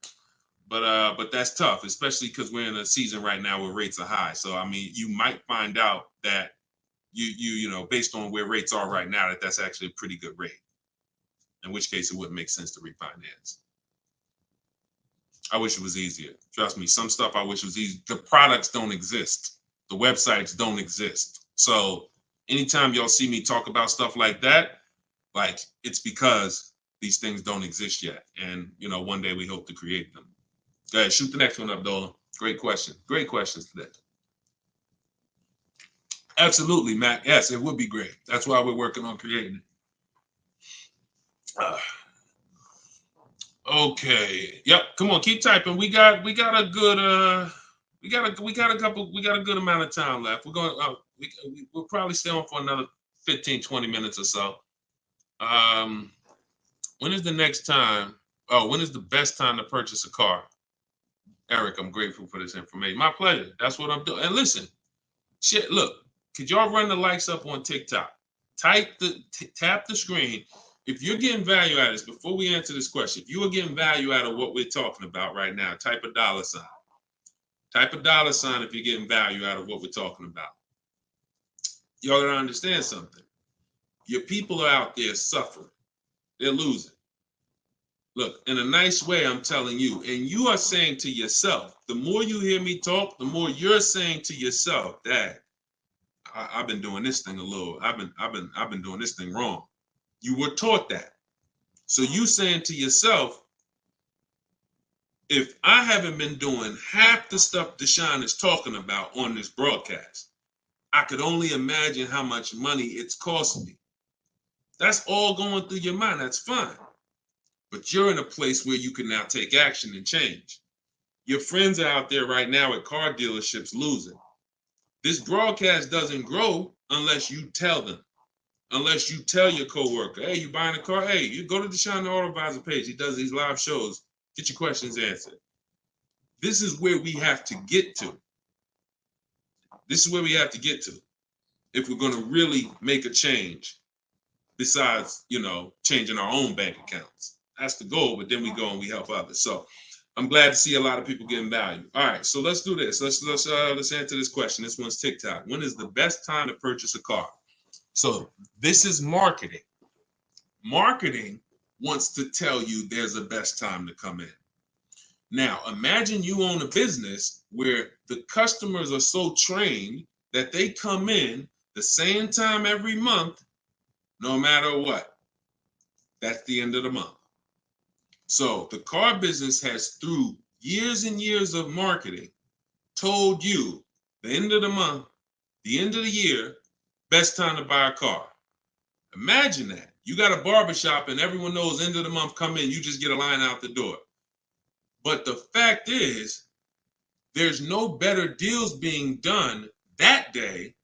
But that's tough, especially because we're in a season right now where rates are high. So I mean, you might find out that you know, based on where rates are right now, that's actually a pretty good rate. In which case, it wouldn't make sense to refinance. I wish it was easier. Trust me, some stuff I wish was easy. The products don't exist. The websites don't exist. So anytime y'all see me talk about stuff like that, like, it's because these things don't exist yet. And, you know, one day we hope to create them. Go ahead, shoot the next one up, Dolan. Great question. Great questions today. Absolutely, Matt. Yes, it would be great. That's why we're working on creating it. Okay. Yep. Come on, keep typing. We got a good we got a good amount of time left. We're going we'll probably stay on for another 15-20 minutes or so. When is the next time? Oh, when is the best time to purchase a car? Eric, I'm grateful for this information. My pleasure. That's what I'm doing. And listen, shit, look, could y'all run the likes up on TikTok? Tap the screen. If you're getting value out of this, before we answer this question, if you are getting value out of what we're talking about right now, type a $. Type a $sign if you're getting value out of what we're talking about. Y'all gotta understand something. Your people are out there suffering. They're losing. Look, in a nice way, I'm telling you, and you are saying to yourself, the more you hear me talk, the more you're saying to yourself, Dad, I've been doing this thing I've been doing this thing wrong. You were taught that. So you saying to yourself, if I haven't been doing half the stuff Deshone is talking about on this broadcast, I could only imagine how much money it's cost me. That's all going through your mind. That's fine. But you're in a place where you can now take action and change. Your friends are out there right now at car dealerships losing. This broadcast doesn't grow unless you tell them. Unless you tell your coworker, hey, you buying a car? Hey, you go to Deshone the Auto Advisor page. He does these live shows. Get your questions answered. This is where we have to get to. This is where we have to get to if we're going to really make a change besides, you know, changing our own bank accounts. That's the goal, but then we go and we help others. So I'm glad to see a lot of people getting value. All right, so let's do this. Let's answer this question. This one's TikTok. When is the best time to purchase a car? So this is marketing. Marketing wants to tell you there's a best time to come in. Now, imagine you own a business where the customers are so trained that they come in the same time every month, no matter what. That's the end of the month. So the car business has, through years and years of marketing, told you the end of the month, the end of the year, best time to buy a car. Imagine that. You got a barbershop and everyone knows end of the month come in, you just get a line out the door. But the fact is, there's no better deals being done that day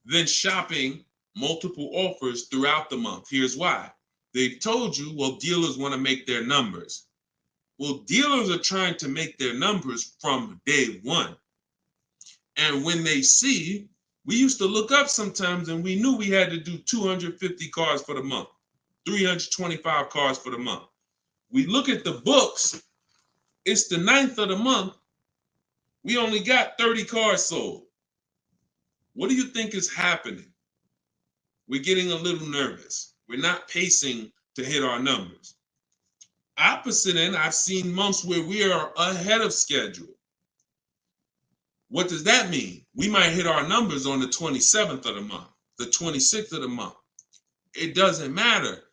than shopping multiple offers throughout the month. Here's why. They've told you, well, dealers want to make their numbers. Well, dealers are trying to make their numbers from day one. And when they see, we used to look up sometimes and we knew we had to do 250 cars for the month, 325 cars for the month. We look at the books, it's the 9th of the month, we only got 30 cars sold. What do you think is happening? We're getting a little nervous. We're not pacing to hit our numbers. Opposite end, I've seen months where we are ahead of schedule. What does that mean? We might hit our numbers on the 27th of the month, the 26th of the month. It doesn't matter.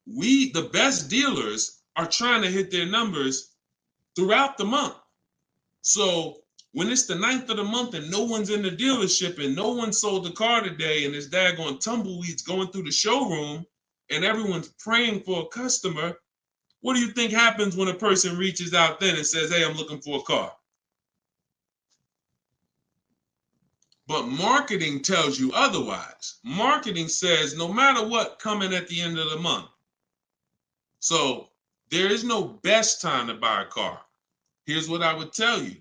We, the best dealers, are trying to hit their numbers throughout the month. So when it's the 9th of the month and no one's in the dealership and no one sold the car today and it's daggone tumbleweeds going through the showroom and everyone's praying for a customer, what do you think happens when a person reaches out then and says, hey, I'm looking for a car? But marketing tells you otherwise. Marketing says no matter what, coming at the end of the month. So there is no best time to buy a car. Here's what I would tell you.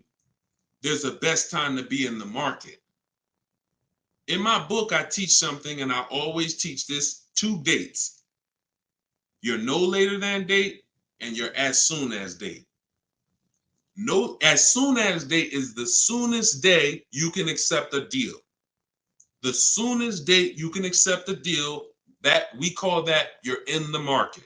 There's a best time to be in the market. In my book, I teach something, and I always teach this: 2 dates. Your no later than date and your as soon as date. No, as soon as date is the soonest day you can accept a deal. The soonest date you can accept a deal, that we call that you're in the market.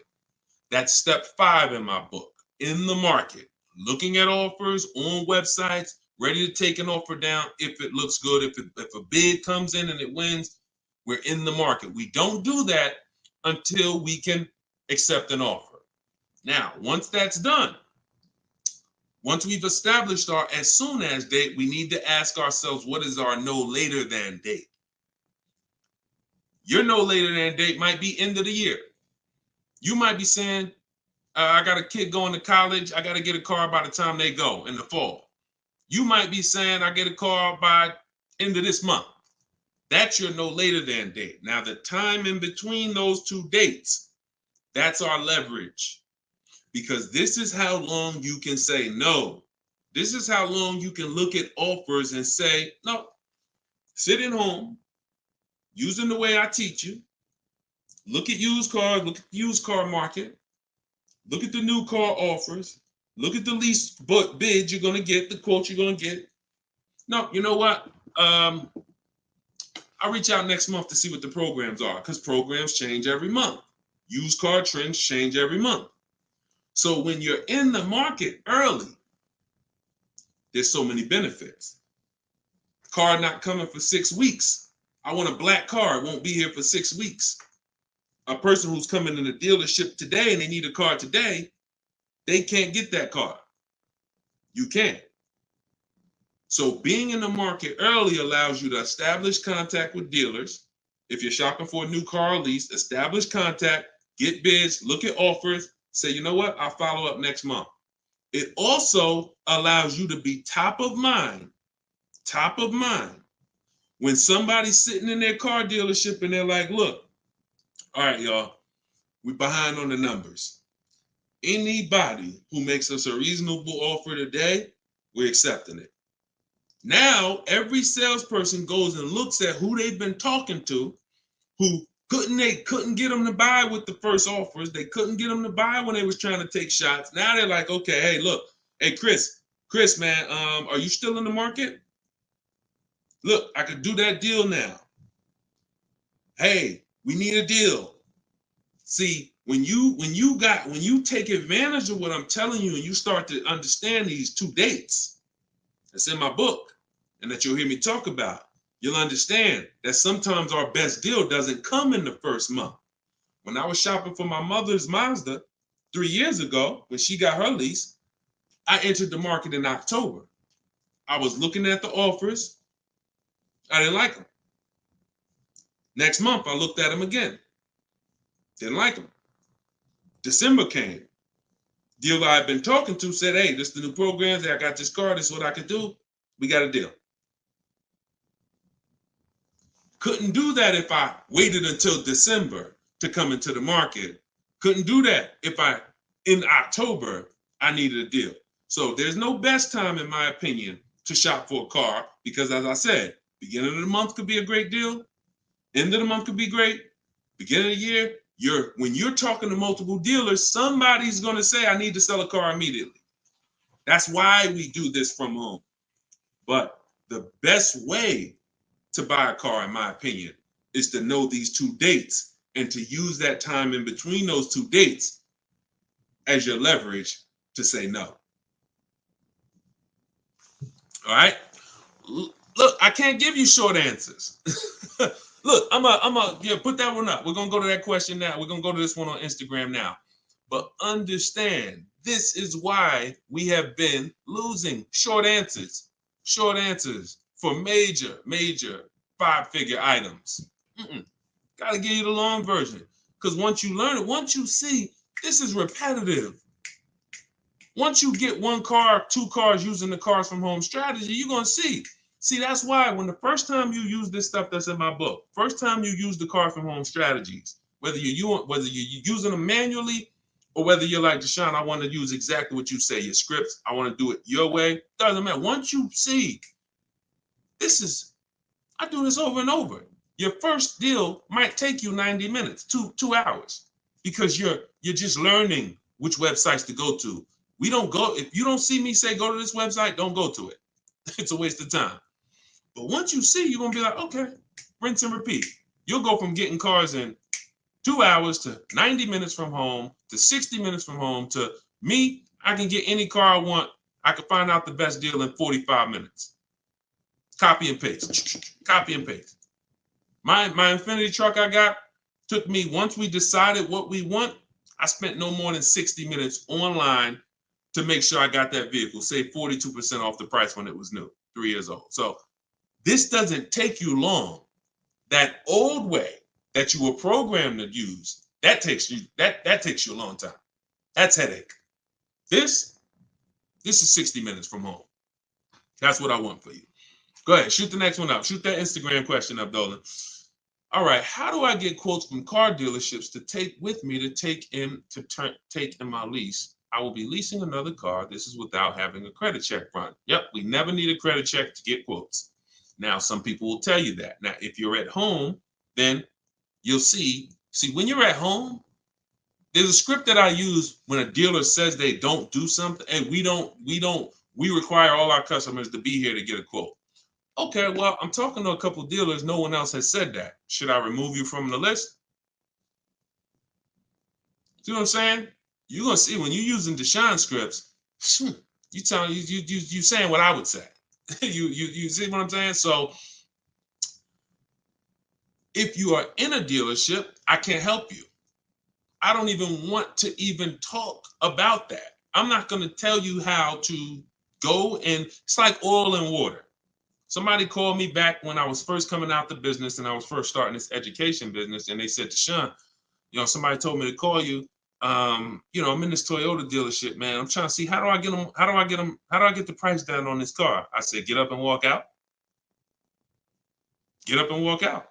That's step 5 in my book. In the market, looking at offers on websites, ready to take an offer down if it looks good. If a bid comes in and it wins, we're in the market. We don't do that until we can accept an offer. Now, once that's done, once we've established our as soon as date, we need to ask ourselves, what is our no later than date? Your no later than date might be end of the year. You might be saying, I got a kid going to college. I got to get a car by the time they go in the fall. You might be saying, I get a car by end of this month. That's your no later than date. Now, the time in between those 2 dates, that's our leverage. Because this is how long you can say no. This is how long you can look at offers and say, no, sit at home, using the way I teach you. Look at used cars, look at the used car market. Look at the new car offers. Look at the lease bids you're going to get, the quote you're going to get. No, you know what? I'll reach out next month to see what the programs are, because programs change every month. Used car trends change every month. So when you're in the market early, there's so many benefits. Car not coming for 6 weeks. I want a black car. It won't be here for 6 weeks. A person who's coming in the dealership today and they need a car today, they can't get that car. You can. So being in the market early allows you to establish contact with dealers. If you're shopping for a new car or lease, establish contact, get bids, look at offers, say, you know what, I'll follow up next month. It also allows you to be top of mind, when somebody's sitting in their car dealership and they're like, look, all right, y'all, we're behind on the numbers. Anybody who makes us a reasonable offer today, we're accepting it. Now, every salesperson goes and looks at who they've been talking to, who couldn't get them to buy with the first offers. They couldn't get them to buy when they was trying to take shots. Now they're like, okay, hey, look, hey, Chris, man, are you still in the market? Look, I could do that deal now. Hey, we need a deal. See, when you take advantage of what I'm telling you and you start to understand these 2 dates that's in my book and that you'll hear me talk about, you'll understand that sometimes our best deal doesn't come in the first month. When I was shopping for my mother's Mazda 3 years ago, when she got her lease, I entered the market in October. I was looking at the offers. I didn't like them. Next month, I looked at them again. Didn't like them. December came. Dealer I've been talking to said, hey, this is the new programs. I got this car. This is what I could do. We got a deal. Couldn't do that if I waited until December to come into the market. Couldn't do that if in October, I needed a deal. So there's no best time, in my opinion, to shop for a car because, as I said, beginning of the month could be a great deal. End of the month could be great. Beginning of the year, when you're talking to multiple dealers, somebody's going to say, I need to sell a car immediately. That's why we do this from home. But the best way to buy a car, in my opinion, is to know these 2 dates and to use that time in between those 2 dates as your leverage to say no. All right? Look, I can't give you short answers. Look, I'm a put that one up. We're gonna go to that question now. We're gonna go to this one on Instagram now. But understand, this is why we have been losing short answers for major 5-figure items. Gotta give you the long version. Because once you learn it, once you see, this is repetitive. Once you get 1 car, 2 cars using the cars from home strategy, you're gonna see. See, that's why when the first time you use this stuff that's in my book, first time you use the car from home strategies, whether you're using them manually or whether you're like, Deshone, I want to use exactly what you say, your scripts, I want to do it your way, doesn't matter. Once you see, I do this over and over. Your first deal might take you 90 minutes, 2 hours, because you're just learning which websites to go to. We don't go, if you don't see me say, go to this website, don't go to it. It's a waste of time. But once you see, you're going to be like, okay, rinse and repeat. You'll go from getting cars in 2 hours to 90 minutes from home to 60 minutes from home to me. I can get any car I want. I can find out the best deal in 45 minutes. Copy and paste. Copy and paste. My Infinity truck I got took me, once we decided what we want, I spent no more than 60 minutes online to make sure I got that vehicle, save 42% off the price when it was new, 3 years old. So this doesn't take you long. That old way that you were programmed to use, that takes you a long time. That's headache. This is 60 minutes from home. That's what I want for you. Go ahead, shoot the next one up. Shoot that Instagram question up, Dolan. All right, how do I get quotes from car dealerships to take with me to take in my lease? I will be leasing another car. This is without having a credit check run. Yep, we never need a credit check to get quotes. Now, some people will tell you that. Now, if you're at home, then you'll see, when you're at home, there's a script that I use when a dealer says they don't do something, and we require all our customers to be here to get a quote. Okay, well, I'm talking to a couple of dealers. No one else has said that. Should I remove you from the list? See what I'm saying? You're gonna see when you're using Deshone scripts, you saying what I would say. you see what I'm saying? So if you are in a dealership, I can't help you. I don't even want to even talk about that. I'm not going to tell you how to go, and it's like oil and water. Somebody called me back when I was first coming out the business and I was first starting this education business, and they said, Deshone, somebody told me to call you. I'm in this Toyota dealership, man. I'm trying to see how do I get the price down on this car? I said, get up and walk out. Get up and walk out.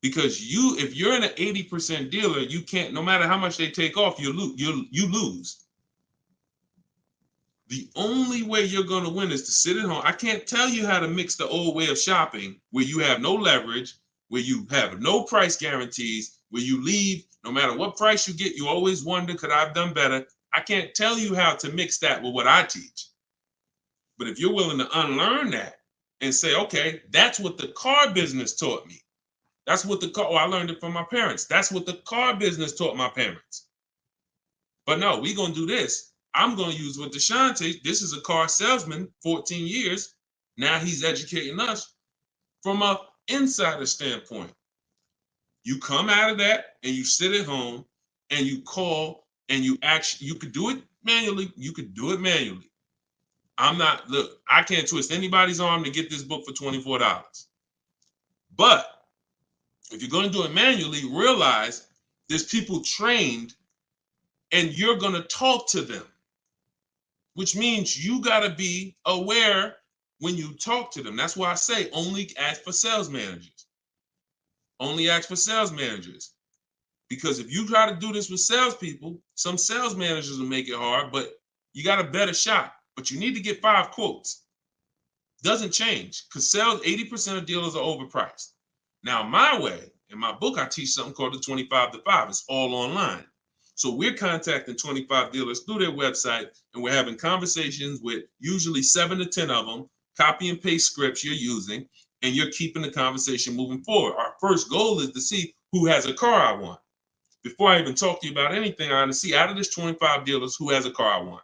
Because if you're in an 80% dealer, you can't, no matter how much they take off, you lose. The only way you're going to win is to sit at home. I can't tell you how to mix the old way of shopping where you have no leverage, where you have no price guarantees, where you leave, no matter what price you get, you always wonder, could I have done better? I can't tell you how to mix that with what I teach. But if you're willing to unlearn that and say, okay, that's what the car business taught me. That's what I learned it from my parents. That's what the car business taught my parents. But no, we're going to do this. I'm going to use what Deshone, this is a car salesman, 14 years. Now he's educating us from an insider standpoint. You come out of that and you sit at home and you call and you could do it manually. You could do it manually. I can't twist anybody's arm to get this book for $24. But if you're going to do it manually, realize there's people trained and you're going to talk to them, which means you got to be aware when you talk to them. That's why I say only ask for sales managers. Only ask for sales managers. Because if you try to do this with salespeople, some sales managers will make it hard, but you got a better shot. But you need to get 5 quotes. Doesn't change because 80% of dealers are overpriced. Now, my way, in my book, I teach something called the 25 to 5. It's all online. So we're contacting 25 dealers through their website, and we're having conversations with usually 7 to 10 of them, copy and paste scripts you're using, and you're keeping the conversation moving forward. Our first goal is to see who has a car I want. Before I even talk to you about anything, I want to see out of this 25 dealers who has a car I want.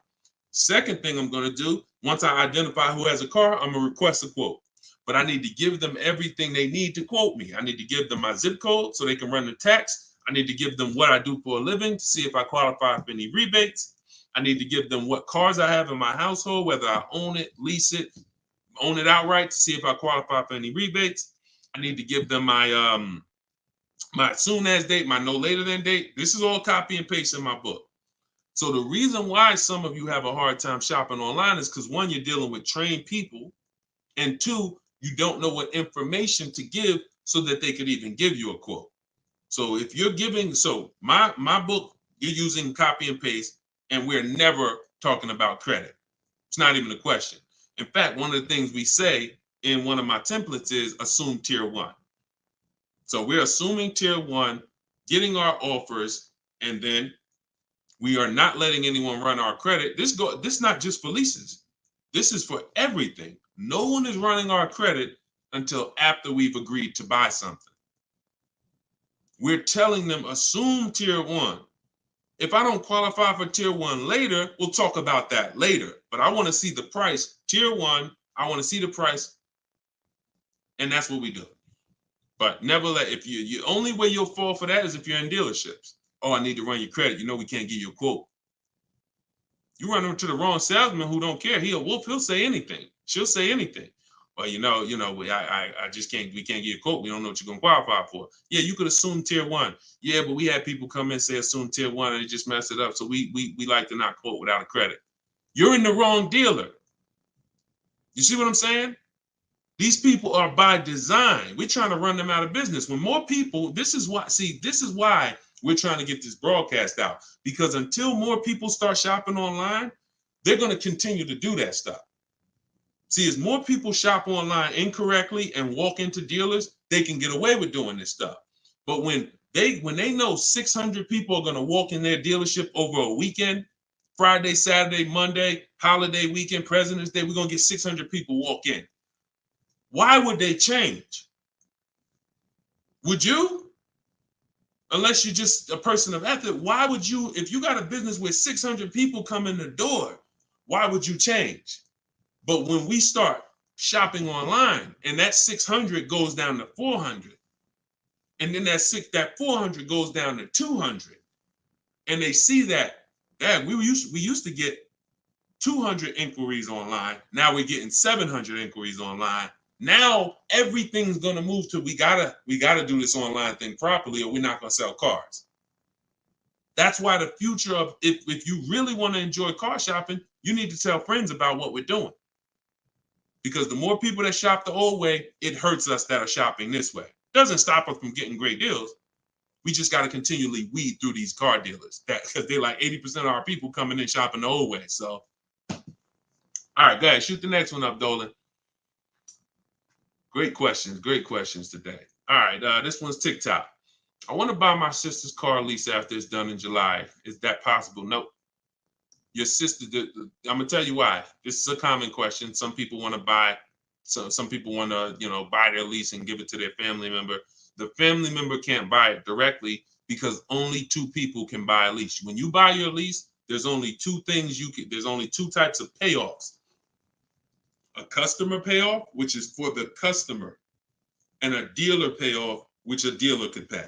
Second thing I'm going to do, once I identify who has a car, I'm going to request a quote. But I need to give them everything they need to quote me. I need to give them my zip code so they can run the tax. I need to give them what I do for a living to see if I qualify for any rebates. I need to give them what cars I have in my household, whether I own it, lease it, own it outright to see if I qualify for any rebates. I need to give them my my soon as date, my no later than date. This is all copy and paste in my book. So the reason why some of you have a hard time shopping online is because 1, you're dealing with trained people, and 2, you don't know what information to give so that they could even give you a quote. So if you're giving, my book, you're using copy and paste, and we're never talking about credit. It's not even a question. In fact, one of the things we say in one of my templates is assume tier 1. So we're assuming tier 1, getting our offers, and then we are not letting anyone run our credit. This is not just for leases. This is for everything. No one is running our credit until after we've agreed to buy something. We're telling them assume tier 1. If I don't qualify for tier 1 later, we'll talk about that later. But I want to see the price. Tier 1, I want to see the price. And that's what we do. But never if you only way you'll fall for that is if you're in dealerships. Oh, I need to run your credit. You know we can't give you a quote. You run into the wrong salesman who don't care. He'll say anything. She'll say anything. Well, I just can't. We can't give you a quote. We don't know what you're gonna qualify for. Yeah, you could assume tier 1. Yeah, but we had people come in and say assume tier 1 and they just messed it up. So we like to not quote without a credit. You're in the wrong dealer. You see what I'm saying? These people are by design. We're trying to run them out of business. When more people, this is why we're trying to get this broadcast out. Because until more people start shopping online, they're going to continue to do that stuff. See, as more people shop online incorrectly and walk into dealers, they can get away with doing this stuff. But when they know 600 people are going to walk in their dealership over a weekend, Friday, Saturday, Monday, holiday weekend, President's Day, we're going to get 600 people walk in. Why would they change? Would you? Unless you're just a person of ethic, why would you, if you got a business with 600 people come in the door, why would you change? But when we start shopping online and that 600 goes down to 400, and then that 400 goes down to 200, and they see that, we used to get 200 inquiries online. Now we're getting 700 inquiries online. Now everything's gonna move to we gotta do this online thing properly, or we're not gonna sell cars. That's why the future of if you really want to enjoy car shopping, you need to tell friends about what we're doing. Because the more people that shop the old way, it hurts us that are shopping this way. Doesn't stop us from getting great deals. We just got to continually weed through these car dealers because they're like 80% of our people coming in shopping the old way. So, all right, go ahead, shoot the next one up, Dolan. Great questions today. All right, this one's TikTok. I want to buy my sister's car lease after it's done in July. Is that possible? Nope. Your sister, I'm gonna tell you why. This is a common question. Some people want to buy, some people want to, buy their lease and give it to their family member. The family member can't buy it directly because only two people can buy a lease. When you buy your lease, there's only two things there's only two types of payoffs. A customer payoff, which is for the customer, and a dealer payoff, which a dealer could pay.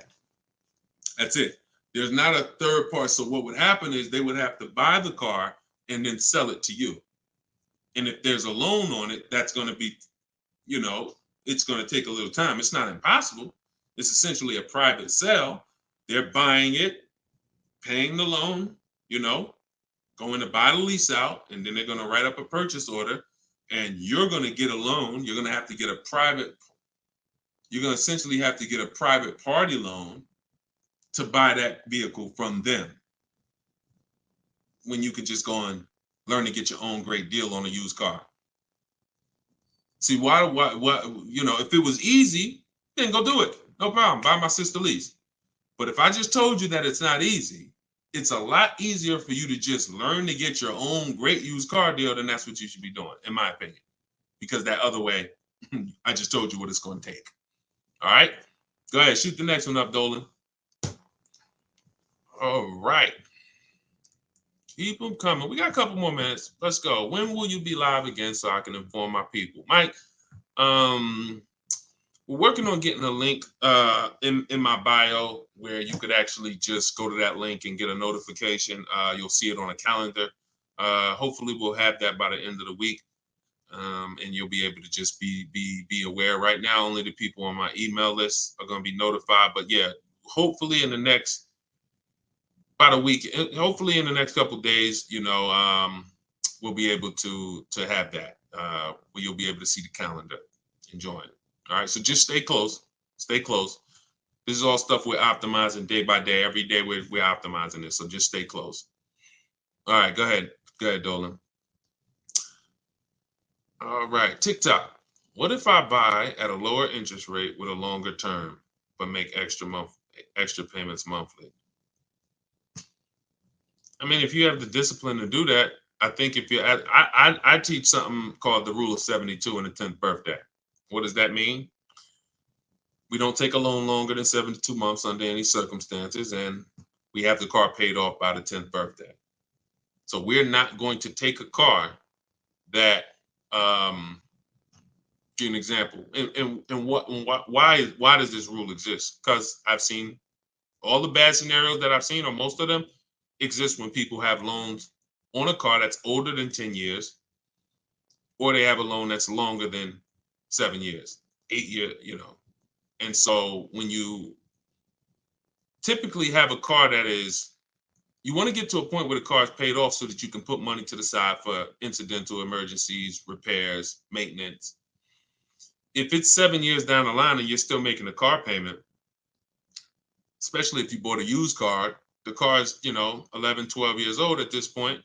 That's it. There's not a third part. So what would happen is they would have to buy the car and then sell it to you. And if there's a loan on it, that's going to be, it's going to take a little time. It's not impossible. It's essentially a private sale. They're buying it, paying the loan, going to buy the lease out, and then they're going to write up a purchase order, and you're going to get a loan. You're going to have to get you're going to essentially have to get a private party loan to buy that vehicle from them, when you could just go and learn to get your own great deal on a used car. See, why, if it was easy, then go do it. No problem. Buy my sister lease. But if I just told you that it's not easy, it's a lot easier for you to just learn to get your own great used car deal, then that's what you should be doing, in my opinion. Because that other way, I just told you what it's going to take. All right? Go ahead. Shoot the next one up, Dolan. All right. Keep them coming. We got a couple more minutes. Let's go. When will you be live again so I can inform my people? Mike, we're working on getting a link in my bio where you could actually just go to that link and get a notification. You'll see it on a calendar. Hopefully we'll have that by the end of the week. And you'll be able to just be aware. Right now, only the people on my email list are going to be notified. But yeah, hopefully in the next about a week, hopefully in the next couple of days, we'll be able to have that where you'll be able to see the calendar and join. All right, so just stay close. Stay close. This is all stuff we're optimizing day by day. Every day we're optimizing this, so just stay close. All right, go ahead. Go ahead, Dolan. All right, TikTok. What if I buy at a lower interest rate with a longer term, but make extra payments monthly? I mean, if you have the discipline to do that, I think if I teach something called the rule of 72 in the 10th birthday. What does that mean? We don't take a loan longer than 72 months under any circumstances, and we have the car paid off by the 10th birthday. So we're not going to take a car that, give an example, why does this rule exist? Because I've seen all the bad scenarios that I've seen, or most of them, exist when people have loans on a car that's older than 10 years, or they have a loan that's longer than 7 years, 8 years, And so when you typically have a car that is, you want to get to a point where the car is paid off so that you can put money to the side for incidental emergencies, repairs, maintenance. If it's 7 years down the line and you're still making a car payment, especially if you bought a used car, the car is, 11, 12 years old at this point,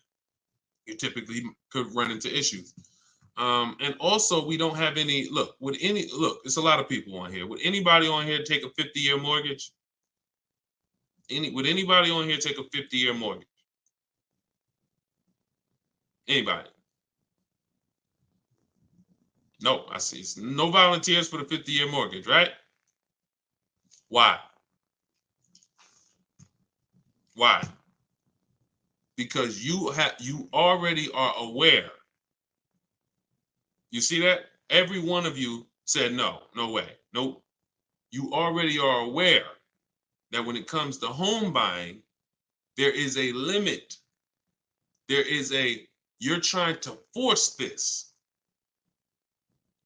you typically could run into issues. And also we don't have any, it's a lot of people on here. Would anybody on here take a 50-year mortgage? Would anybody on here take a 50-year mortgage? Anybody? No, I see. No volunteers for the 50-year mortgage, right? Why? Why? Because you already are aware. You see that? Every one of you said no way. Nope. You already are aware that when it comes to home buying, there is a limit. You're trying to force this.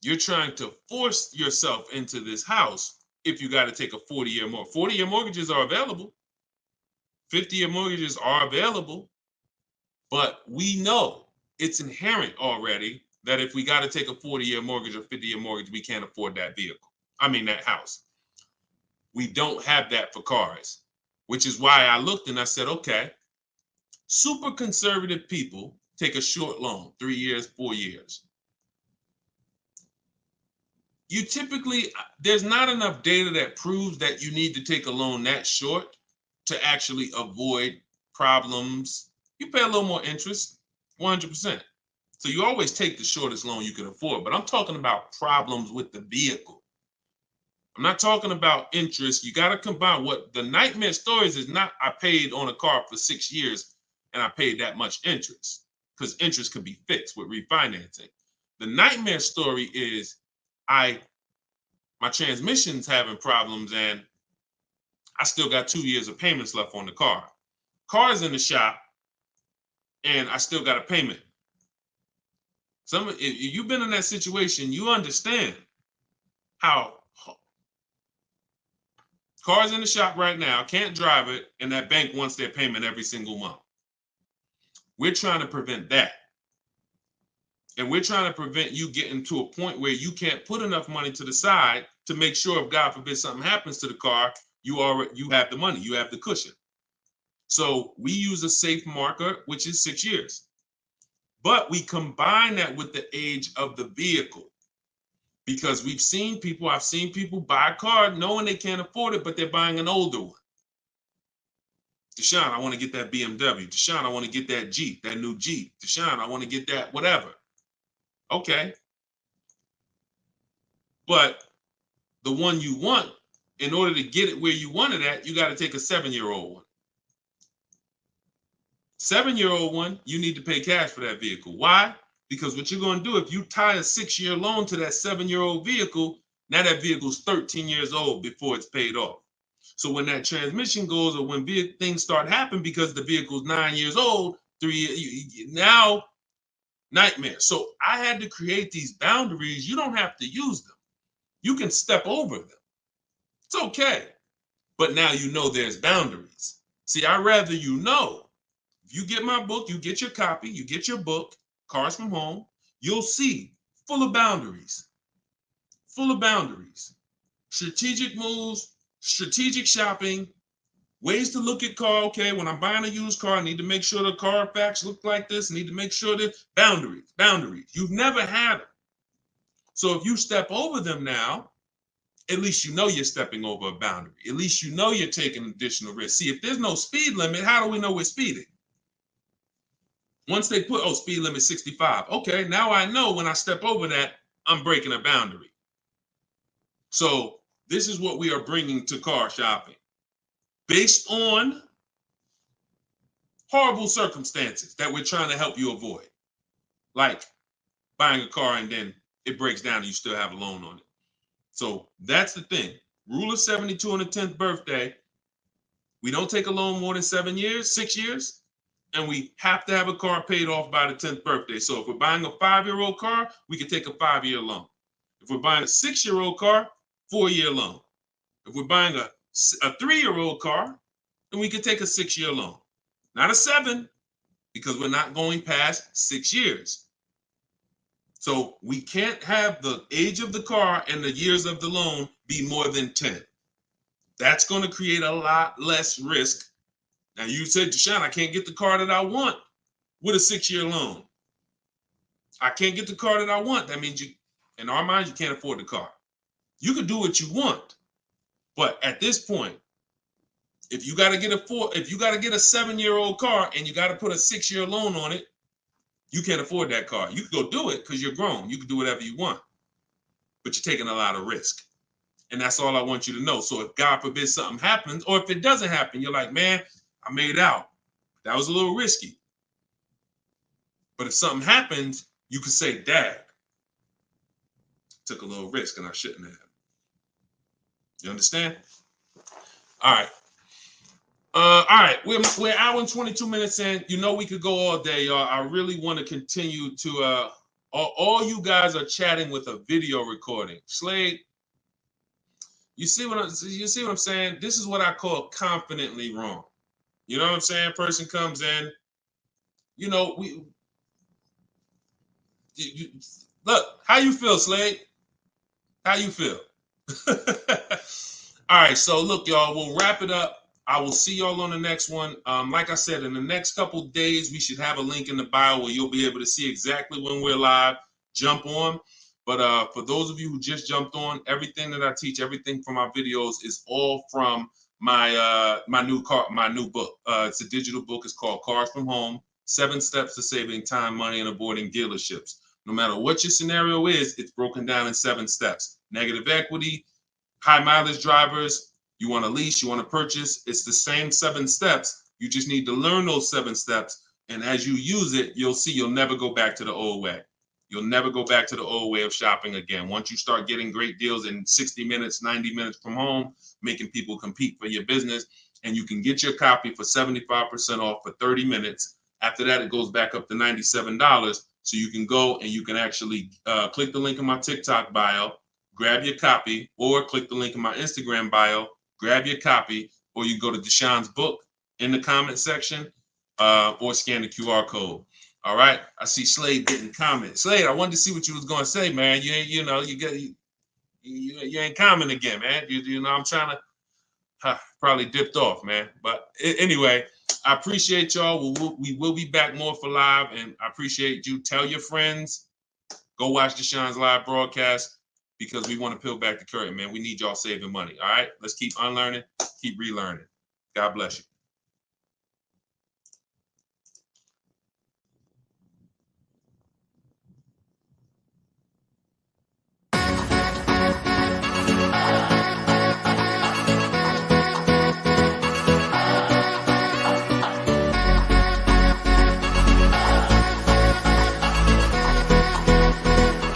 You're trying to force yourself into this house if you got to take a 40-year mortgage. 40-year mortgages are available. 50-year mortgages are available. But we know it's inherent already that if we got to take a 40-year mortgage or 50-year mortgage, we can't afford that that house. We don't have that for cars, which is why I looked and I said, okay, super conservative people take a short loan, 3 years, 4 years. You typically, there's not enough data that proves that you need to take a loan that short to actually avoid problems. You pay a little more interest, 100%. So you always take the shortest loan you can afford, but I'm talking about problems with the vehicle. I'm not talking about interest. You got to combine what the nightmare stories is not. I paid on a car for 6 years and I paid that much interest, because interest can be fixed with refinancing. The nightmare story is my transmission's having problems and I still got 2 years of payments left on the car. Car's in the shop and I still got a payment. If you've been in that situation, you understand how car's in the shop right now, can't drive it, and that bank wants their payment every single month. We're trying to prevent that. And we're trying to prevent you getting to a point where you can't put enough money to the side to make sure if God forbid something happens to the car, you have the money, you have the cushion. So we use a safe marker, which is 6 years. But we combine that with the age of the vehicle, because I've seen people buy a car knowing they can't afford it, but they're buying an older one. Deshone, I want to get that BMW. Deshone, I want to get that Jeep, that new Jeep. Deshone, I want to get that whatever. Okay. But the one you want, in order to get it where you want it at, you got to take a 7-year-old one. 7-year-old one, you need to pay cash for that vehicle. Why? Because what you're going to do, if you tie a 6-year loan to that 7-year-old vehicle, now that vehicle's 13 years old before it's paid off. So when that transmission goes, or when things start happening because the vehicle's 9 years old, 3 years, now nightmare. So I had to create these boundaries. You don't have to use them. You can step over them. It's okay. But now you know there's boundaries. See, I'd rather you know. If you get my book, you get your copy, you get your book, Cars from Home, you'll see full of boundaries. Full of boundaries. Strategic moves, strategic shopping, ways to look at car. Okay, when I'm buying a used car, I need to make sure the Carfax look like this. I need to make sure that boundaries. You've never had them. So if you step over them now, at least you know you're stepping over a boundary. At least you know you're taking additional risk. See, if there's no speed limit, how do we know we're speeding? Once they put, speed limit 65. Okay, now I know when I step over that, I'm breaking a boundary. So this is what we are bringing to car shopping. Based on horrible circumstances that we're trying to help you avoid. Like buying a car and then it breaks down and you still have a loan on it. So that's the thing. Rule of 72 on the 10th birthday. We don't take a loan more than 6 years. And we have to have a car paid off by the 10th birthday. So if we're buying a 5-year-old car, we can take a 5-year loan. If we're buying a 6-year-old car, 4-year loan. If we're buying a 3-year-old car, then we can take a 6-year loan. Not a 7, because we're not going past 6 years. So we can't have the age of the car and the years of the loan be more than 10. That's going to create a lot less risk. Now you said, Deshone, I can't get the car that I want with a 6-year loan. I can't get the car that I want. That means in our minds, you can't afford the car. You can do what you want, but at this point, if you got to get a 7-year-old car and you got to put a 6-year loan on it, you can't afford that car. You can go do it because you're grown. You can do whatever you want, but you're taking a lot of risk. And that's all I want you to know. So if God forbid something happens, or if it doesn't happen, you're like, man, I made out. That was a little risky. But if something happens, you could say, Dad, took a little risk and I shouldn't have. You understand? All right. All right. We're an hour and 22 minutes in. You know we could go all day, y'all. I really want to continue to all you guys are chatting with a video recording. Slade, you see what I'm saying? This is what I call confidently wrong. You know what I'm saying? Person comes in, you know, look, how you feel, Slade? How you feel? All right, so look, y'all, we'll wrap it up. I will see y'all on the next one. Like I said, in the next couple days, we should have a link in the bio where you'll be able to see exactly when we're live. Jump on. But for those of you who just jumped on, everything that I teach, everything from my videos is all from my new book. It's a digital book. It's called Cars from Home: 7 Steps to Saving Time, Money, and Avoiding Dealerships. No matter what your scenario is, it's broken down in 7 steps. Negative equity, High mileage drivers, you want to lease, you want to purchase, it's the same 7 steps. You just need to learn those 7 steps. And as you use it, you'll see you'll never go back to the old way. You'll never go back to the old way of shopping again. Once you start getting great deals in 60 minutes, 90 minutes from home, making people compete for your business, and you can get your copy for 75% off for 30 minutes. After that, it goes back up to $97. So you can go and you can actually click the link in my TikTok bio, grab your copy, or click the link in my Instagram bio, grab your copy, or you go to Deshone's book in the comment section, or scan the QR code. All right. I see Slade getting comments. Slade, I wanted to see what you was gonna say, man. You ain't, you ain't comment again, man. You know, I'm trying to probably dipped off, man. But anyway, I appreciate y'all. We will be back more for live, and I appreciate you. Tell your friends, go watch Deshone's live broadcast, because we want to peel back the curtain, man. We need y'all saving money. All right. Let's keep unlearning, keep relearning. God bless you.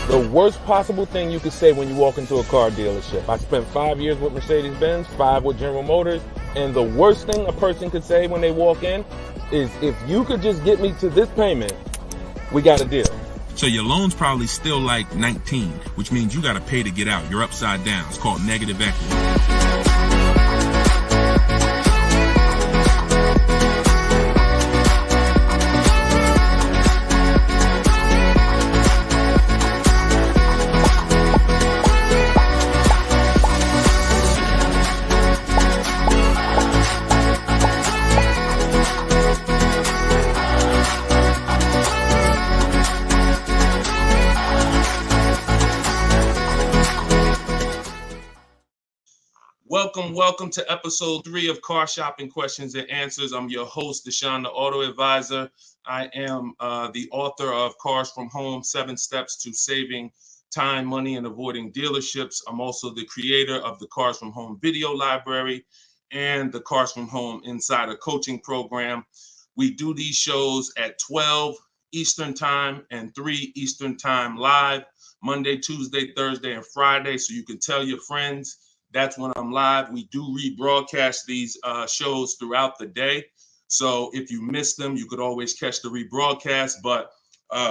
The worst possible thing you could say when you walk into a car dealership. I spent 5 years with Mercedes-Benz, 5 with General Motors, and the worst thing a person could say when they walk in is, if you could just get me to this payment, we got a deal. So your loan's probably still like 19, which means you got to pay to get out. You're upside down. It's called negative equity. Welcome to episode 3 of Car Shopping Questions and Answers. I'm your host, Deshone the Auto Advisor. I am the author of Cars from Home, 7 Steps to Saving Time, Money, and Avoiding Dealerships. I'm also the creator of the Cars from Home video library and the Cars from Home Insider Coaching Program. We do these shows at 12 Eastern Time and 3 Eastern Time live, Monday, Tuesday, Thursday, and Friday. So you can tell your friends. That's when I'm live. We do rebroadcast these shows throughout the day. So if you miss them, you could always catch the rebroadcast. But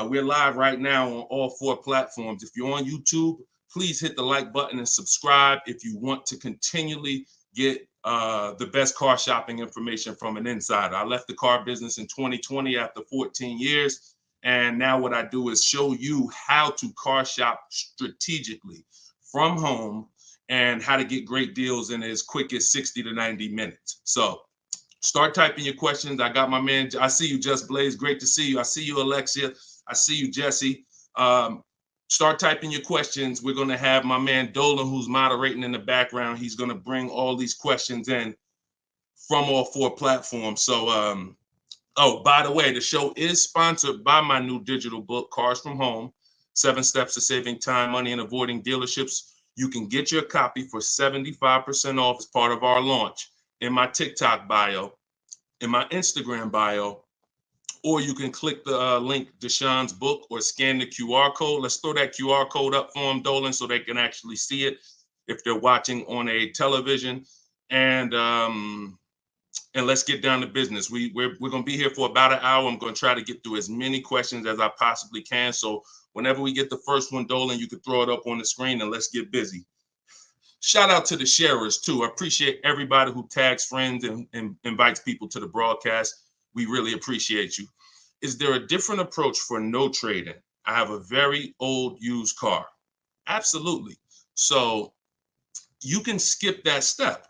we're live right now on all 4 platforms. If you're on YouTube, please hit the like button and subscribe if you want to continually get the best car shopping information from an insider. I left the car business in 2020 after 14 years. And now what I do is show you how to car shop strategically from home, and how to get great deals in as quick as 60 to 90 minutes. So start typing your questions. I got my man, I see you, Just Blaze. Great to see you. I see you, Alexia. I see you, Jesse. Start typing your questions. We're going to have my man Dolan, who's moderating in the background. He's going to bring all these questions in from all 4 platforms. So, oh, by the way, the show is sponsored by my new digital book, Cars from Home, 7 Steps to Saving Time, Money, and Avoiding Dealerships. You can get your copy for 75% off as part of our launch in my TikTok bio, in my Instagram bio, or you can click the link, Deshone's book, or scan the QR code. Let's throw that QR code up for them, Dolan, so they can actually see it if they're watching on a television. And let's get down to business. We're going to be here for about an hour. I'm going to try to get through as many questions as I possibly can. So whenever we get the first one, Dolan, you can throw it up on the screen and let's get busy. Shout out to the sharers too. I appreciate everybody who tags friends and invites people to the broadcast. We really appreciate you. Is there a different approach for no trading? I have a very old used car. Absolutely. So you can skip that step.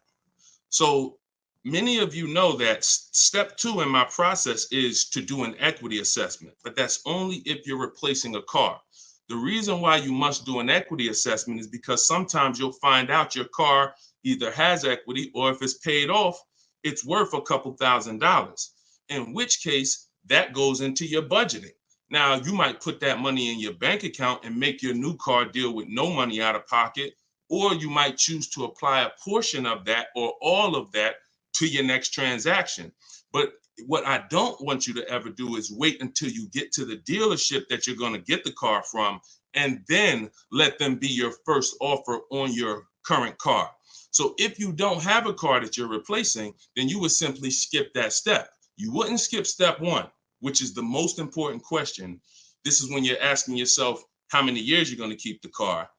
So many of you know that step 2 in my process is to do an equity assessment, but that's only if you're replacing a car. The reason why you must do an equity assessment is because sometimes you'll find out your car either has equity, or if it's paid off, it's worth a couple $1,000s, in which case that goes into your budgeting. Now, you might put that money in your bank account and make your new car deal with no money out of pocket, or you might choose to apply a portion of that or all of that to your next transaction. But what I don't want you to ever do is wait until you get to the dealership that you're going to get the car from and then let them be your first offer on your current car. So if you don't have a car that you're replacing, then you would simply skip that step. You wouldn't skip step one, which is the most important question. This is when you're asking yourself how many years you're going to keep the car.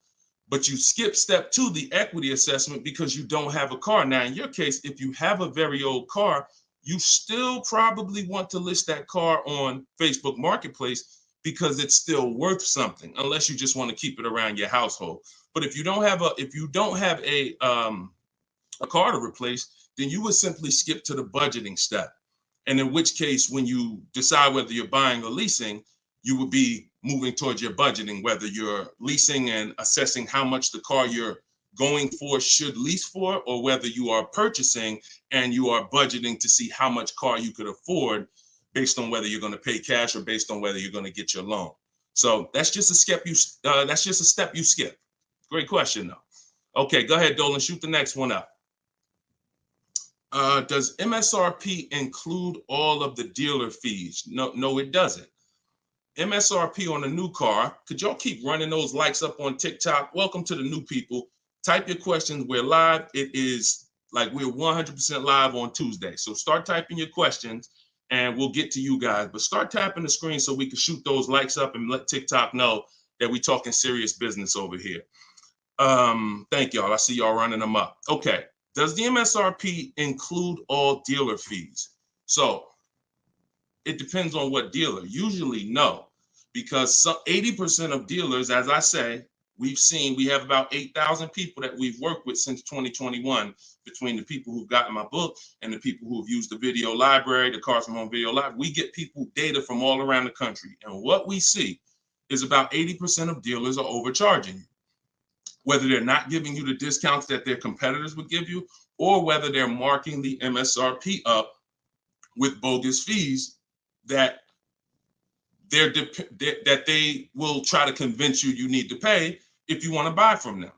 But you skip step two, the equity assessment, because you don't have a car. Now, in your case, if you have a very old car, you still probably want to list that car on Facebook Marketplace because it's still worth something, unless you just want to keep it around your household. But if you don't have a car to replace, then you would simply skip to the budgeting step. And in which case, when you decide whether you're buying or leasing, you would be moving towards your budgeting, whether you're leasing and assessing how much the car you're going for should lease for, or whether you are purchasing and you are budgeting to see how much car you could afford based on whether you're going to pay cash or based on whether you're going to get your loan. So that's just a step you skip. Great question though. Okay, go ahead, Dolan, shoot the next one up. Does MSRP include all of the dealer fees? No, it doesn't. MSRP on a new car. Could y'all keep running those likes up on TikTok? Welcome to the new people. Type your questions. We're live. It is like we're 100% live on Tuesday. So start typing your questions and we'll get to you guys. But start tapping the screen so we can shoot those likes up and let TikTok know that we're talking serious business over here. Thank y'all. I see y'all running them up. Okay. Does the MSRP include all dealer fees? So it depends on what dealer. Usually no, because 80% of dealers, as I say, we have about 8,000 people that we've worked with since 2021, between the people who've gotten my book and the people who've used the video library, the Cars from Home video library. We get people data from all around the country. And what we see is about 80% of dealers are overcharging you, whether they're not giving you the discounts that their competitors would give you, or whether they're marking the MSRP up with bogus fees that they will try to convince you need to pay if you want to buy from them.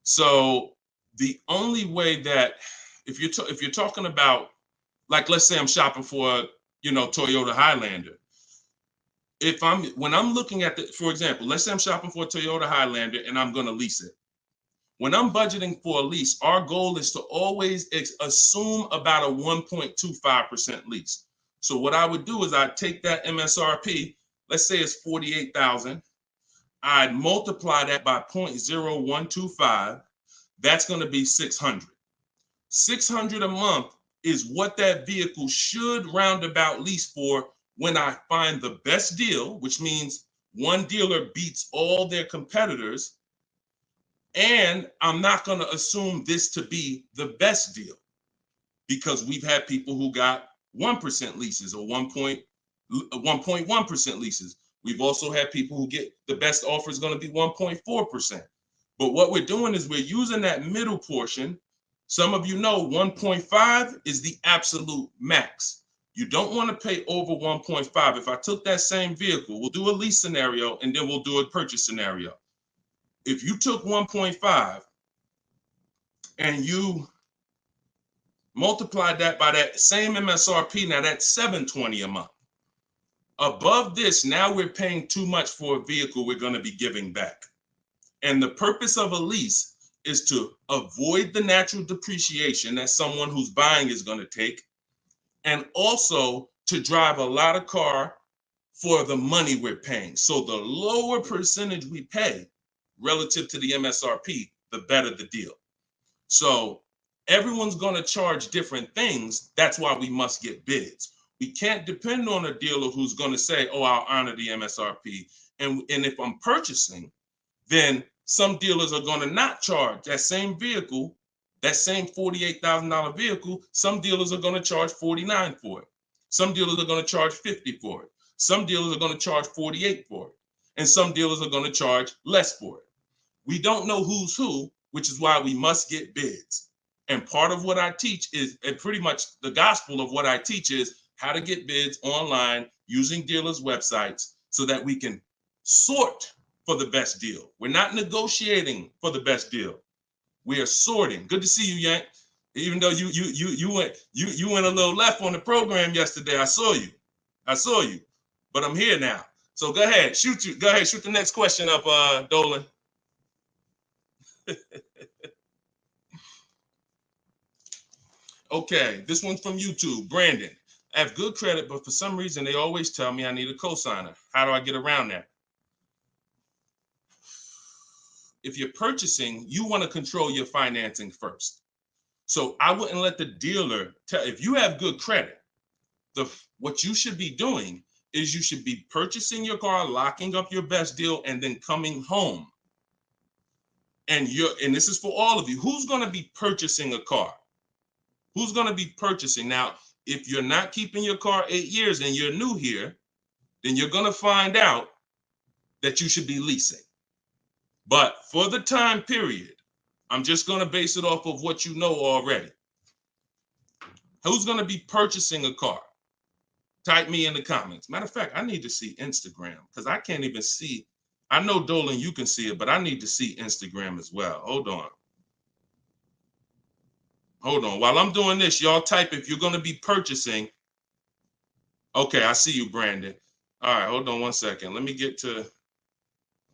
So the only way that, if you're talking about, like, let's say I'm shopping for Toyota Highlander. When I'm looking at for example, let's say I'm shopping for a Toyota Highlander and I'm going to lease it. When I'm budgeting for a lease, our goal is to always assume about a 1.25% lease. So what I would do is I'd take that MSRP, let's say it's $48,000. I'd multiply that by 0.0125. That's going to be $600. $600 a month is what that vehicle should roundabout lease for when I find the best deal, which means one dealer beats all their competitors. And I'm not going to assume this to be the best deal, because we've had people who got 1% leases or 1.1% leases. We've also had people who get the best offer is going to be 1.4%. But what we're doing is we're using that middle portion. Some of you know 1.5 is the absolute max. You don't want to pay over 1.5. If I took that same vehicle, we'll do a lease scenario and then we'll do a purchase scenario. If you took 1.5 and you multiplied that by that same MSRP, now that's $720 a month. Above this, now we're paying too much for a vehicle we're going to be giving back. And the purpose of a lease is to avoid the natural depreciation that someone who's buying is going to take, and also to drive a lot of car for the money we're paying. So the lower percentage we pay relative to the MSRP, the better the deal. So everyone's going to charge different things. That's why we must get bids. We can't depend on a dealer who's going to say, oh, I'll honor the MSRP. And if I'm purchasing, then some dealers are going to not charge that same vehicle, that same $48,000 vehicle. Some dealers are going to charge $49,000 for it. Some dealers are going to charge $50,000 for it. Some dealers are going to charge $48,000 for it. And some dealers are going to charge less for it. We don't know who's who, which is why we must get bids. And part of what I teach is, and pretty much the gospel of what I teach is how to get bids online using dealers' websites so that we can sort for the best deal. We're not negotiating for the best deal. We are sorting. Good to see you, Yank. Even though you went a little left on the program yesterday. I saw you. But I'm here now. So go ahead, shoot the next question up, Dolan. Okay, this one's from YouTube. Brandon, I have good credit, but for some reason they always tell me I need a cosigner. How do I get around that? If you're purchasing, you want to control your financing first. So I wouldn't let the dealer tell. If you have good credit, what you should be doing is you should be purchasing your car, locking up your best deal, and then coming home. And this is for all of you. Who's going to be purchasing a car? Who's going to be purchasing? Now, if you're not keeping your car 8 years and you're new here, then you're going to find out that you should be leasing. But for the time period, I'm just going to base it off of what you know already. Who's going to be purchasing a car? Type me in the comments. Matter of fact, I need to see Instagram because I can't even see. I know, Dolan, you can see it, but I need to see Instagram as well. Hold on. While I'm doing this, y'all type if you're going to be purchasing. Okay, I see you, Brandon. All right, hold on one second. Let me get to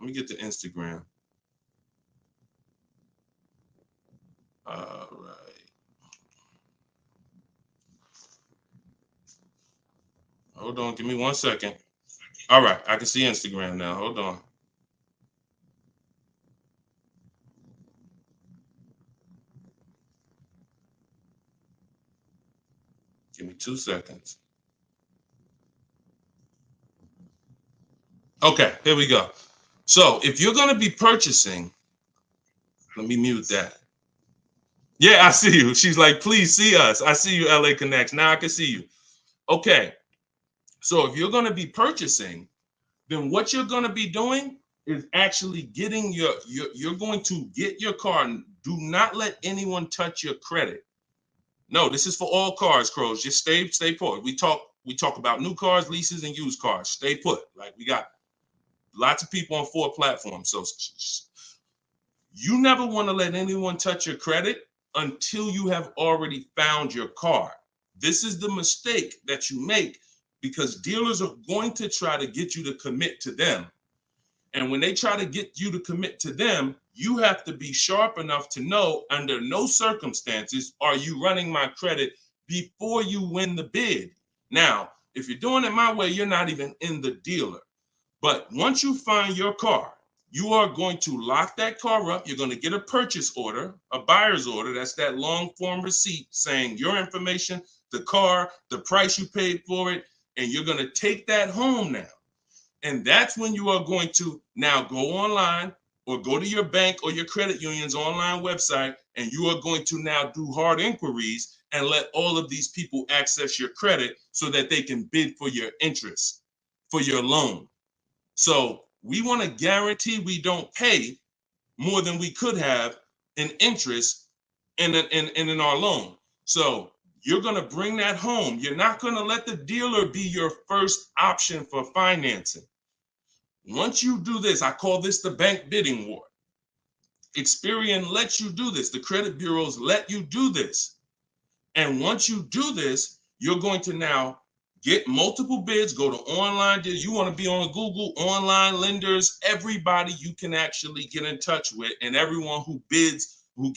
Instagram. All right. Hold on, give me 1 second. All right, I can see Instagram now. Hold on. Give me 2 seconds. Okay, here we go. So if you're going to be purchasing, let me mute that. Yeah, I see you. She's like, please see us. I see you, LA Connects. Now I can see you. Okay. So if you're going to be purchasing, then what you're going to be doing is actually getting you're going to get your car. Do not let anyone touch your credit. No, this is for all cars, Crows. Just stay put. We talk about new cars, leases, and used cars. Stay put. Like, we got lots of people on 4 platforms. So you never want to let anyone touch your credit until you have already found your car. This is the mistake that you make because dealers are going to try to get you to commit to them. And when they try to get you to commit to them, you have to be sharp enough to know under no circumstances are you running my credit before you win the bid. Now, if you're doing it my way, you're not even in the dealer. But once you find your car, you are going to lock that car up. You're going to get a purchase order, a buyer's order. That's that long form receipt saying your information, the car, the price you paid for it, and you're going to take that home now. And that's when you are going to now go online or go to your bank or your credit union's online website, and you are going to now do hard inquiries and let all of these people access your credit so that they can bid for your interest, for your loan. So we want to guarantee we don't pay more than we could have in interest in our loan. So you're going to bring that home. You're not going to let the dealer be your first option for financing. Once you do this, I call this the bank bidding war. Experian lets you do this. The credit bureaus let you do this. And once you do this, you're going to now get multiple bids, go to online. You want to be on Google, online lenders, everybody you can actually get in touch with, and everyone who bids, who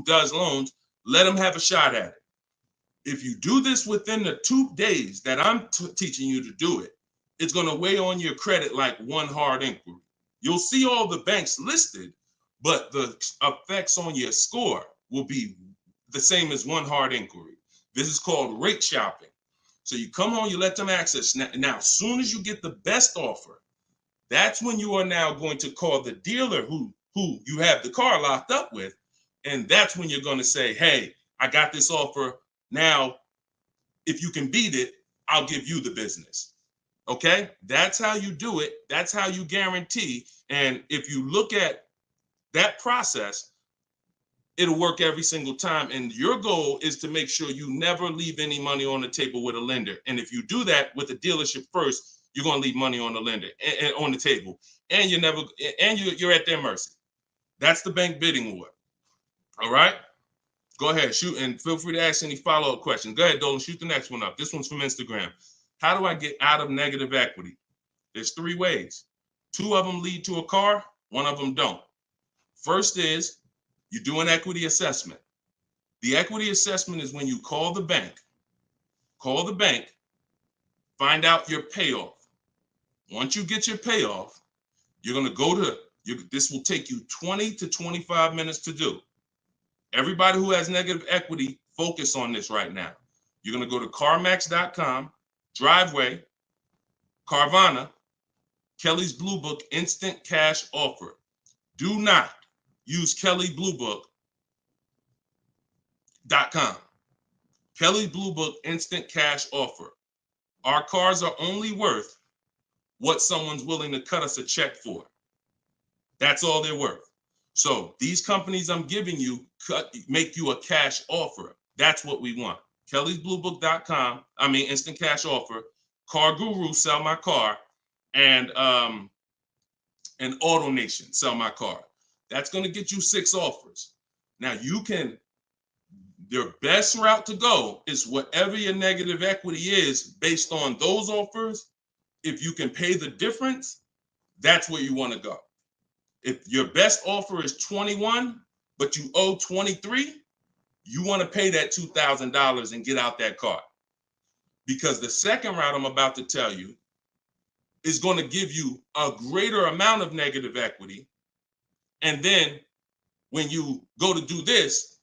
does loans, let them have a shot at it. If you do this within the 2 days that I'm teaching you to do it, it's going to weigh on your credit like one hard inquiry. You'll see all the banks listed, but the effects on your score will be the same as one hard inquiry. This is called rate shopping. So you come home, you let them access. Now, as soon as you get the best offer, that's when you are now going to call the dealer who you have the car locked up with. And that's when you're going to say, hey, I got this offer. Now, if you can beat it, I'll give you the business. Okay? That's how you do it. That's how you guarantee. And if you look at that process, it'll work every single time. And your goal is to make sure you never leave any money on the table with a lender. And if you do that with the dealership first, you're going to leave money on the lender and on the table. And you're at their mercy. That's the bank bidding war. All right? Go ahead, shoot, and feel free to ask any follow-up questions. Go ahead, Dolan, shoot the next one up. This one's from Instagram. How do I get out of negative equity? There's 3 ways. 2 of them lead to a car, 1 of them don't. First is you do an equity assessment. The equity assessment is when you call the bank, find out your payoff. Once you get your payoff, you're going to go to, this will take you 20 to 25 minutes to do. Everybody who has negative equity, focus on this right now. You're going to go to CarMax.com, Driveway, Carvana, Kelly's Blue Book Instant Cash Offer. Do not use KellyBlueBook.com. Kelly's Blue Book Instant Cash Offer. Our cars are only worth what someone's willing to cut us a check for. That's all they're worth. So these companies I'm giving you make you a cash offer. That's what we want. Kelly'sBlueBook.com. Instant cash offer. Car Guru, sell my car, and Auto Nation, sell my car. That's going to get you 6 offers. Now your best route to go is whatever your negative equity is based on those offers. If you can pay the difference, that's where you want to go. If your best offer is 21, but you owe 23, you want to pay that $2,000 and get out that car. Because the second route I'm about to tell you is going to give you a greater amount of negative equity. And then when you go to do this,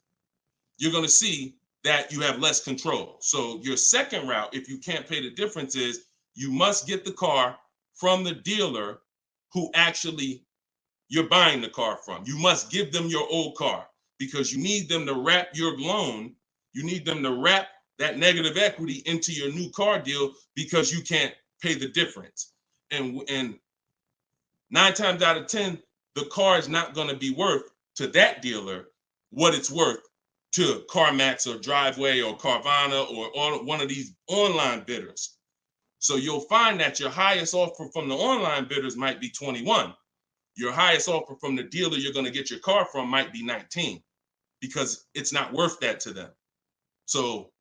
you're going to see that you have less control. So your second route, if you can't pay the difference, is you must get the car from the dealer who actually you're buying the car from. You must give them your old car because you need them to wrap your loan. You need them to wrap that negative equity into your new car deal because you can't pay the difference. And 9 times out of 10, the car is not going to be worth to that dealer what it's worth to CarMax or Driveway or Carvana or one of these online bidders. So you'll find that your highest offer from the online bidders might be 21. Your highest offer from the dealer you're going to get your car from might be 19 because it's not worth that to them. So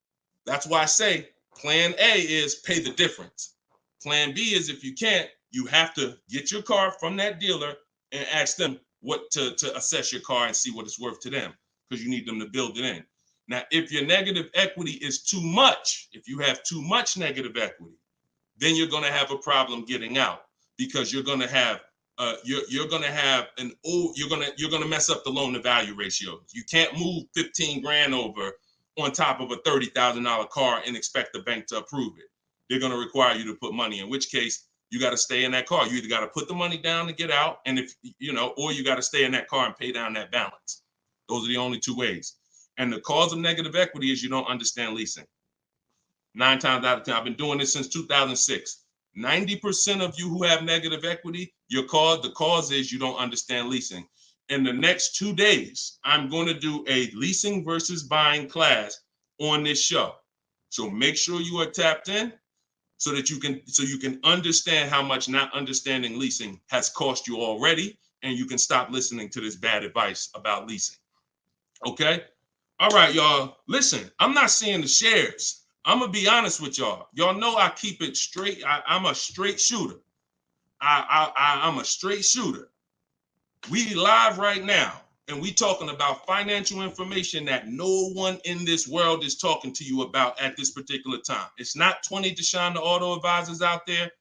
that's why I say plan A is pay the difference. Plan B is if you can't, you have to get your car from that dealer and ask them what to assess your car and see what it's worth to them because you need them to build it in. Now, if your negative equity is too much, if you have too much negative equity, then you're going to have a problem getting out because you're going to have you're going to mess up the loan to value ratio. You can't move 15 grand over on top of a $30,000 car and expect the bank to approve it. They're going to require you to put money, in which case you got to stay in that car. You either got to put the money down to get out, and or you got to stay in that car and pay down that balance. Those are the only 2 ways. And the cause of negative equity is you don't understand leasing. 9 times out of 10, I've been doing this since 2006. 90% of you who have negative equity, the cause is you don't understand leasing. In the next 2 days, I'm going to do a leasing versus buying class on this show. So make sure you are tapped in so that you can understand how much not understanding leasing has cost you already, and you can stop listening to this bad advice about leasing. Okay? All right, y'all. Listen, I'm not seeing the shares. I'm going to be honest with y'all. Y'all know I keep it straight. I'm a straight shooter. I'm a straight shooter. We live right now, and we talking about financial information that no one in this world is talking to you about at this particular time. It's not 20 Deshone the Auto Advisors out there.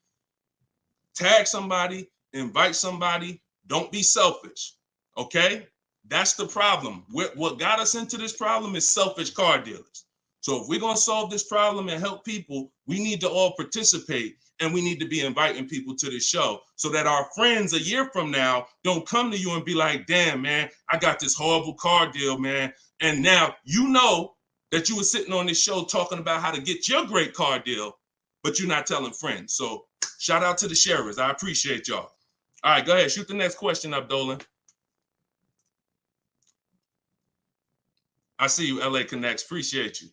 Tag somebody, invite somebody. Don't be selfish, okay? That's the problem. What got us into this problem is selfish car dealers. So if we're going to solve this problem and help people, we need to all participate, and we need to be inviting people to this show so that our friends a year from now don't come to you and be like, damn, man, I got this horrible car deal, man. And now you know that you were sitting on this show talking about how to get your great car deal, but you're not telling friends. So shout out to the sharers. I appreciate y'all. All right, go ahead. Shoot the next question up, Dolan. I see you, LA Connects. Appreciate you.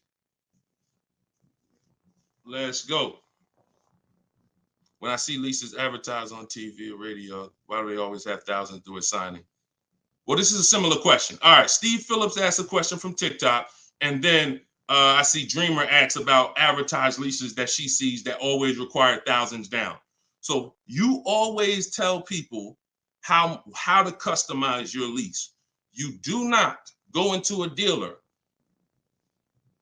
Let's go. When I see leases advertised on TV or radio, why do they always have thousands do a signing? Well, this is a similar question. All right, Steve Phillips asked a question from TikTok, and then I see Dreamer asks about advertised leases that she sees that always require thousands down. So you always tell people how to customize your lease. You do not go into a dealer.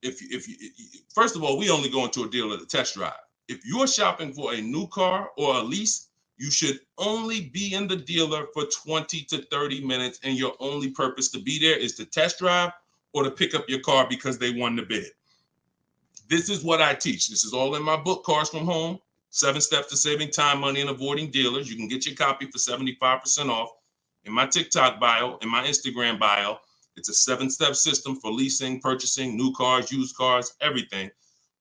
If you first of all, we only go into a dealer to test drive. If you're shopping for a new car or a lease, you should only be in the dealer for 20 to 30 minutes, and your only purpose to be there is to test drive or to pick up your car because they won the bid. This is what I teach. This is all in my book, Cars from Home, 7 Steps to Saving Time, Money, and Avoiding Dealers. You can get your copy for 75% off. In my TikTok bio, in my Instagram bio, it's a 7-step system for leasing, purchasing, new cars, used cars, everything.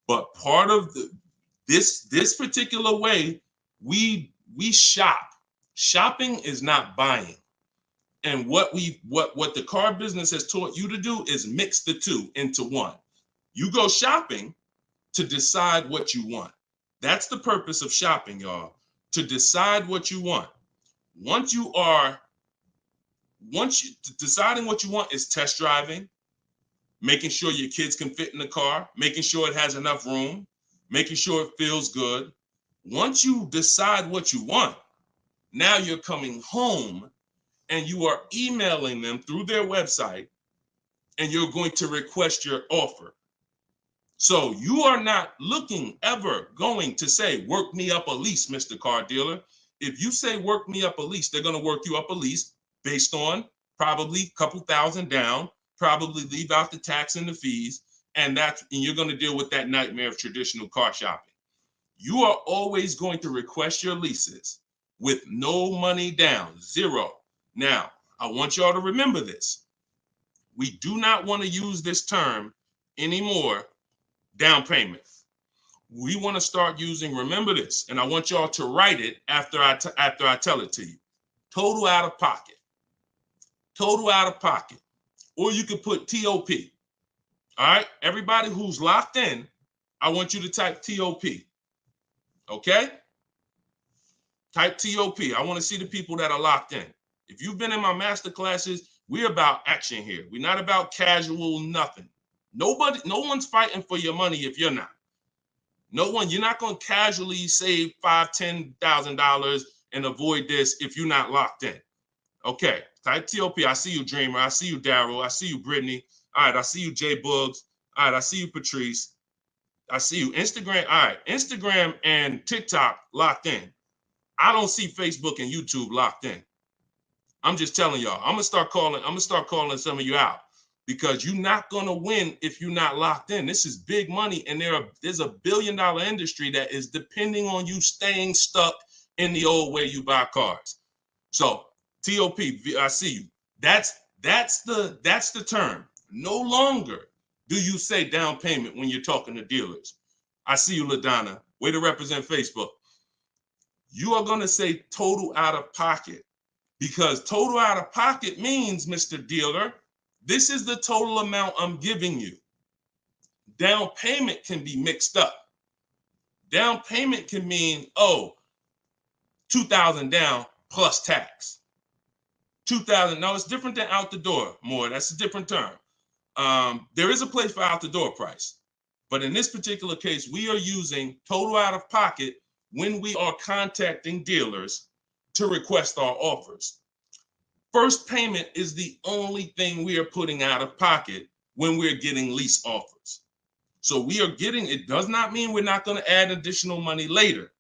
But part of this particular way, we shop. Shopping is not buying. And what the car business has taught you to do is mix the two into one. You go shopping to decide what you want. That's the purpose of shopping, y'all, to decide what you want. Deciding what you want is test driving, making sure your kids can fit in the car, making sure it has enough room, making sure it feels good. Once you decide what you want, now you're coming home and you are emailing them through their website, and you're going to request your offer. So you are not ever going to say, work me up a lease, Mr. Car Dealer. If you say work me up a lease, they're going to work you up a lease based on probably a couple thousand down, probably leave out the tax and the fees, and you're going to deal with that nightmare of traditional car shopping. You are always going to request your leases with no money down, zero. Now, I want y'all to remember this. We do not want to use this term anymore, down payment. We want to start using, remember this, and I want y'all to write it after I tell it to you. Total out of pocket. Total out of pocket. Or you could put TOP. All right? Everybody who's locked in, I want you to type TOP. Okay? Type TOP. I want to see the people that are locked in. If you've been in my master classes, we're about action here. We're not about casual nothing. No one's fighting for your money if you're not. You're not going to casually save $5,000, $10,000 and avoid this if you're not locked in. Okay, type TOP. I see you, Dreamer. I see you, Daryl. I see you, Brittany. All right, I see you, Jay Buggs. All right, I see you, Patrice. I see you, Instagram. All right, Instagram and TikTok locked in. I don't see Facebook and YouTube locked in. I'm just telling y'all. I'm gonna start calling some of you out, because you're not gonna win if you're not locked in. This is big money, and there's $1 billion industry that is depending on you staying stuck in the old way you buy cars. So TOP, I see you. That's the term. No longer do you say down payment when you're talking to dealers. I see you, LaDonna. Way to represent Facebook. You are gonna say total out of pocket, because total out of pocket means, Mr. Dealer, this is the total amount I'm giving you. Down payment can be mixed up. Down payment can mean, $2,000 down plus tax. $2,000. No, it's different than out the door. More, that's a different term. There is a place for out the door price, but in this particular case, we are using total out of pocket when we are contacting dealers to request our offers. First payment is the only thing we are putting out of pocket when we're getting lease offers. So it does not mean we're not going to add additional money later,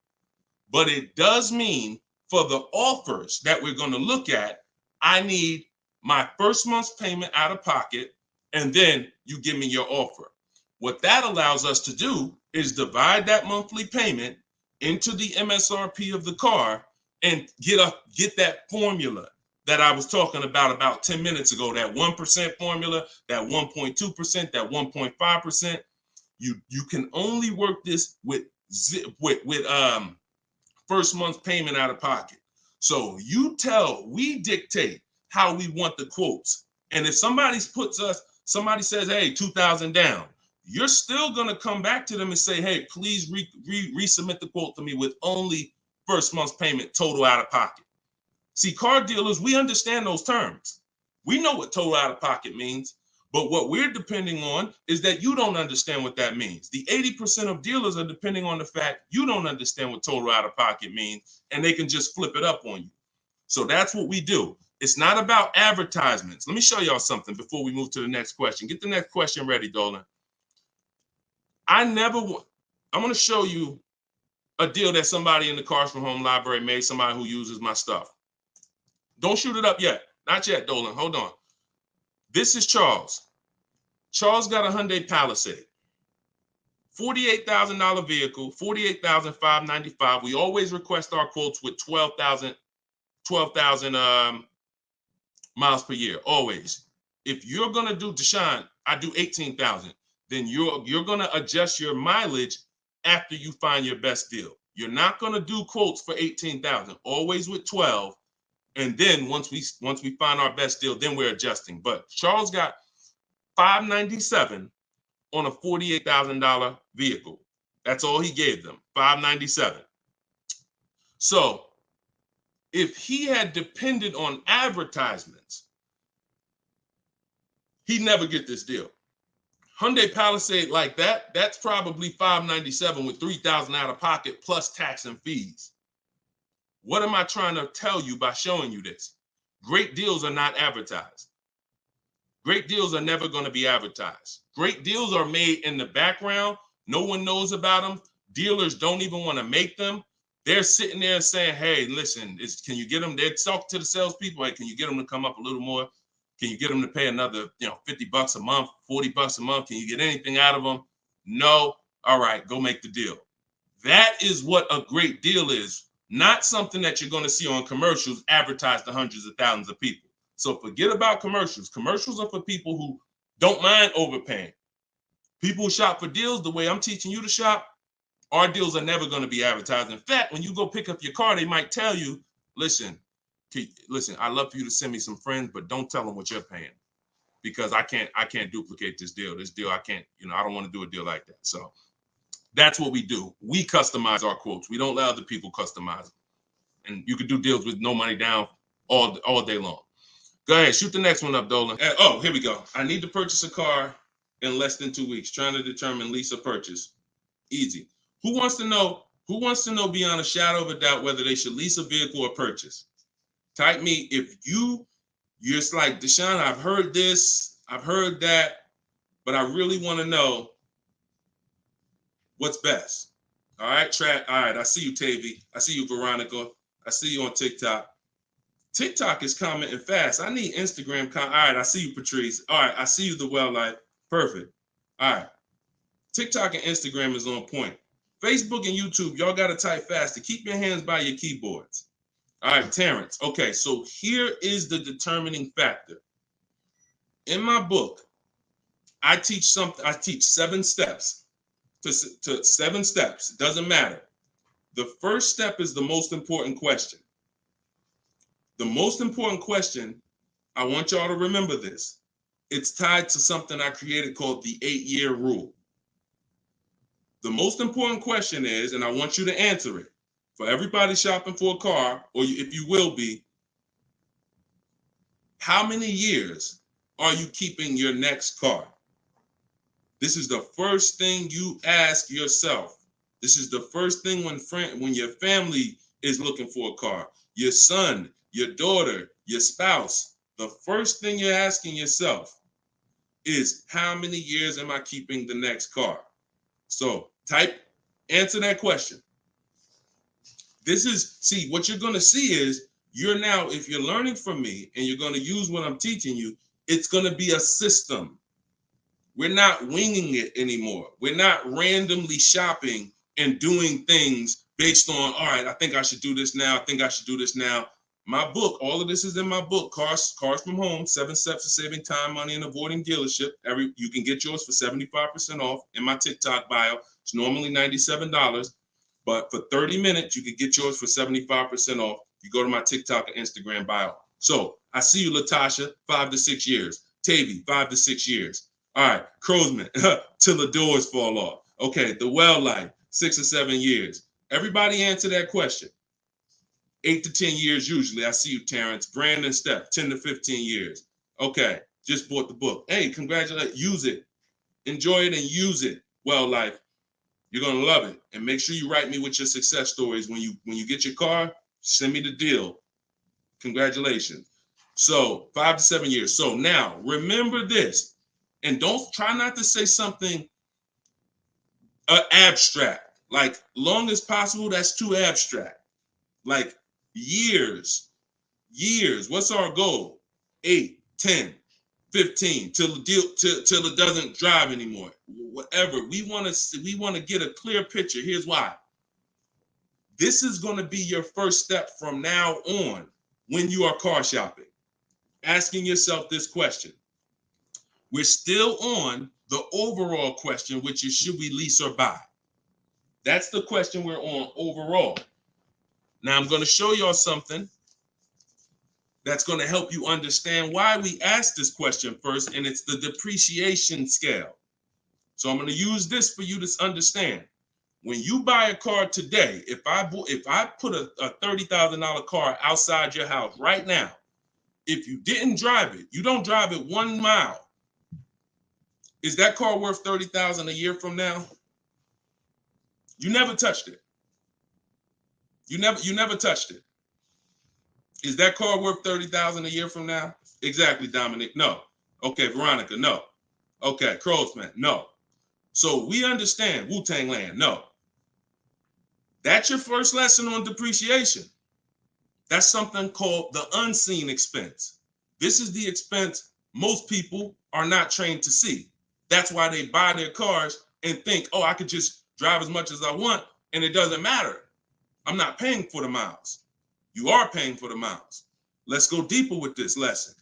but it does mean for the offers that we're going to look at, I need my first month's payment out of pocket, and then you give me your offer. What that allows us to do is divide that monthly payment into the MSRP of the car and get that formula that I was talking about 10 minutes ago, that 1% formula, that 1.2%, that 1.5%. You can only work this with first month's payment out of pocket. So we dictate how we want the quotes. And if somebody says, hey, 2,000 down, you're still going to come back to them and say, hey, please resubmit the quote to me with only first month's payment total out of pocket. See, car dealers, we understand those terms. We know what total out of pocket means, but what we're depending on is that you don't understand what that means. The 80% of dealers are depending on the fact you don't understand what total out of pocket means, and they can just flip it up on you. So that's what we do. It's not about advertisements. Let me show y'all something before we move to the next question. Get the next question ready, Dolan. I'm going to show you a deal that somebody in the Cars from Home library made, somebody who uses my stuff. Don't shoot it up yet. Not yet, Dolan. Hold on. This is Charles. Charles got a Hyundai Palisade. $48,000 vehicle, $48,595. We always request our quotes with 12,000 miles per year, always. If you're gonna do Deshone, I do 18,000. Then you're gonna adjust your mileage after you find your best deal. You're not gonna do quotes for 18,000. Always with 12, and then once we find our best deal, then we're adjusting. But Charles got $597 on a $48,000 vehicle. That's all he gave them, $597. So if he had depended on advertisements, he'd never get this deal. Hyundai Palisade like that, that's probably $597 with $3,000 out of pocket plus tax and fees. What am I trying to tell you by showing you this? Great deals are not advertised. Great deals are never going to be advertised. Great deals are made in the background. No one knows about them. Dealers don't even want to make them. They're sitting there saying, hey, listen, can you get them? They talk to the salespeople. Hey, can you get them to come up a little more? Can you get them to pay another, $50 a month, $40 a month? Can you get anything out of them? No. All right, go make the deal. That is what a great deal is. Not something that you're going to see on commercials advertised to hundreds of thousands of people. So forget about commercials. Commercials are for people who don't mind overpaying. People who shop for deals the way I'm teaching you to shop, our deals are never going to be advertised. In fact, when you go pick up your car, they might tell you, listen, I'd love for you to send me some friends, but don't tell them what you're paying, because I can't duplicate this deal. This deal, I can't, I don't want to do a deal like that. So that's what we do. We customize our quotes. We don't let other people customize them. And you can do deals with no money down all day long. Go ahead, shoot the next one up, Dolan. Oh, here we go. I need to purchase a car in less than 2 weeks. Trying to determine lease or purchase. Easy. Who wants to know beyond a shadow of a doubt whether they should lease a vehicle or purchase? Type me if you're just like, Deshone, I've heard this, I've heard that, but I really want to know what's best. All right, all right, I see you, Tavy. I see you, Veronica. I see you on TikTok. TikTok is commenting fast. I need Instagram. All right, I see you, Patrice. All right, I see you, The Well Life. Perfect. All right. TikTok and Instagram is on point. Facebook and YouTube, y'all got to type fast to keep your hands by your keyboards. All right, Terrence. Okay, so here is the determining factor. In my book, I teach 7 steps to 7 steps. It doesn't matter. The first step is the most important question. The most important question, I want y'all to remember this. It's tied to something I created called the 8-year rule. The most important question is, and I want you to answer it, for everybody shopping for a car, or if you will be, how many years are you keeping your next car? This is the first thing you ask yourself. This is the first thing when your family is looking for a car, your son, your daughter, your spouse. The first thing you're asking yourself is, how many years am I keeping the next car? So answer that question. What you're going to see is, if you're learning from me and you're going to use what I'm teaching you, it's going to be a system. We're not winging it anymore. We're not randomly shopping and doing things based on, all right, I think I should do this now. I think I should do this now. My book, all of this is in my book, Cars from Home, 7 Steps to Saving Time, Money, and Avoiding Dealership. You can get yours for 75% off in my TikTok bio. It's normally $97, but for 30 minutes, you can get yours for 75% off. You go to my TikTok and Instagram bio. So I see you, Latasha, 5 to 6 years. Tavy, 5 to 6 years. All right, Crowsman, till the doors fall off. Okay, The Well Life, 6 or 7 years. Everybody answer that question. 8 to 10 years usually. I see you, Terrence. Brandon Steph, 10 to 15 years. Okay, just bought the book. Hey, congratulations. Use it. Enjoy it and use it. Well, life. You're gonna love it. And make sure you write me with your success stories. When you get your car, send me the deal. Congratulations. So 5 to 7 years. So now remember this, and don't try not to say something abstract. Like long as possible, that's too abstract. Like years. What's our goal? 8, 10, 15 till the deal till it doesn't drive anymore. Whatever. We want to get a clear picture. Here's why. This is going to be your first step from now on when you are car shopping. Asking yourself this question. We're still on the overall question, which is should we lease or buy? That's the question we're on overall. Now I'm going to show y'all something that's going to help you understand why we asked this question first, and it's the depreciation scale. So I'm going to use this for you to understand. When you buy a car today, if I put a $30,000 car outside your house right now, if you didn't drive it, you don't drive it 1 mile, is that car worth $30,000 a year from now? You never touched it. You never touched it. Is that car worth $30,000 a year from now? Exactly, Dominic. No. Okay, Veronica. No. Okay, Crowsman. No. So we understand Wu-Tang Land. No. That's your first lesson on depreciation. That's something called the unseen expense. This is the expense most people are not trained to see. That's why they buy their cars and think, oh, I could just drive as much as I want and it doesn't matter. I'm not paying for the miles. You are paying for the miles. Let's go deeper with this lesson.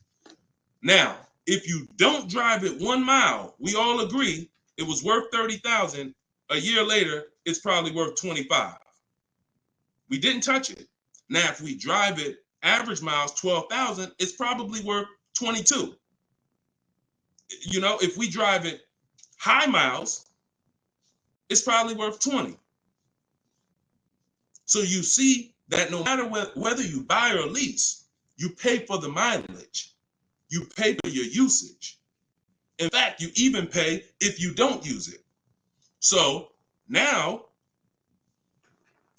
Now, if you don't drive it 1 mile, we all agree it was worth $30,000. A year later, it's probably worth $25,000. We didn't touch it. Now, if we drive it, average miles 12,000, it's probably worth 22. You know, if we drive it high miles, it's probably worth 20. So you see that no matter whether you buy or lease, you pay for the mileage. You pay for your usage. In fact, you even pay if you don't use it. So now,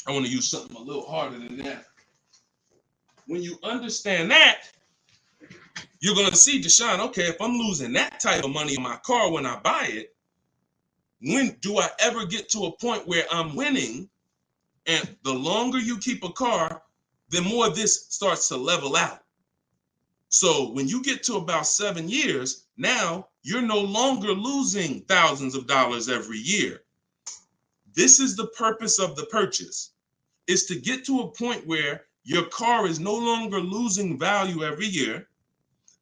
I want to use something a little harder than that. When you understand that, you're going to see, Deshone, okay, if I'm losing that type of money in my car when I buy it, when do I ever get to a point where I'm winning? And the longer you keep a car, the more this starts to level out. So when you get to about 7 years, now you're no longer losing thousands of dollars every year. This is the purpose of the purchase, is to get to a point where your car is no longer losing value every year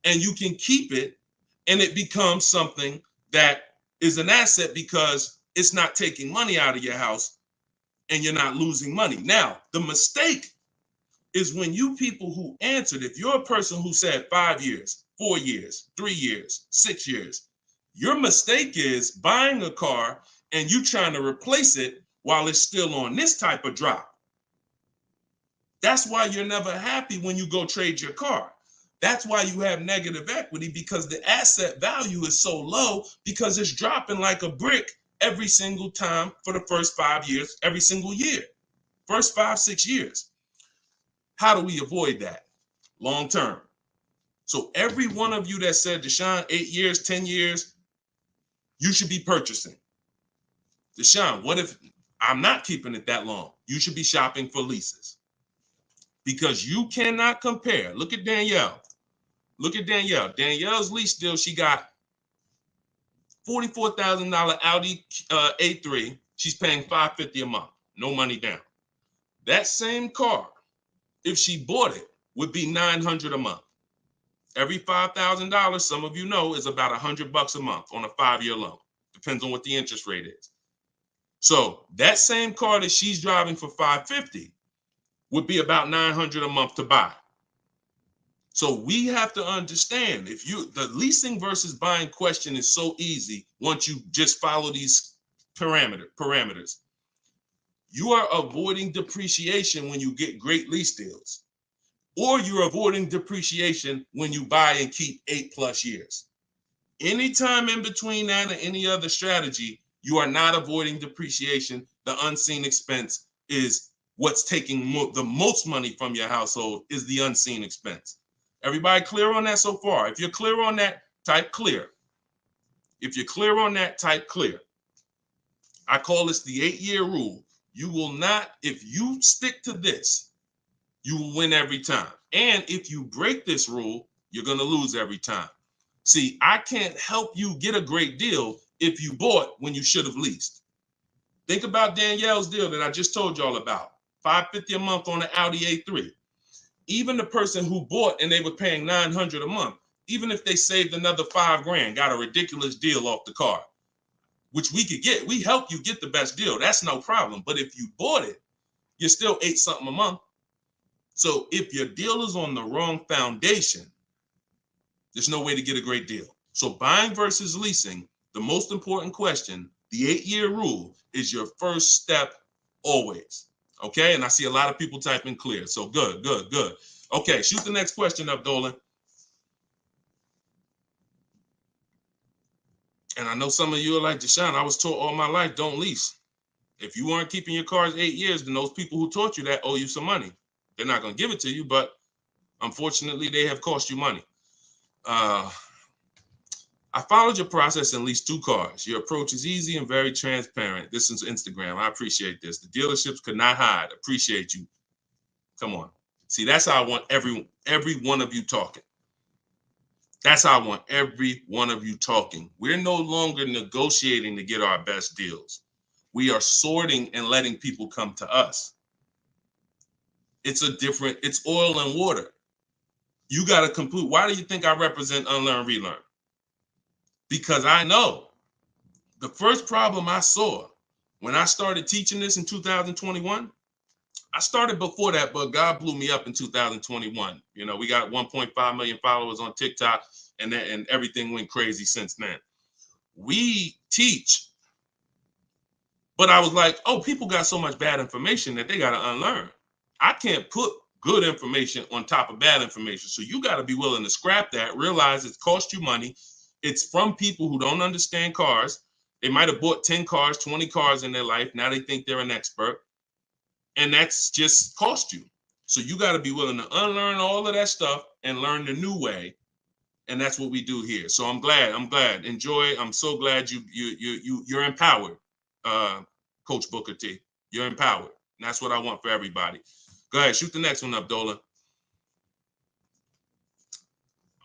and you can keep it and it becomes something that is an asset because it's not taking money out of your house and you're not losing money. Now, the mistake is when you people who answered, if you're a person who said 5 years, 4 years, 3 years, 6 years, your mistake is buying a car and you trying to replace it while it's still on this type of drop. That's why you're never happy when you go trade your car. That's why you have negative equity, because the asset value is so low because it's dropping like a brick every single time for the first 5 years, every single year, first 5, 6 years. How do we avoid that long term? So every one of you that said, Deshone, 8 years, 10 years, you should be purchasing. Deshone, what if I'm not keeping it that long? You should be shopping for leases, because you cannot compare. Look at Danielle. Look at Danielle. Danielle's lease deal, she got $44,000 Audi A3. She's paying $550 a month. No money down. That same car, if she bought it, would be $900 a month. Every $5,000, some of you know, is about $100 a month on a 5-year loan. Depends on what the interest rate is. So that same car that she's driving for $550 would be about $900 a month to buy. So we have to understand, the leasing versus buying question is so easy once you just follow these parameters. You are avoiding depreciation when you get great lease deals. or you're avoiding depreciation when you buy and keep 8+ years. Anytime in between that or any other strategy, you are not avoiding depreciation. The unseen expense is what's taking the most money from your household, is the unseen expense. Everybody clear on that so far? If you're clear on that, type clear. If you're clear on that, type clear. I call this the 8-year rule. You will not, if you stick to this, you will win every time. And if you break this rule, you're going to lose every time. See, I can't help you get a great deal if you bought when you should have leased. Think about Danielle's deal that I just told y'all about. $550 a month on an Audi A3. Even the person who bought and they were paying $900 a month, even if they saved another $5,000, got a ridiculous deal off the car, which we could get. We help you get the best deal. That's no problem. But if you bought it, you're still $8 something a month. So if your deal is on the wrong foundation, there's no way to get a great deal. So buying versus leasing, the most important question, the 8-year rule, is your first step always. Okay, and I see a lot of people typing clear. So good. Okay, shoot the next question up, Dolan. And I know some of you are like, Deshone, I was taught all my life, don't lease. If you weren't keeping your cars 8 years, then those people who taught you that owe you some money. They're not going to give it to you, but unfortunately, they have cost you money. I followed your process and leased 2 cars. Your approach is easy and very transparent. This is Instagram. I appreciate this. The dealerships could not hide. Appreciate you. Come on. See, that's how I want every one of you talking. That's how I want every one of you talking. We're no longer negotiating to get our best deals. We are sorting and letting people come to us. It's oil and water. You got to complete. Why do you think I represent Unlearn, Relearn? Because I know the first problem I saw when I started teaching this in 2021, I started before that, but God blew me up in 2021. You know, we got 1.5 million followers on TikTok, and everything went crazy since then. We teach, but I was like, oh, people got so much bad information that they got to unlearn. I can't put good information on top of bad information. So you got to be willing to scrap that, realize it's cost you money. It's from people who don't understand cars. They might have bought 10 cars, 20 cars in their life. Now they think they're an expert. And that's just cost you. So you got to be willing to unlearn all of that stuff and learn the new way. And that's what we do here. So I'm glad. Enjoy. I'm so glad you're empowered, Coach Booker T. You're empowered. And that's what I want for everybody. Go ahead, shoot the next one up, Dolan.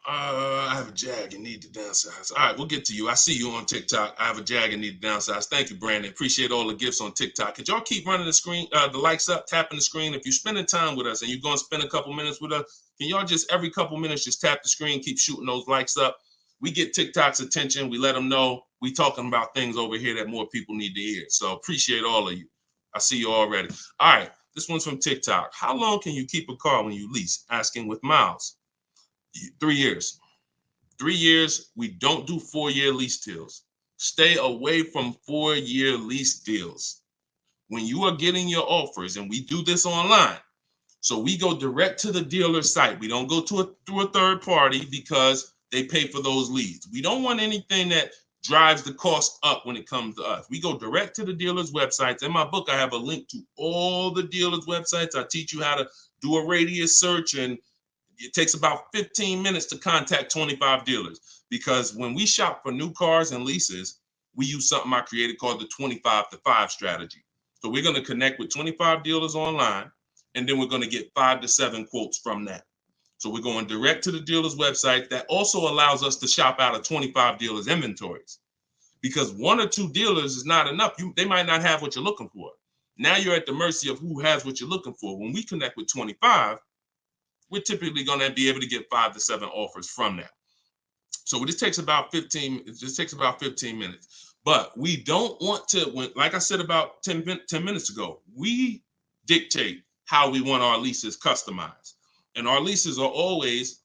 I have a Jag and need to downsize. All right, we'll get to you. I see you on TikTok. I have a Jag and need to downsize. Thank you, Brandon. Appreciate all the gifts on TikTok. Could y'all keep running the screen, the likes up, tapping the screen? If you're spending time with us and you're going to spend a couple minutes with us, can y'all just every couple minutes just tap the screen, keep shooting those likes up? We get TikTok's attention. We let them know we talking about things over here that more people need to hear. So appreciate all of you. I see you already. All right, this one's from TikTok. How long can you keep a car when you lease? Asking with miles. 3 years. 3 years. We don't do 4-year lease deals. Stay away from 4-year lease deals. When you are getting your offers, and we do this online, so we go direct to the dealer site. We don't go through a third party because they pay for those leads. We don't want anything that drives the cost up when it comes to us. We go direct to the dealer's websites. In my book, I have a link to all the dealer's websites. I teach you how to do a radius search, and it takes about 15 minutes to contact 25 dealers, because when we shop for new cars and leases, we use something I created called the 25-to-5 strategy. So we're going to connect with 25 dealers online, and then we're going to get 5 to 7 quotes from that. So we're going direct to the dealer's website. That also allows us to shop out of 25 dealers' inventories, because 1 or 2 dealers is not enough. They might not have what you're looking for. Now you're at the mercy of who has what you're looking for. When we connect with 25, we're typically going to be able to get 5 to 7 offers from that. So this takes about 15. It just takes about 15 minutes. But we don't want to, like I said about 10 minutes ago, we dictate how we want our leases customized. And our leases are always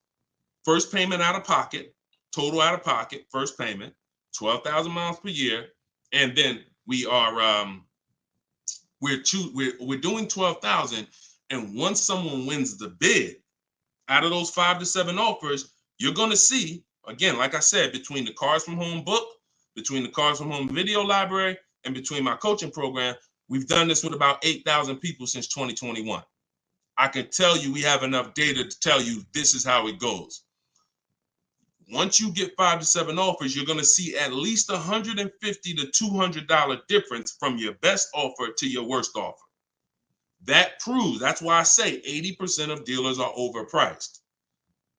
first payment out of pocket, total out of pocket, first payment, 12,000 miles per year. And then we are, we're doing 12,000. And once someone wins the bid, out of those 5 to 7 offers, you're going to see, again, like I said, between the Cars from Home book, between the Cars from Home video library, and between my coaching program, we've done this with about 8,000 people since 2021. I can tell you we have enough data to tell you this is how it goes. Once you get 5 to 7 offers, you're going to see at least $150 to $200 difference from your best offer to your worst offer. That proves, that's why I say 80% of dealers are overpriced.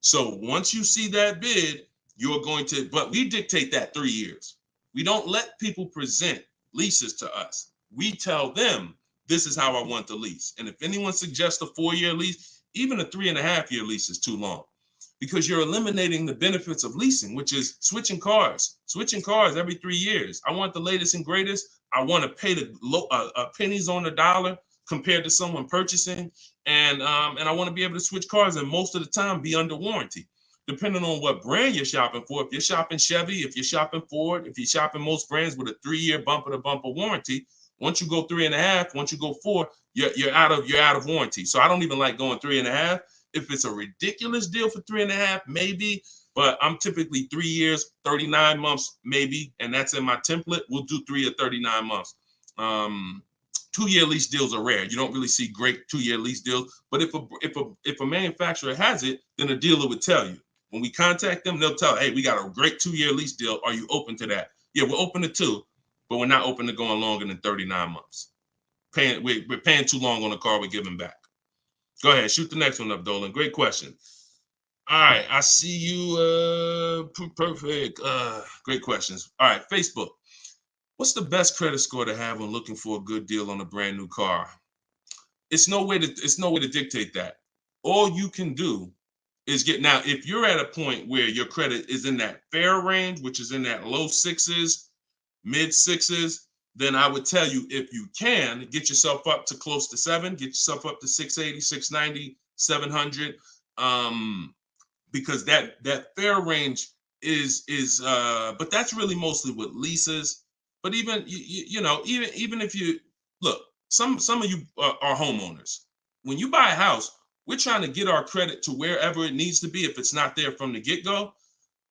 So once you see that bid, you're going to, but we dictate that 3 years. We don't let people present leases to us. We tell them, this is how I want the lease. And if anyone suggests a 4-year lease, even a 3.5-year lease is too long, because you're eliminating the benefits of leasing, which is switching cars every 3 years. I want the latest and greatest. I want to pay the pennies on the dollar compared to someone purchasing. And I want to be able to switch cars and most of the time be under warranty, depending on what brand you're shopping for. If you're shopping Chevy, if you're shopping Ford, if you're shopping most brands with a 3-year bumper to bumper warranty, once you go 3.5, once you go 4, you're out of warranty. So I don't even like going 3.5. If it's a ridiculous deal for 3.5, maybe, but I'm typically 3 years, 39 months, maybe, and that's in my template. We'll do 3 or 39 months. 2-year lease deals are rare. You don't really see great 2-year lease deals. But if a manufacturer has it, then a dealer would tell you. When we contact them, they'll tell, hey, we got a great 2-year lease deal. Are you open to that? Yeah, we're open to 2, but we're not open to going longer than 39 months. We're paying too long on a car we're giving back. Go ahead, shoot the next one up, Dolan. Great question. All right, I see you. Perfect. Great questions. All right, Facebook. What's the best credit score to have when looking for a good deal on a brand new car? It's no way to dictate that. All you can do is now, if you're at a point where your credit is in that fair range, which is in that low 6s, mid 6s, then I would tell you, if you can, get yourself up to close to 7, get yourself up to 680, 690, 700, because that fair range is but that's really mostly with leases. But even even if you look, some of you are homeowners. When you buy a house, we're trying to get our credit to wherever it needs to be. If it's not there from the get-go,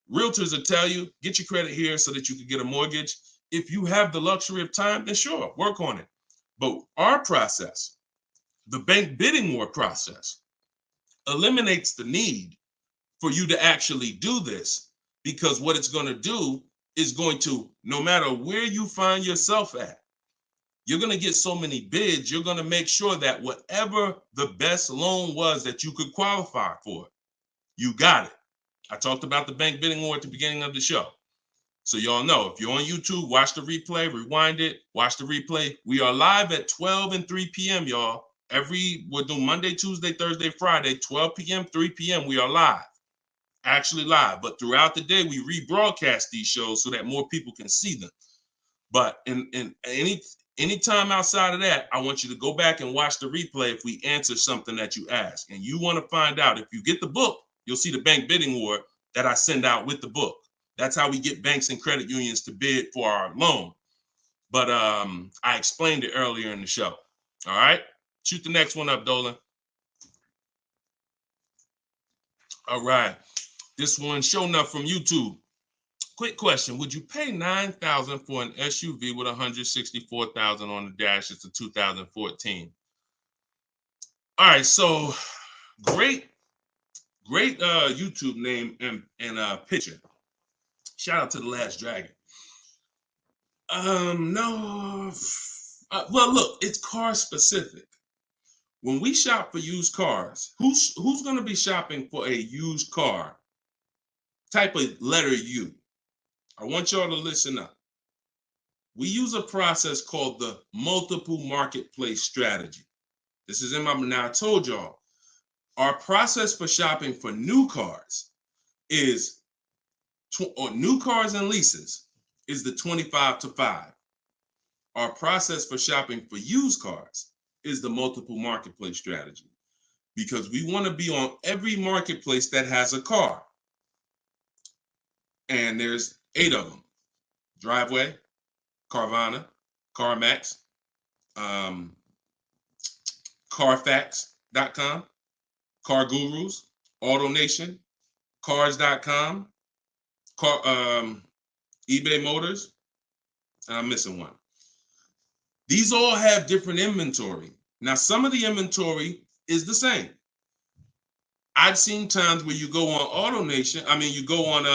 realtors will tell you, get your credit here so that you can get a mortgage. If you have the luxury of time, then sure, work on it. But our process, the bank bidding war process, eliminates the need for you to actually do this, because what it's going to do is going to, no matter where you find yourself at, you're going to get so many bids, you're going to make sure that whatever the best loan was that you could qualify for, you got it. I talked about the bank bidding war at the beginning of the show. So y'all know, if you're on YouTube, watch the replay, rewind it, watch the replay. We are live at 12 and 3 p.m., y'all. We're doing Monday, Tuesday, Thursday, Friday, 12 p.m., 3 p.m. We are live. Actually live, but throughout the day we rebroadcast these shows so that more people can see them. But in any time outside of that, I want you to go back and watch the replay if we answer something that you ask. And you want to find out, if you get the book, you'll see the bank bidding war that I send out with the book. That's how we get banks and credit unions to bid for our loan. But I explained it earlier in the show. All right, shoot the next one up, Dolan. All right. This one, showing up from YouTube. Quick question. Would you pay $9,000 for an SUV with $164,000 on the dash? It's a 2014. All right, so great YouTube name and picture. Shout out to The Last Dragon. No. Well, look, it's car specific. When we shop for used cars, who's going to be shopping for a used car? Type a letter U. I want y'all to listen up. We use a process called the multiple marketplace strategy. This is in my, now I told y'all, our process for shopping for new cars is, or new cars and leases, is the 25 to 5. Our process for shopping for used cars is the multiple marketplace strategy, because we want to be on every marketplace that has a car. And there's 8 of them: Driveway, Carvana, CarMax, Carfax.com, Car Gurus, AutoNation, Cars.com, eBay Motors, and I'm missing one. These all have different inventory. Now, some of the inventory is the same. I've seen times where you go on you go on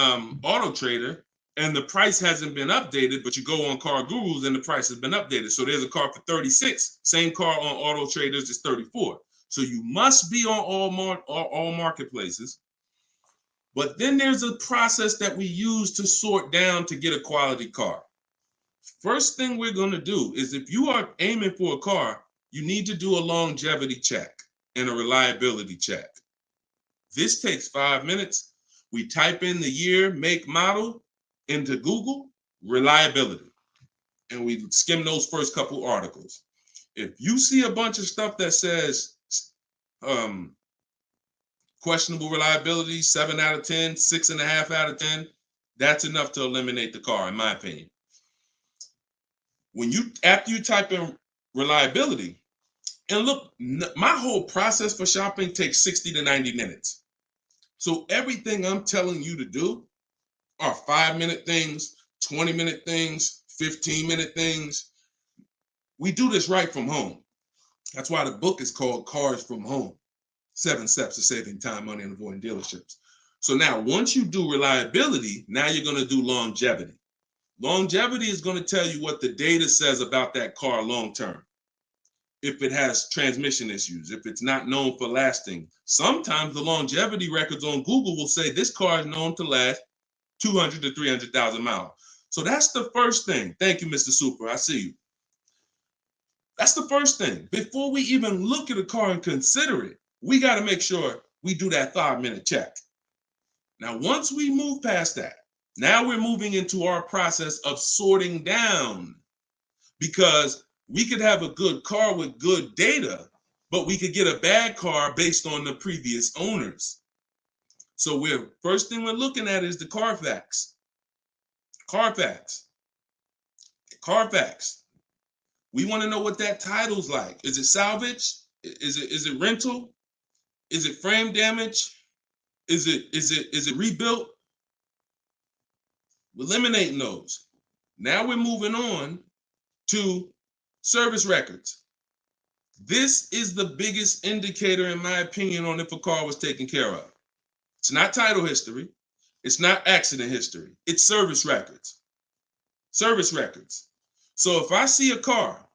Auto Trader, and the price hasn't been updated, but you go on Car Gurus and the price has been updated. So there's a car for 36. Same car on Auto Traders is 34. So you must be on all marketplaces. But then there's a process that we use to sort down to get a quality car. First thing we're going to do is, if you are aiming for a car, you need to do a longevity check and a reliability check. This takes 5 minutes. We type in the year, make, model into Google, reliability, and we skim those first couple articles. If you see a bunch of stuff that says questionable reliability, 7 out of 10, 6.5 out of 10, that's enough to eliminate the car, in my opinion. After you type in reliability, and look, my whole process for shopping takes 60 to 90 minutes. So everything I'm telling you to do are 5-minute things, 20-minute things, 15-minute things. We do this right from home. That's why the book is called Cars from Home, 7 Steps to Saving Time, Money, and Avoiding Dealerships. So now, once you do reliability, now you're going to do longevity. Longevity is going to tell you what the data says about that car long term. If it has transmission issues, if it's not known for lasting. Sometimes the longevity records on Google will say this car is known to last 200 to 300,000 miles. So that's the first thing. Thank you, Mr. Super. I see you. That's the first thing. Before we even look at a car and consider it, we got to make sure we do that 5-minute check. Now, once we move past that, now we're moving into our process of sorting down, because we could have a good car with good data, but we could get a bad car based on the previous owners. So first thing we're looking at is the Carfax. Carfax. We want to know what that title's like. Is it salvage? Is it rental? Is it frame damage? Is it rebuilt? We're eliminating those. Now we're moving on to service records. This is the biggest indicator, in my opinion, on if a car was taken care of. It's not title history. It's not accident history. It's service records. Service records. So if I see a car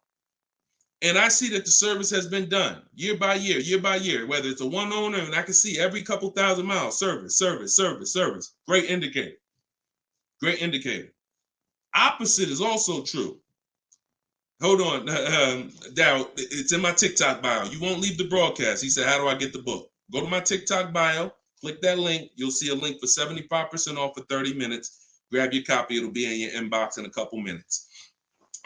and I see that the service has been done year by year, whether it's a one owner, and I can see every couple thousand miles, service. Great indicator. Great indicator. Opposite is also true. Hold on, Darryl, it's in my TikTok bio. You won't leave the broadcast. He said, how do I get the book? Go to my TikTok bio, click that link. You'll see a link for 75% off for 30 minutes. Grab your copy. It'll be in your inbox in a couple minutes.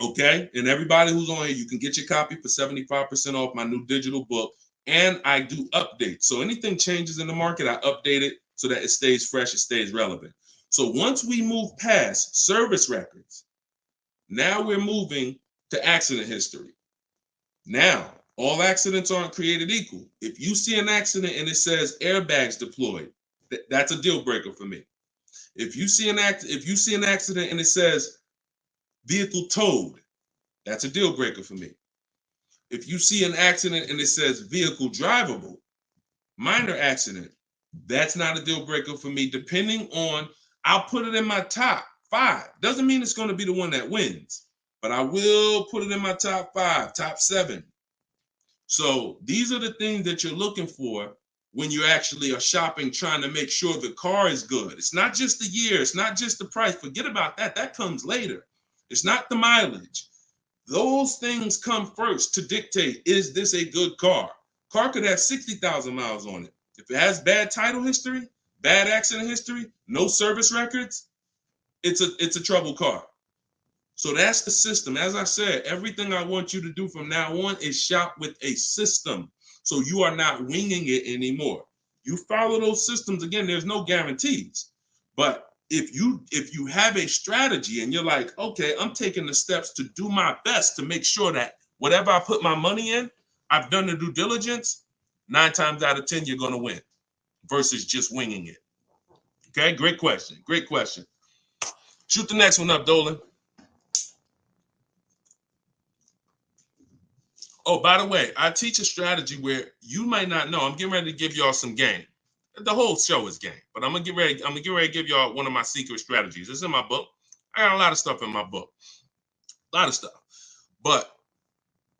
Okay? And everybody who's on here, you can get your copy for 75% off my new digital book. And I do updates. So anything changes in the market, I update it so that it stays fresh, it stays relevant. So once we move past service records, now we're moving to accident history. Now, all accidents aren't created equal. If you see an accident and it says airbags deployed, that's a deal breaker for me. If you see an accident and it says vehicle towed, that's a deal breaker for me. If you see an accident and it says vehicle drivable, minor accident, that's not a deal breaker for me. Depending on, I'll put it in my top 5. Doesn't mean it's going to be the one that wins, but I will put it in my top 5, top 7. So these are the things that you're looking for when you actually are shopping, trying to make sure the car is good. It's not just the year. It's not just the price. Forget about that. That comes later. It's not the mileage. Those things come first to dictate, is this a good car? Car could have 60,000 miles on it. If it has bad title history, bad accident history, no service records, it's a troubled car. So that's the system. As I said, everything I want you to do from now on is shop with a system. So you are not winging it anymore. You follow those systems. Again, there's no guarantees. But if you have a strategy and you're like, okay, I'm taking the steps to do my best to make sure that whatever I put my money in, I've done the due diligence, 9 times out of 10, you're going to win. versus just winging it? Okay, great question. Great question. Shoot the next one up, Dolan. Oh, by the way, I teach a strategy where you might not know. I'm getting ready to give y'all some game. The whole show is game, but I'm gonna get ready to give y'all one of my secret strategies. It's in my book. I got a lot of stuff in my book. A lot of stuff. But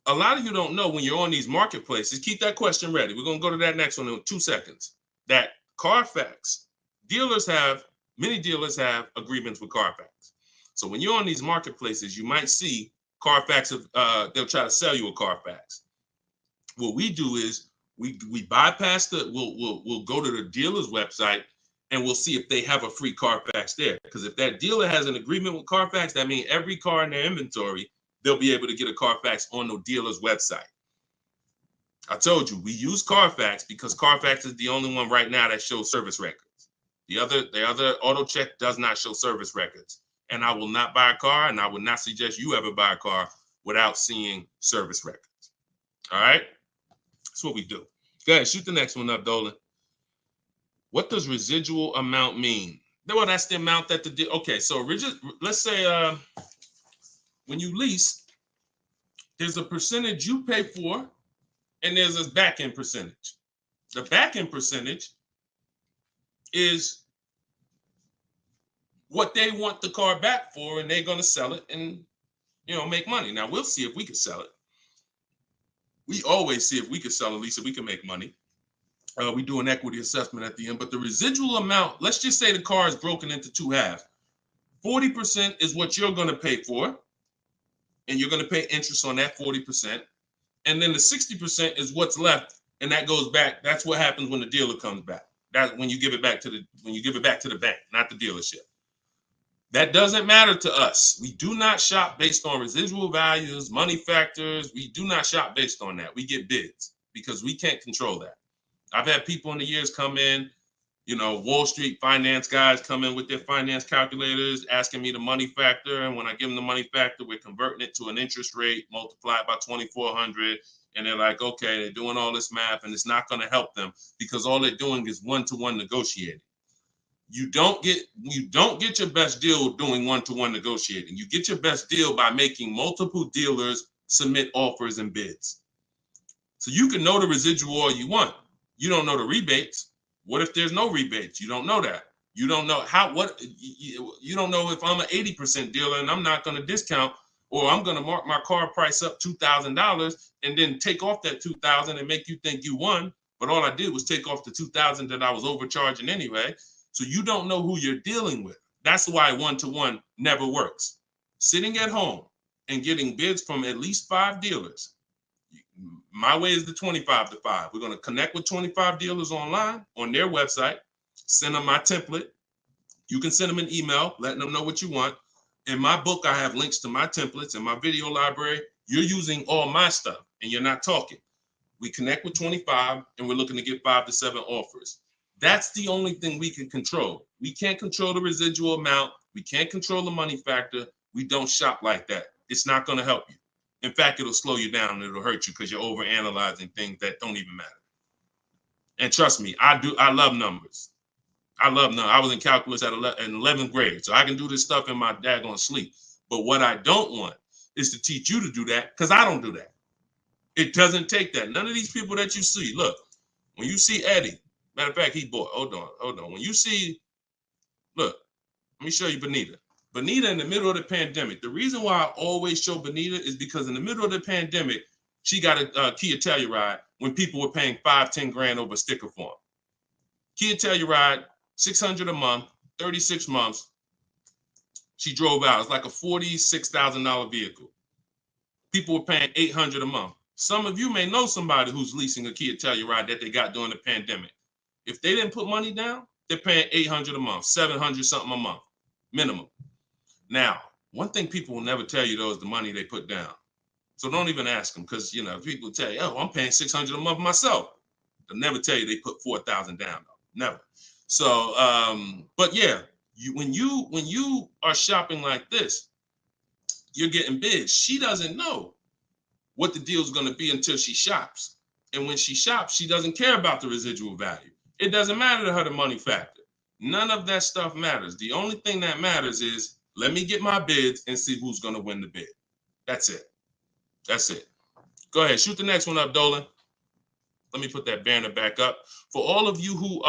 a lot of you don't know when you're on these marketplaces. Keep that question ready. We're gonna go to that next one in 2 seconds. That Carfax, many dealers have agreements with Carfax. So when you're on these marketplaces, you might see Carfax, they'll try to sell you a Carfax. What we do is we bypass we'll go to the dealer's website and we'll see if they have a free Carfax there. Because if that dealer has an agreement with Carfax, that means every car in their inventory, they'll be able to get a Carfax on the dealer's website. I told you, we use Carfax because Carfax is the only one right now that shows service records. The other auto check does not show service records. And I will not buy a car, and I would not suggest you ever buy a car without seeing service records. All right? That's what we do. Go ahead, shoot the next one up, Dolan. What does residual amount mean? Well, that's the amount that okay, so let's say when you lease, there's a percentage you pay for, and there's a back-end percentage. The back-end percentage is what they want the car back for, and they're going to sell it and, make money. Now, we'll see if we can sell it. We always see if we can sell a lease, if we can make money. We do an equity assessment at the end, but the residual amount, let's just say the car is broken into 2 halves. 40% is what you're going to pay for, and you're going to pay interest on that 40%. And then the 60% is what's left, and that goes back. That's what happens when the dealer comes back. That's when you give it back to the bank, not the dealership. That doesn't matter to us. We do not shop based on residual values, money factors. We do not shop based on that. We get bids because we can't control that. I've had people in the years come in, Wall Street finance guys come in with their finance calculators, asking me the money factor. And when I give them the money factor, we're converting it to an interest rate multiplied by 2,400. And they're like, okay, they're doing all this math, and it's not going to help them because all they're doing is one-to-one negotiating. You don't get your best deal doing one-to-one negotiating. You get your best deal by making multiple dealers submit offers and bids. So you can know the residual all you want. You don't know the rebates. What if there's no rebates? You don't know that. You don't know you don't know if I'm an 80% dealer and I'm not going to discount, or I'm going to mark my car price up $2,000 and then take off that $2,000 and make you think you won. But all I did was take off the $2,000 that I was overcharging anyway. So you don't know who you're dealing with. That's why one-to-one never works. Sitting at home and getting bids from at least 5 dealers. My way is the 25-to-5. We're going to connect with 25 dealers online on their website, send them my template. You can send them an email, letting them know what you want. In my book, I have links to my templates and my video library. You're using all my stuff and you're not talking. We connect with 25 and we're looking to get 5 to 7 offers. That's the only thing we can control. We can't control the residual amount. We can't control the money factor. We don't shop like that. It's not going to help you. In fact, it'll slow you down and it'll hurt you because you're overanalyzing things that don't even matter. And trust me, I love numbers. I love numbers. I was in calculus in 11th grade, so I can do this stuff in my daggone sleep. But what I don't want is to teach you to do that because I don't do that. It doesn't take that. None of these people that you see, look, when you see Eddie, matter of fact, hold on. When you see, look, let me show you Benita. Benita in the middle of the pandemic. The reason why I always show Benita is because in the middle of the pandemic, she got a Kia Telluride when people were paying $5-10 grand over sticker form. Kia Telluride, $600 a month, 36 months. She drove out. It's like a $46,000 vehicle. People were paying $800 a month. Some of you may know somebody who's leasing a Kia Telluride that they got during the pandemic. If they didn't put money down, they're paying $800 a month, $700 something a month, minimum. Now, one thing people will never tell you, though, is the money they put down. So don't even ask them because, people tell you, oh, I'm paying $600 a month myself. They'll never tell you they put $4,000 down, though. Never. So, but yeah, when you are shopping like this, you're getting bids. She doesn't know what the deal is going to be until she shops. And when she shops, she doesn't care about the residual value. It doesn't matter to her the money factor. None of that stuff matters. The only thing that matters is let me get my bids and see who's going to win the bid. That's it. That's it. Go ahead. Shoot the next one up, Dolan. Let me put that banner back up. For all of you who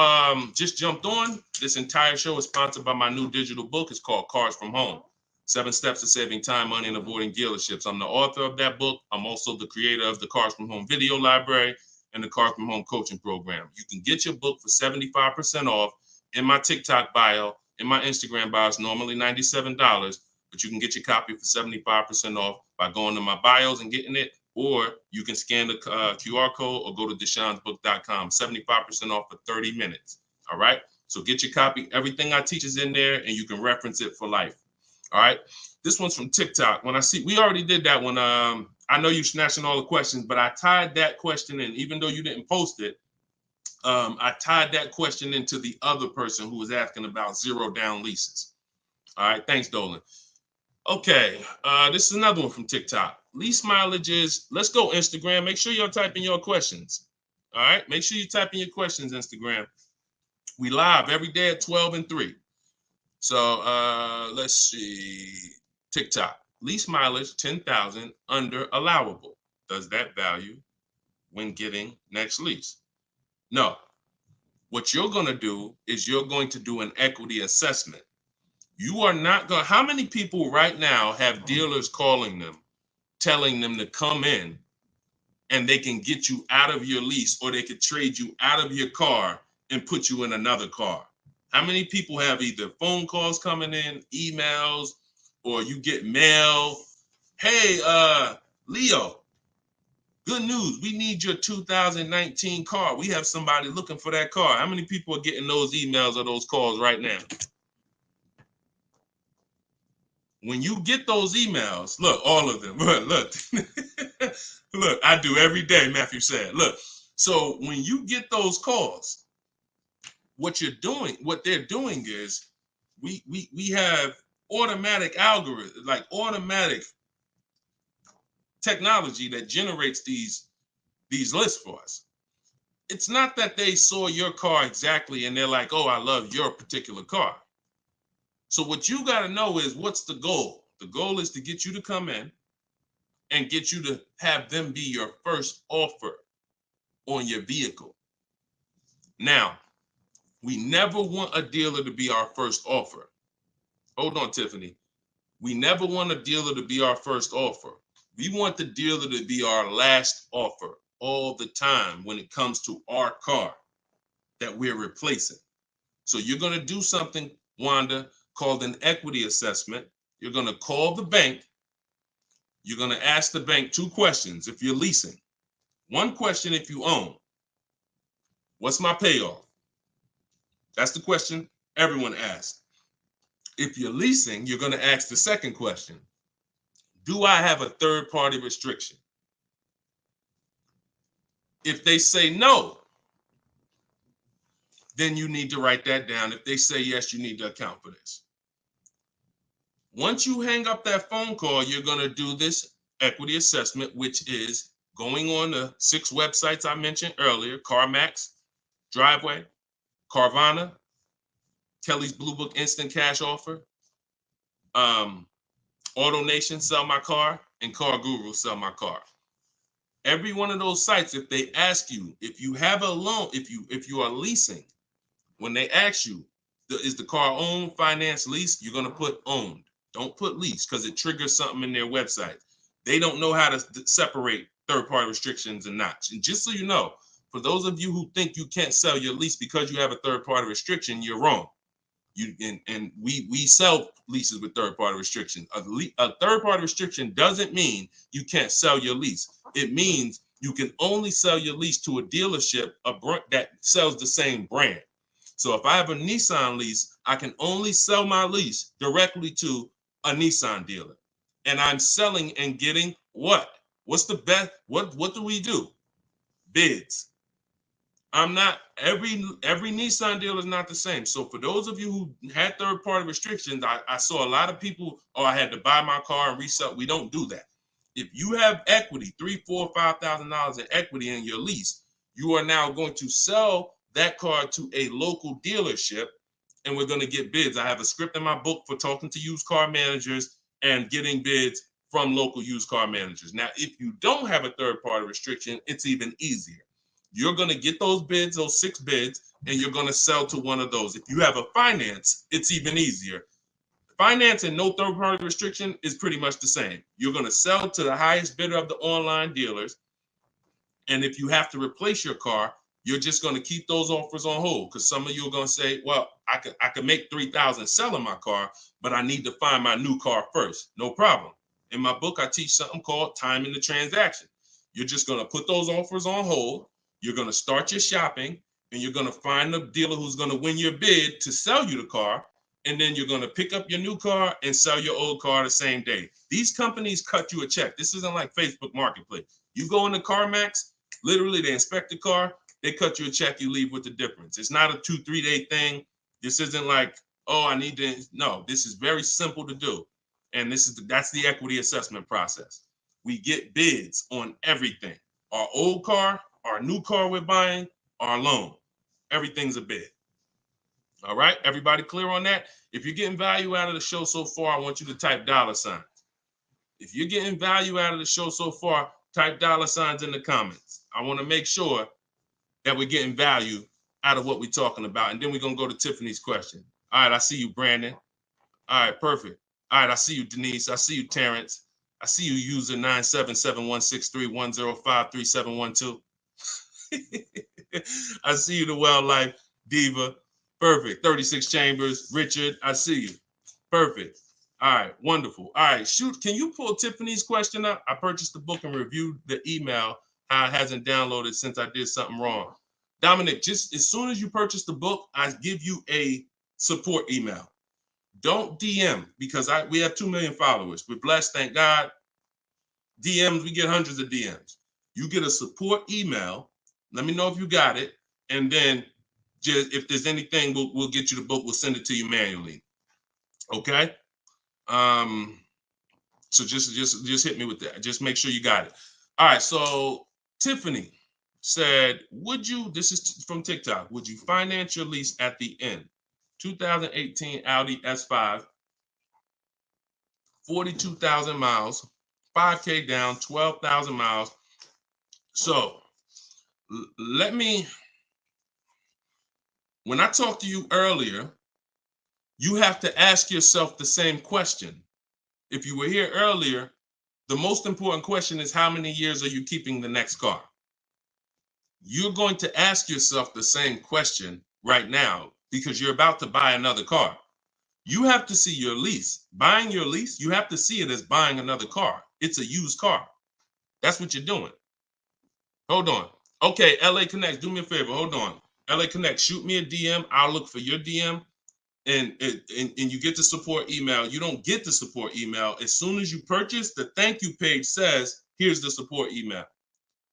just jumped on, this entire show is sponsored by my new digital book. It's called Cars from Home. 7 Steps to Saving Time, Money, and Avoiding Dealerships. I'm the author of that book. I'm also the creator of the Cars from Home video library and the Cars from Home coaching program. You can get your book for 75% off in my TikTok bio, in my Instagram bio. It's normally $97, but you can get your copy for 75% off by going to my bios and getting it, or you can scan the QR code or go to deshonsbook.com. 75% off for 30 minutes. All right? So get your copy. Everything I teach is in there, and you can reference it for life. All right. This one's from TikTok. When I see, we already did that one. I know you're snatching all the questions, but I tied that question in, even though you didn't post it. I tied that question into the other person who was asking about 0 down leases. All right. Thanks, Dolan. Okay. This is another one from TikTok. Lease mileage is, let's go Instagram. Make sure you're typing your questions. All right. Make sure you type in your questions, Instagram. We live every day at 12 and 3. So let's see, TikTok, lease mileage 10,000 under allowable. Does that value when getting next lease? No. What you're going to do is you're going to do an equity assessment. You are not going to, how many people right now have dealers calling them, telling them to come in and they can get you out of your lease, or they could trade you out of your car and put you in another car? How many people have either phone calls coming in, emails, or you get mail? Hey, Leo, good news. We need your 2019 car. We have somebody looking for that car. How many people are getting those emails or those calls right now? When you get those emails, look, all of them, look, look, I do every day, Matthew said. Look, so when you get those calls, what they're doing is we have automatic algorithms, like automatic technology that generates these lists for us. It's not that they saw your car exactly and they're like, oh, I love your particular car. So what you got to know is, what's the goal? The goal is to get you to come in and get you to have them be your first offer on your vehicle. Now, we never want a dealer to be our first offer. Hold on, Tiffany. We never want a dealer to be our first offer. We want the dealer to be our last offer all the time when it comes to our car that we're replacing. So you're going to do something, Wanda, called an equity assessment. You're going to call the bank. You're going to ask the bank 2 questions if you're leasing. 1 question if you own. What's my payoff? That's the question everyone asks. If you're leasing, you're going to ask the second question. Do I have a third-party restriction? If they say no, then you need to write that down. If they say yes, you need to account for this. Once you hang up that phone call, you're going to do this equity assessment, which is going on the 6 websites I mentioned earlier: CarMax, Driveway, Carvana, Kelly's Blue Book Instant Cash Offer, AutoNation, Sell My Car, and Car Guru, Sell My Car. Every one of those sites, if they ask you, if you have a loan, if you are leasing, when they ask you, is the car owned, finance, leased, you're going to put owned. Don't put lease, because it triggers something in their website. They don't know how to separate third-party restrictions and not. And just so you know, for those of you who think you can't sell your lease because you have a third-party restriction, you're wrong. We sell leases with third-party restrictions. A third-party restriction doesn't mean you can't sell your lease. It means you can only sell your lease to a dealership that sells the same brand. So if I have a Nissan lease, I can only sell my lease directly to a Nissan dealer. And I'm selling and getting what? What's the best? What do we do? Bids. I'm not, every Nissan dealer is not the same. So for those of you who had third-party restrictions, I saw a lot of people, oh, I had to buy my car and resell. We don't do that. If you have equity, $3,000, $4,000, $5,000 in equity in your lease, you are now going to sell that car to a local dealership, and we're going to get bids. I have a script in my book for talking to used car managers and getting bids from local used car managers. Now, if you don't have a third-party restriction, it's even easier. You're going to get those bids, those 6 bids, and you're going to sell to one of those. If you have a finance, it's even easier. Finance and no third-party restriction is pretty much the same. You're going to sell to the highest bidder of the online dealers, and if you have to replace your car, you're just going to keep those offers on hold, because some of you are going to say, well, I could make $3,000 selling my car, but I need to find my new car first. No problem. In my book, I teach something called timing the transaction. You're just going to put those offers on hold. You're going to start your shopping, and you're going to find the dealer who's going to win your bid to sell you the car. And then you're going to pick up your new car and sell your old car the same day. These companies cut you a check. This isn't like Facebook Marketplace. You go into CarMax, literally they inspect the car, they cut you a check, you leave with the difference. It's not a 2-3 day thing. This isn't like, oh, I need to. No, this is very simple to do. And that's the equity assessment process. We get bids on everything. Our old car, our new car we're buying, our loan. Everything's a bid. All right, everybody clear on that? If you're getting value out of the show so far, I want you to type $signs. If you're getting value out of the show so far, type $signs in the comments. I want to make sure that we're getting value out of what we're talking about. And then we're going to go to Tiffany's question. All right, I see you, Brandon. All right, perfect. All right, I see you, Denise. I see you, Terrence. I see you, user 9771631053712. I see you, the Wildlife Diva. Perfect. 36 Chambers. Richard, I see you. Perfect. All right, wonderful. All right, shoot. Can you pull Tiffany's question up? I purchased the book and reviewed the email. How it hasn't downloaded since I did something wrong. Dominic, just as soon as you purchase the book, I give you a support email. Don't DM, because we have 2 million followers. We're blessed, thank God. DMs, we get hundreds of DMs. You get a support email. Let me know if you got it, and then just if there's anything, we'll get you the book. We'll send it to you manually. Okay. So just hit me with that. Just make sure you got it. All right. So Tiffany said, this is from TikTok, would you finance your lease at the end? 2018 Audi S5, 42,000 miles, 5K down, 12,000 miles. So when I talked to you earlier, you have to ask yourself the same question. If you were here earlier, the most important question is, how many years are you keeping the next car? You're going to ask yourself the same question right now, because you're about to buy another car. You have to see your lease. Buying your lease, you have to see it as buying another car. It's a used car. That's what you're doing. Hold on. Okay, LA Connect, do me a favor. Hold on. LA Connect, shoot me a DM. I'll look for your DM, and you get the support email. You don't get the support email. As soon as you purchase, the thank you page says, here's the support email.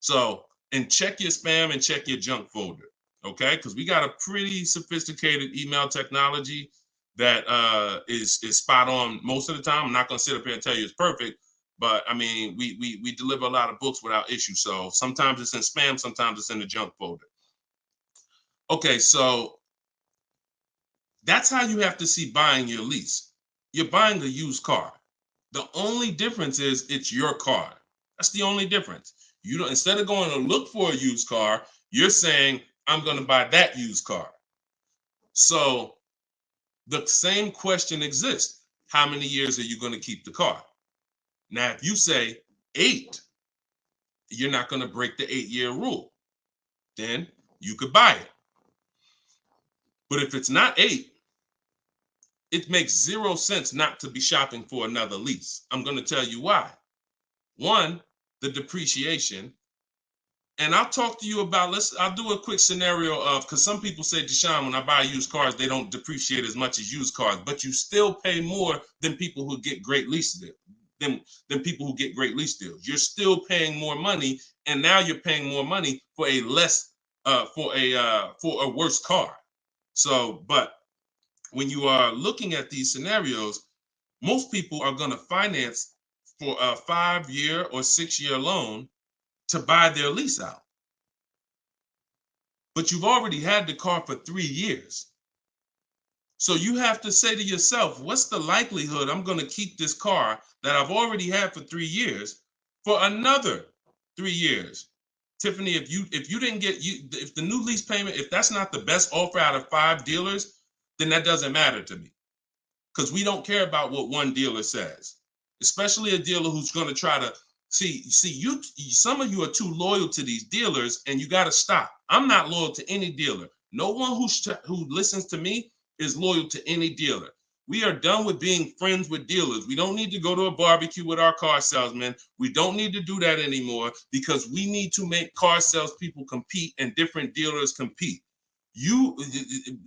So, and check your spam and check your junk folder, okay? Because we got a pretty sophisticated email technology that is spot on most of the time. I'm not going to sit up here and tell you it's perfect, but I mean, we deliver a lot of books without issue. So sometimes it's in spam, sometimes it's in the junk folder. Okay, so that's how you have to see buying your lease. You're buying a used car. The only difference is it's your car. That's the only difference. You don't, instead of going to look for a used car, you're saying, I'm going to buy that used car. So the same question exists. How many years are you going to keep the car? Now, if you say 8, you're not going to break the 8-year rule. Then you could buy it. But if it's not 8, it makes 0 sense not to be shopping for another lease. I'm going to tell you why. One, the depreciation. And I'll talk to you about, I'll do a quick scenario of, because some people say, Deshone, when I buy used cars, they don't depreciate as much as used cars, but you still pay more than people who get great lease deals, than people who get great lease deals. You're still paying more money, and now you're paying more money for a for a worse car. So, but when you are looking at these scenarios, most people are going to finance for a 5-year or 6-year loan to buy their lease out. but you've already had the car for 3 years. So you have to say to yourself, what's the likelihood I'm going to keep this car that I've already had for 3 years for another 3 years? Tiffany, if you didn't get if the new lease payment, if that's not the best offer out of 5 dealers, then that doesn't matter to me. Because we don't care about what one dealer says, especially a dealer who's going to try to see you. Some of you are too loyal to these dealers, and you got to stop. I'm not loyal to any dealer. No one who listens to me is loyal to any dealer. We are done with being friends with dealers. We don't need to go to a barbecue with our car salesman. We don't need to do that anymore because we need to make car salespeople compete and different dealers compete.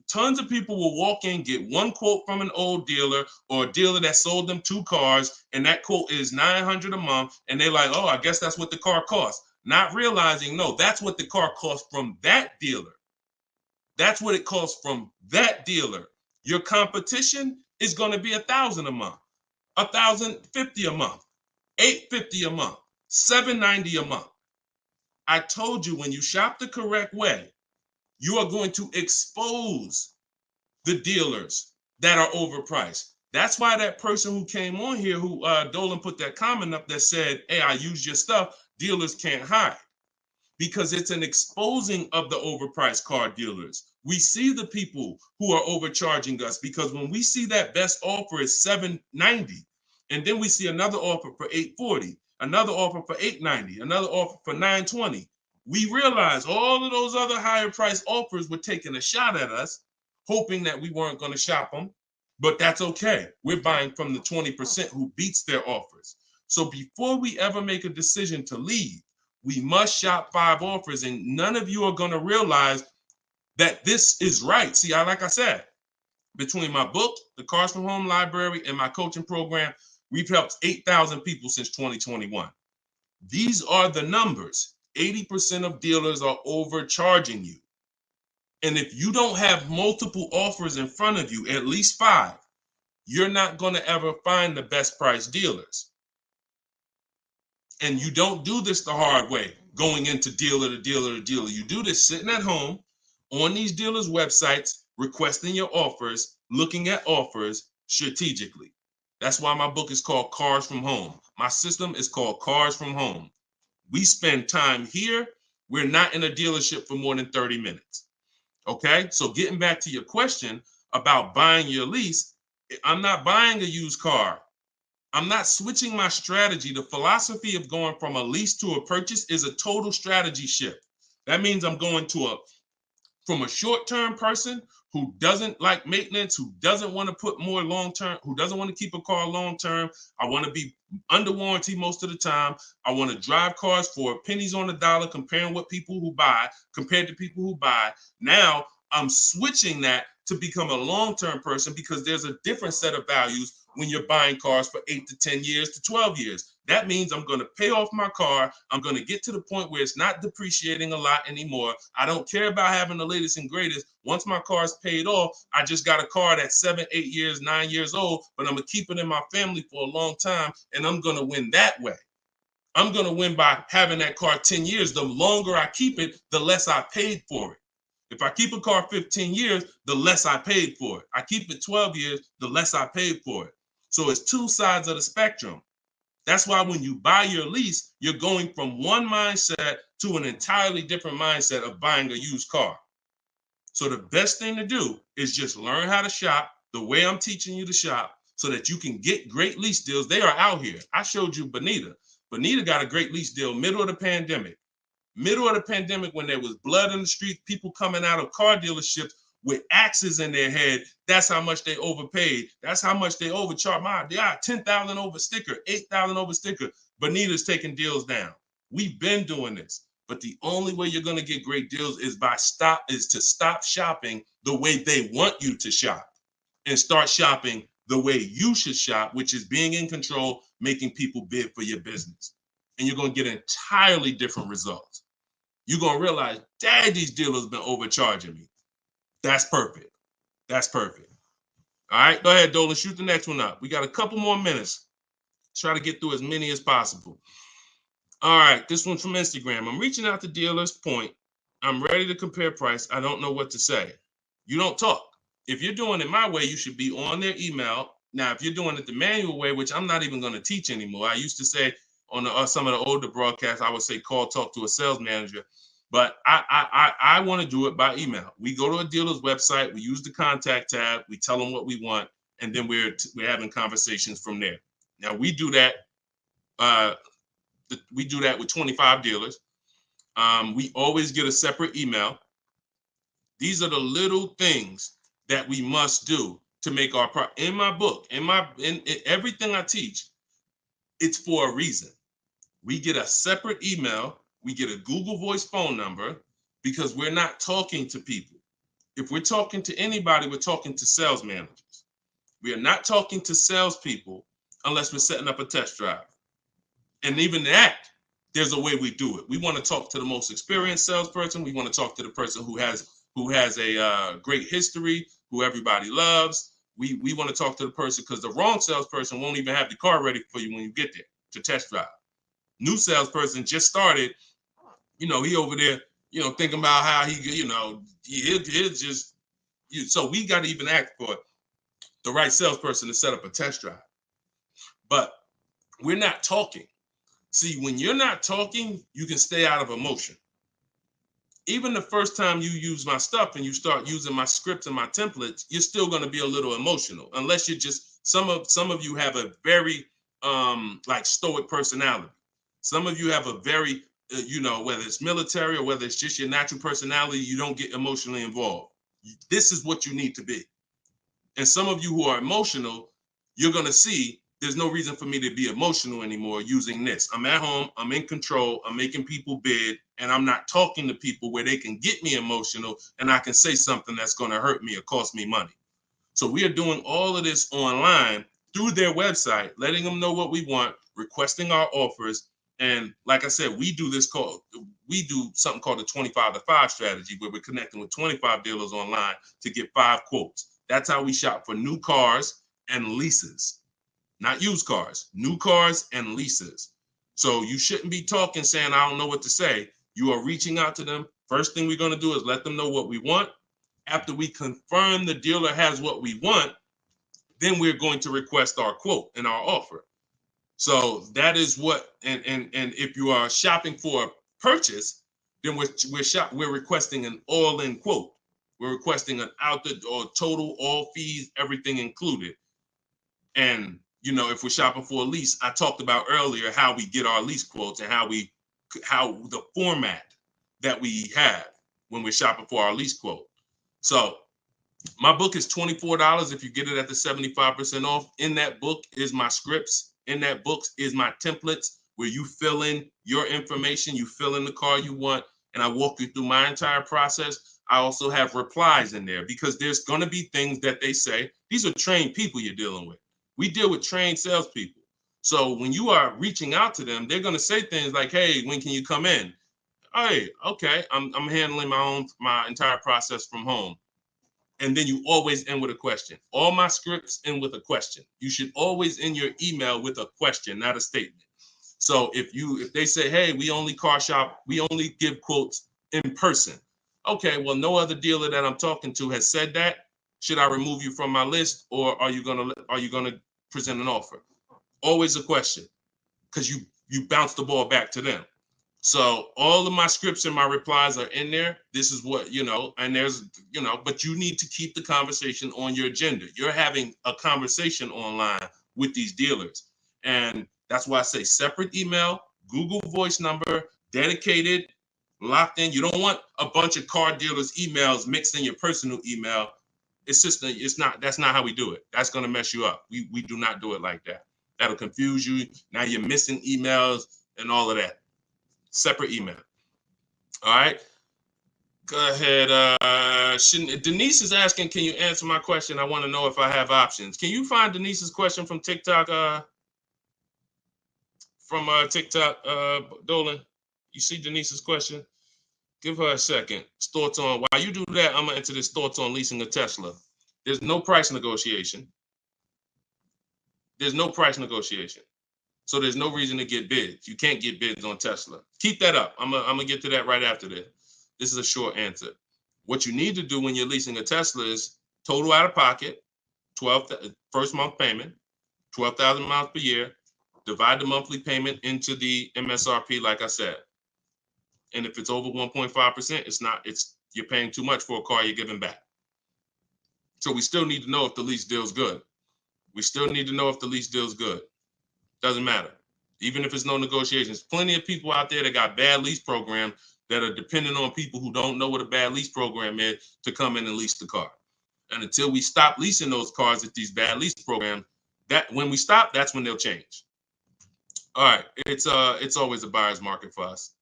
Tons of people will walk in, get one quote from an old dealer or a dealer that sold them 2 cars, and that quote is $900 a month, and they're like, oh, I guess that's what the car costs. Not realizing, no, that's what the car costs from that dealer. That's what it costs from that dealer. Your competition is going to be $1,000 a month, $1,050 a month, $850 a month, $790 a month. I told you, when you shop the correct way, you are going to expose the dealers that are overpriced. That's why that person who came on here, who Dolan put that comment up that said, hey, I use your stuff, dealers can't hide. Because it's an exposing of the overpriced car dealers. We see the people who are overcharging us, because when we see that best offer is $790, and then we see another offer for $840, another offer for $890, another offer for $920, we realize all of those other higher price offers were taking a shot at us, hoping that we weren't going to shop them. But that's okay. We're buying from the 20% who beats their offers. So before we ever make a decision to leave, we must shop 5 offers, and none of you are going to realize that this is right. See, like I said, between my book, the Cars from Home Library, and my coaching program, we've helped 8,000 people since 2021. These are the numbers. 80% of dealers are overcharging you. And if you don't have multiple offers in front of you, at least 5, you're not going to ever find the best price dealers. And you don't do this the hard way, going into dealer to dealer to dealer. You do this sitting at home on these dealers' websites, requesting your offers, looking at offers strategically. That's why my book is called Cars from Home. My system is called Cars from Home. We spend time here. We're not in a dealership for more than 30 minutes. Okay, so getting back to your question about buying your lease, I'm not buying a used car. I'm not switching my strategy. The philosophy of going from a lease to a purchase is a total strategy shift. That means I'm going from a short-term person who doesn't like maintenance, who doesn't want to put more long-term, who doesn't want to keep a car long-term. I want to be under warranty most of the time. I want to drive cars for pennies on the dollar, compared to people who buy. Now I'm switching that to become a long-term person, because there's a different set of values when you're buying cars for 8 to 10 years to 12 years. That means I'm going to pay off my car. I'm going to get to the point where it's not depreciating a lot anymore. I don't care about having the latest and greatest. Once my car is paid off, I just got a car that's 7, 8 years, 9 years old, but I'm going to keep it in my family for a long time, and I'm going to win that way. I'm going to win by having that car 10 years. The longer I keep it, the less I paid for it. If I keep a car 15 years, the less I paid for it. I keep it 12 years, the less I paid for it. So it's 2 sides of the spectrum. That's why when you buy your lease, you're going from one mindset to an entirely different mindset of buying a used car. So the best thing to do is just learn how to shop the way I'm teaching you to shop, so that you can get great lease deals. They are out here. I showed you Bonita. Bonita got a great lease deal middle of the pandemic. Middle of the pandemic, when there was blood in the street, people coming out of car dealerships with axes in their head. That's how much they overpaid. That's how much they overcharged. They are 10,000 over sticker, 8,000 over sticker. Bonita's taking deals down. We've been doing this, but the only way you're going to get great deals is to stop shopping the way they want you to shop, and start shopping the way you should shop, which is being in control, making people bid for your business. And you're going to get entirely different results. You're going to realize, dang, these dealers been overcharging me. That's perfect. That's perfect. All right, go ahead, Dolan. Shoot the next one up. We got a couple more minutes. Try to get through as many as possible. All right, this one's from Instagram. I'm reaching out to dealers. Point. I'm ready to compare price. I don't know what to say. You don't talk. If you're doing it my way, you should be on their email. Now, if you're doing it the manual way, which I'm not even going to teach anymore. I used to say on some of the older broadcasts, I would say call, talk to a sales manager. But I want to do it by email. We go to a dealer's website. We use the contact tab. We tell them what we want. And then we're having conversations from there. Now, we do that. We do that with 25 dealers. We always get a separate email. These are the little things that we must do to make our in my book, in everything I teach, it's for a reason. We get a separate email, we get a Google Voice phone number, because we're not talking to people. If we're talking to anybody, we're talking to sales managers. We are not talking to salespeople unless we're setting up a test drive. And even that, there's a way we do it. We want to talk to the most experienced salesperson. We want to talk to the person who has a great history, who everybody loves. We want to talk to the person, because the wrong salesperson won't even have the car ready for you when you get there to test drive. New salesperson just started, he over there, thinking about how he'll just, so we got to even act for the right salesperson to set up a test drive. But we're not talking. See, when you're not talking, you can stay out of emotion. Even the first time you use my stuff and you start using my scripts and my templates, you're still going to be a little emotional, unless you're just, some of you have a very like stoic personality. Some of you have a very, whether it's military or whether it's just your natural personality, you don't get emotionally involved. This is what you need to be. And some of you who are emotional, you're going to see there's no reason for me to be emotional anymore using this. I'm at home, I'm in control, I'm making people bid, and I'm not talking to people where they can get me emotional and I can say something that's going to hurt me or cost me money. So we are doing all of this online through their website, letting them know what we want, requesting our offers. And like I said, we do something called the 25-to-5 strategy, where we're connecting with 25 dealers online to get 5 quotes. That's how we shop for new cars and leases. Not used cars, new cars and leases. So you shouldn't be talking saying, I don't know what to say. You are reaching out to them. First thing we're going to do is let them know what we want. After we confirm the dealer has what we want, then we're going to request our quote and our offer. So that is what, and if you are shopping for a purchase, then we're requesting an all-in quote. We're requesting an or total, all fees, everything included. And if we're shopping for a lease, I talked about earlier how we get our lease quotes and how the format that we have when we're shopping for our lease quote. So my book is $24 if you get it at the 75% off. In that book is my scripts. In that book is my templates, where you fill in your information, you fill in the car you want, and I walk you through my entire process. I also have replies in there, because there's going to be things that they say. These are trained people you're dealing with. We deal with trained salespeople. So when you are reaching out to them, they're going to say things like, hey, when can you come in? Hey, okay, I'm handling my entire process from home. And then you always end with a question. All my scripts end with a question. You should always end your email with a question, not a statement. So if they say, hey, we only car shop, we only give quotes in person. Okay, well, no other dealer that I'm talking to has said that. Should I remove you from my list, or are you gonna present an offer? Always a question, because you bounce the ball back to them. So all of my scripts and my replies are in there. This is what, and there's, but you need to keep the conversation on your agenda. You're having a conversation online with these dealers. And that's why I say separate email, Google Voice number, dedicated, locked in. You don't want a bunch of car dealers' emails mixed in your personal email. That's not how we do it. That's going to mess you up. We do not do it like that. That'll confuse you. Now you're missing emails and all of that. Separate email. All right. Go ahead. Denise is asking, can you answer my question? I want to know if I have options. Can you find Denise's question from TikTok? Dolan? You see Denise's question? Give her a second. Thoughts on, while you do that, I'm going to enter this thoughts on leasing a Tesla. There's no price negotiation. There's no price negotiation. So there's no reason to get bids. You can't get bids on Tesla. Keep that up. I'm going to get to that right after this. This is a short answer. What you need to do when you're leasing a Tesla is total out of pocket, first month payment, 12,000 miles per year, divide the monthly payment into the MSRP, like I said. And if it's over 1.5%, you're paying too much for a car you're giving back. So we still need to know if the lease deal's good. Doesn't matter. Even if there's no negotiations. Plenty of people out there that got bad lease programs that are dependent on people who don't know what a bad lease program is to come in and lease the car. And until we stop leasing those cars at these bad lease programs, when we stop, that's when they'll change. All right, it's always a buyer's market for us.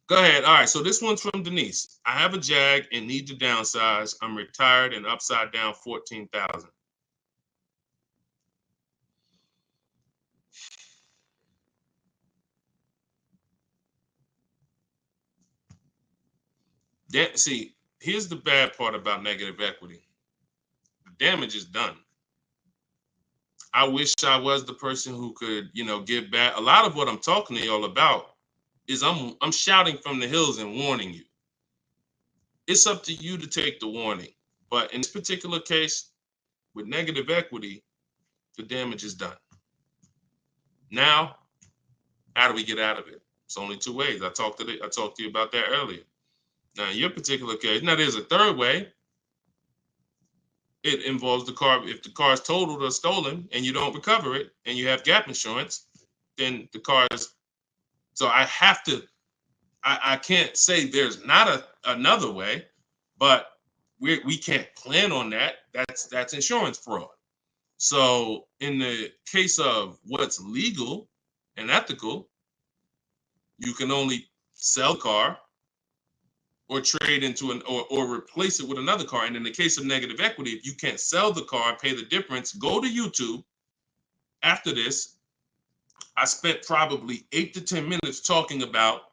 Go ahead. All right, so this one's from Denise. I have a Jag and need to downsize. I'm retired and upside down 14,000. See, here's the bad part about negative equity. The damage is done. I wish I was the person who could, give back. A lot of what I'm talking to y'all about is I'm shouting from the hills and warning you. It's up to you to take the warning. But in this particular case, with negative equity, the damage is done. Now, how do we get out of it? It's only two ways. I talked to you about that earlier. Now, in your particular case, now there's a third way. It involves the car. If the car is totaled or stolen and you don't recover it and you have gap insurance, then the car is. So I can't say there's not another way, but we can't plan on that. That's insurance fraud. So in the case of what's legal and ethical, you can only sell a car or trade into or replace it with another car. And in the case of negative equity, if you can't sell the car and pay the difference, go to YouTube. After this, I spent probably 8 to 10 minutes talking about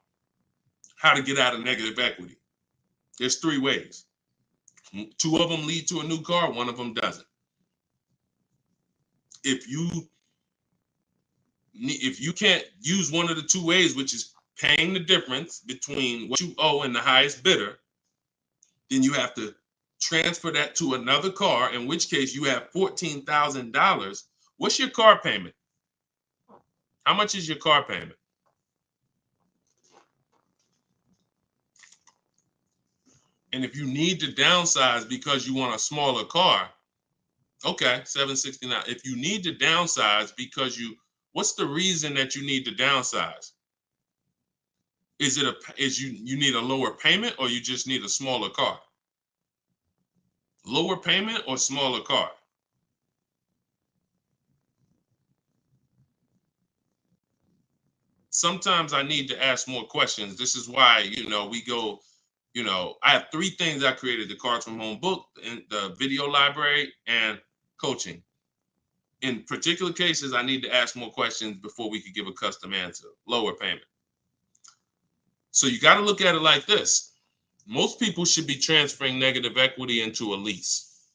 how to get out of negative equity. There's 3 ways. 2 of them lead to a new car, 1 of them doesn't. If you can't use one of the 2 ways, which is paying the difference between what you owe and the highest bidder, then you have to transfer that to another car, in which case you have $14,000. What's your car payment? How much is your car payment? And if you need to downsize because you want a smaller car, okay, $769. If you need to downsize because what's the reason that you need to downsize? Is you need a lower payment, or you just need a smaller car? Lower payment or smaller car? Sometimes I need to ask more questions. This is why, we go, I have 3 things I created: the Cards from Home book, and the video library, and coaching. In particular cases, I need to ask more questions before we could give a custom answer. Lower payment. So you got to look at it like this. Most people should be transferring negative equity into a lease.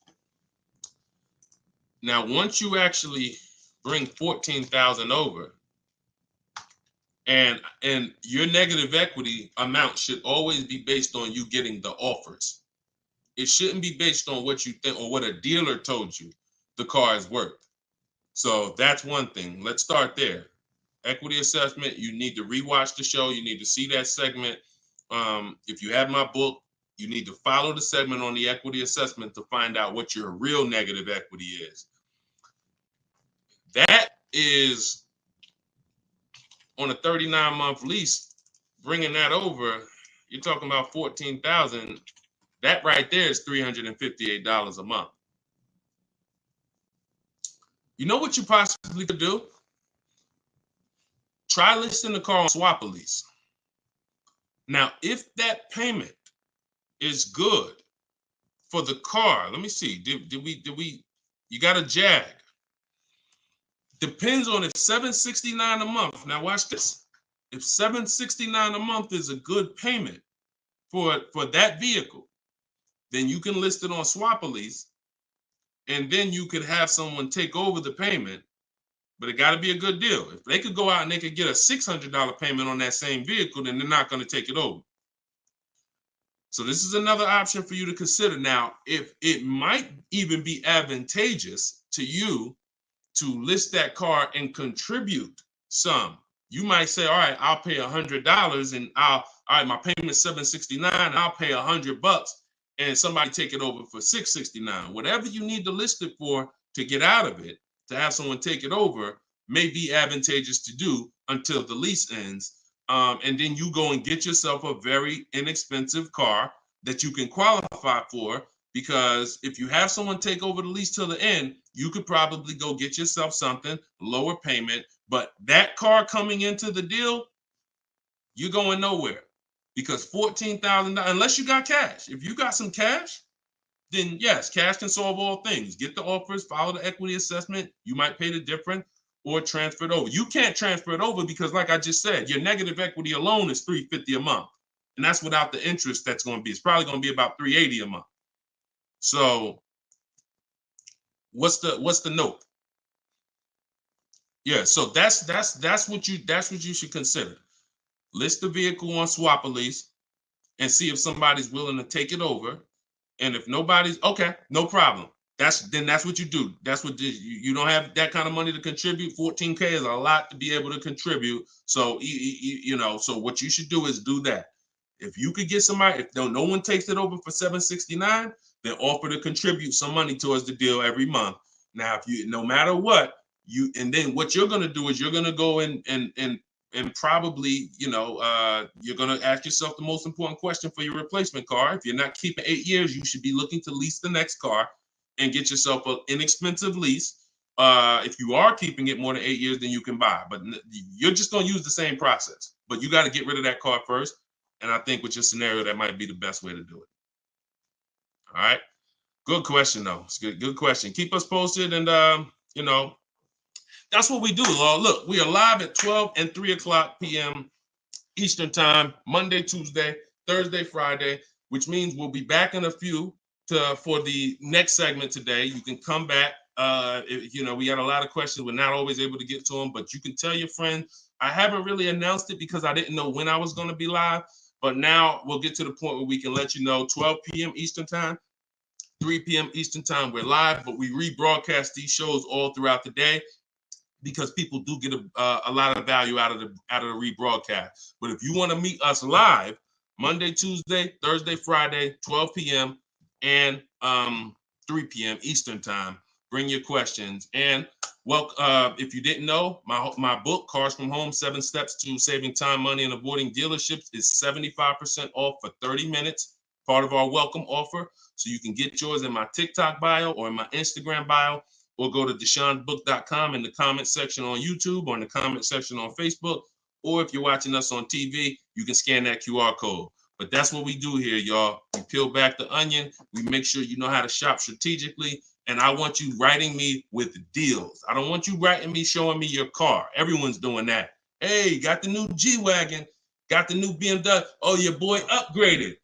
Now, once you actually bring 14,000 over, and your negative equity amount should always be based on you getting the offers. It shouldn't be based on what you think or what a dealer told you the car is worth. So that's one thing. Let's start there. Equity assessment, you need to rewatch the show. You need to see that segment. If you have my book, you need to follow the segment on the equity assessment to find out what your real negative equity is. That is on a 39-month lease, bringing that over, you're talking about 14,000. That right there is $358 a month. You know what you possibly could do? Try listing the car on Swap-A-Lease. Now, if that payment is good for the car, let me see. You got a Jag. Depends on if $769 a month. Now watch this. If $769 a month is a good payment for that vehicle, then you can list it on Swap-A-Lease, and then you could have someone take over the payment. But it got to be a good deal. If they could go out and they could get a $600 payment on that same vehicle, then they're not going to take it over. So this is another option for you to consider. Now, if it might even be advantageous to you to list that car and contribute some. You might say, all right, I'll pay $100 and all right, my payment's $769, I'll pay $100 and somebody take it over for $669. Whatever you need to list it for to get out of it, to have someone take it over, may be advantageous to do until the lease ends. And then you go and get yourself a very inexpensive car that you can qualify for, because if you have someone take over the lease till the end, you could probably go get yourself something, lower payment, but that car coming into the deal, you're going nowhere, because $14,000, unless you got cash. If you got some cash, then yes, cash can solve all things. Get the offers, follow the equity assessment. You might pay the difference or transfer it over. You can't transfer it over because, like I just said, your negative equity alone is $350 a month, and that's without the interest that's going to be. It's probably going to be about $380 a month. So, what's the note? Yeah, so that's what you should consider. List the vehicle on Swap-A-Lease and see if somebody's willing to take it over. And if nobody's, okay, no problem. That's what you do. That's what you don't have that kind of money to contribute. $14K is a lot to be able to contribute. So so what you should do is do that. If you could get somebody, if no one takes it over for $769, then offer to contribute some money towards the deal every month. Now, if you, no matter what, and then what you're gonna do is you're gonna go and probably, you're going to ask yourself the most important question for your replacement car. If you're not keeping 8 years, you should be looking to lease the next car and get yourself an inexpensive lease. If you are keeping it more than 8 years, then you can buy. But you're just going to use the same process. But you got to get rid of that car first. And I think with your scenario, that might be the best way to do it. All right. Good question, though. It's good question. Keep us posted. And, that's what we do. Look, we are live at 12 and 3 o'clock p.m. Eastern time, Monday, Tuesday, Thursday, Friday, which means we'll be back in a few for the next segment today. You can come back. We had a lot of questions. We're not always able to get to them, but you can tell your friend. I haven't really announced it because I didn't know when I was going to be live, but now we'll get to the point where we can let you know 12 p.m. Eastern time, 3 p.m. Eastern time. We're live, but we rebroadcast these shows all throughout the day, because people do get a lot of value out of the rebroadcast. But if you want to meet us live, Monday, Tuesday, Thursday, Friday, 12 p.m. and 3 p.m. Eastern time, bring your questions. And if you didn't know, my book, Cars from Home, 7 Steps to Saving Time, Money, and Avoiding Dealerships, is 75% off for 30 minutes, part of our welcome offer. So you can get yours in my TikTok bio or in my Instagram bio, or go to DeshoneBook.com in the comment section on YouTube or in the comment section on Facebook. Or if you're watching us on TV, you can scan that QR code. But that's what we do here, y'all. We peel back the onion. We make sure you know how to shop strategically. And I want you writing me with deals. I don't want you writing me showing me your car. Everyone's doing that. Hey, got the new G-Wagon. Got the new BMW. Oh, your boy upgraded.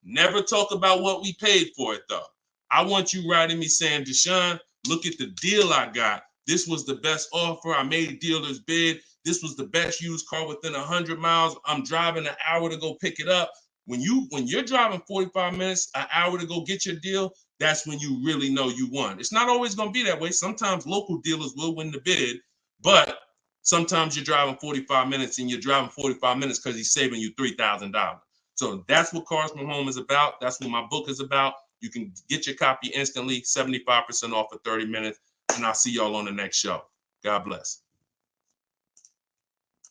Never talk about what we paid for it, though. I want you writing me saying, Deshone, look at the deal I got. This was the best offer. I made dealer's bid. This was the best used car within 100 miles. I'm driving an hour to go pick it up. When you're driving 45 minutes, an hour to go get your deal, that's when you really know you won. It's not always going to be that way. Sometimes local dealers will win the bid, but sometimes you're driving 45 minutes and you're driving 45 minutes because he's saving you $3,000. So that's what Cars from Home is about. That's what my book is about. You can get your copy instantly, 75% off for 30 minutes, and I'll see y'all on the next show. God bless.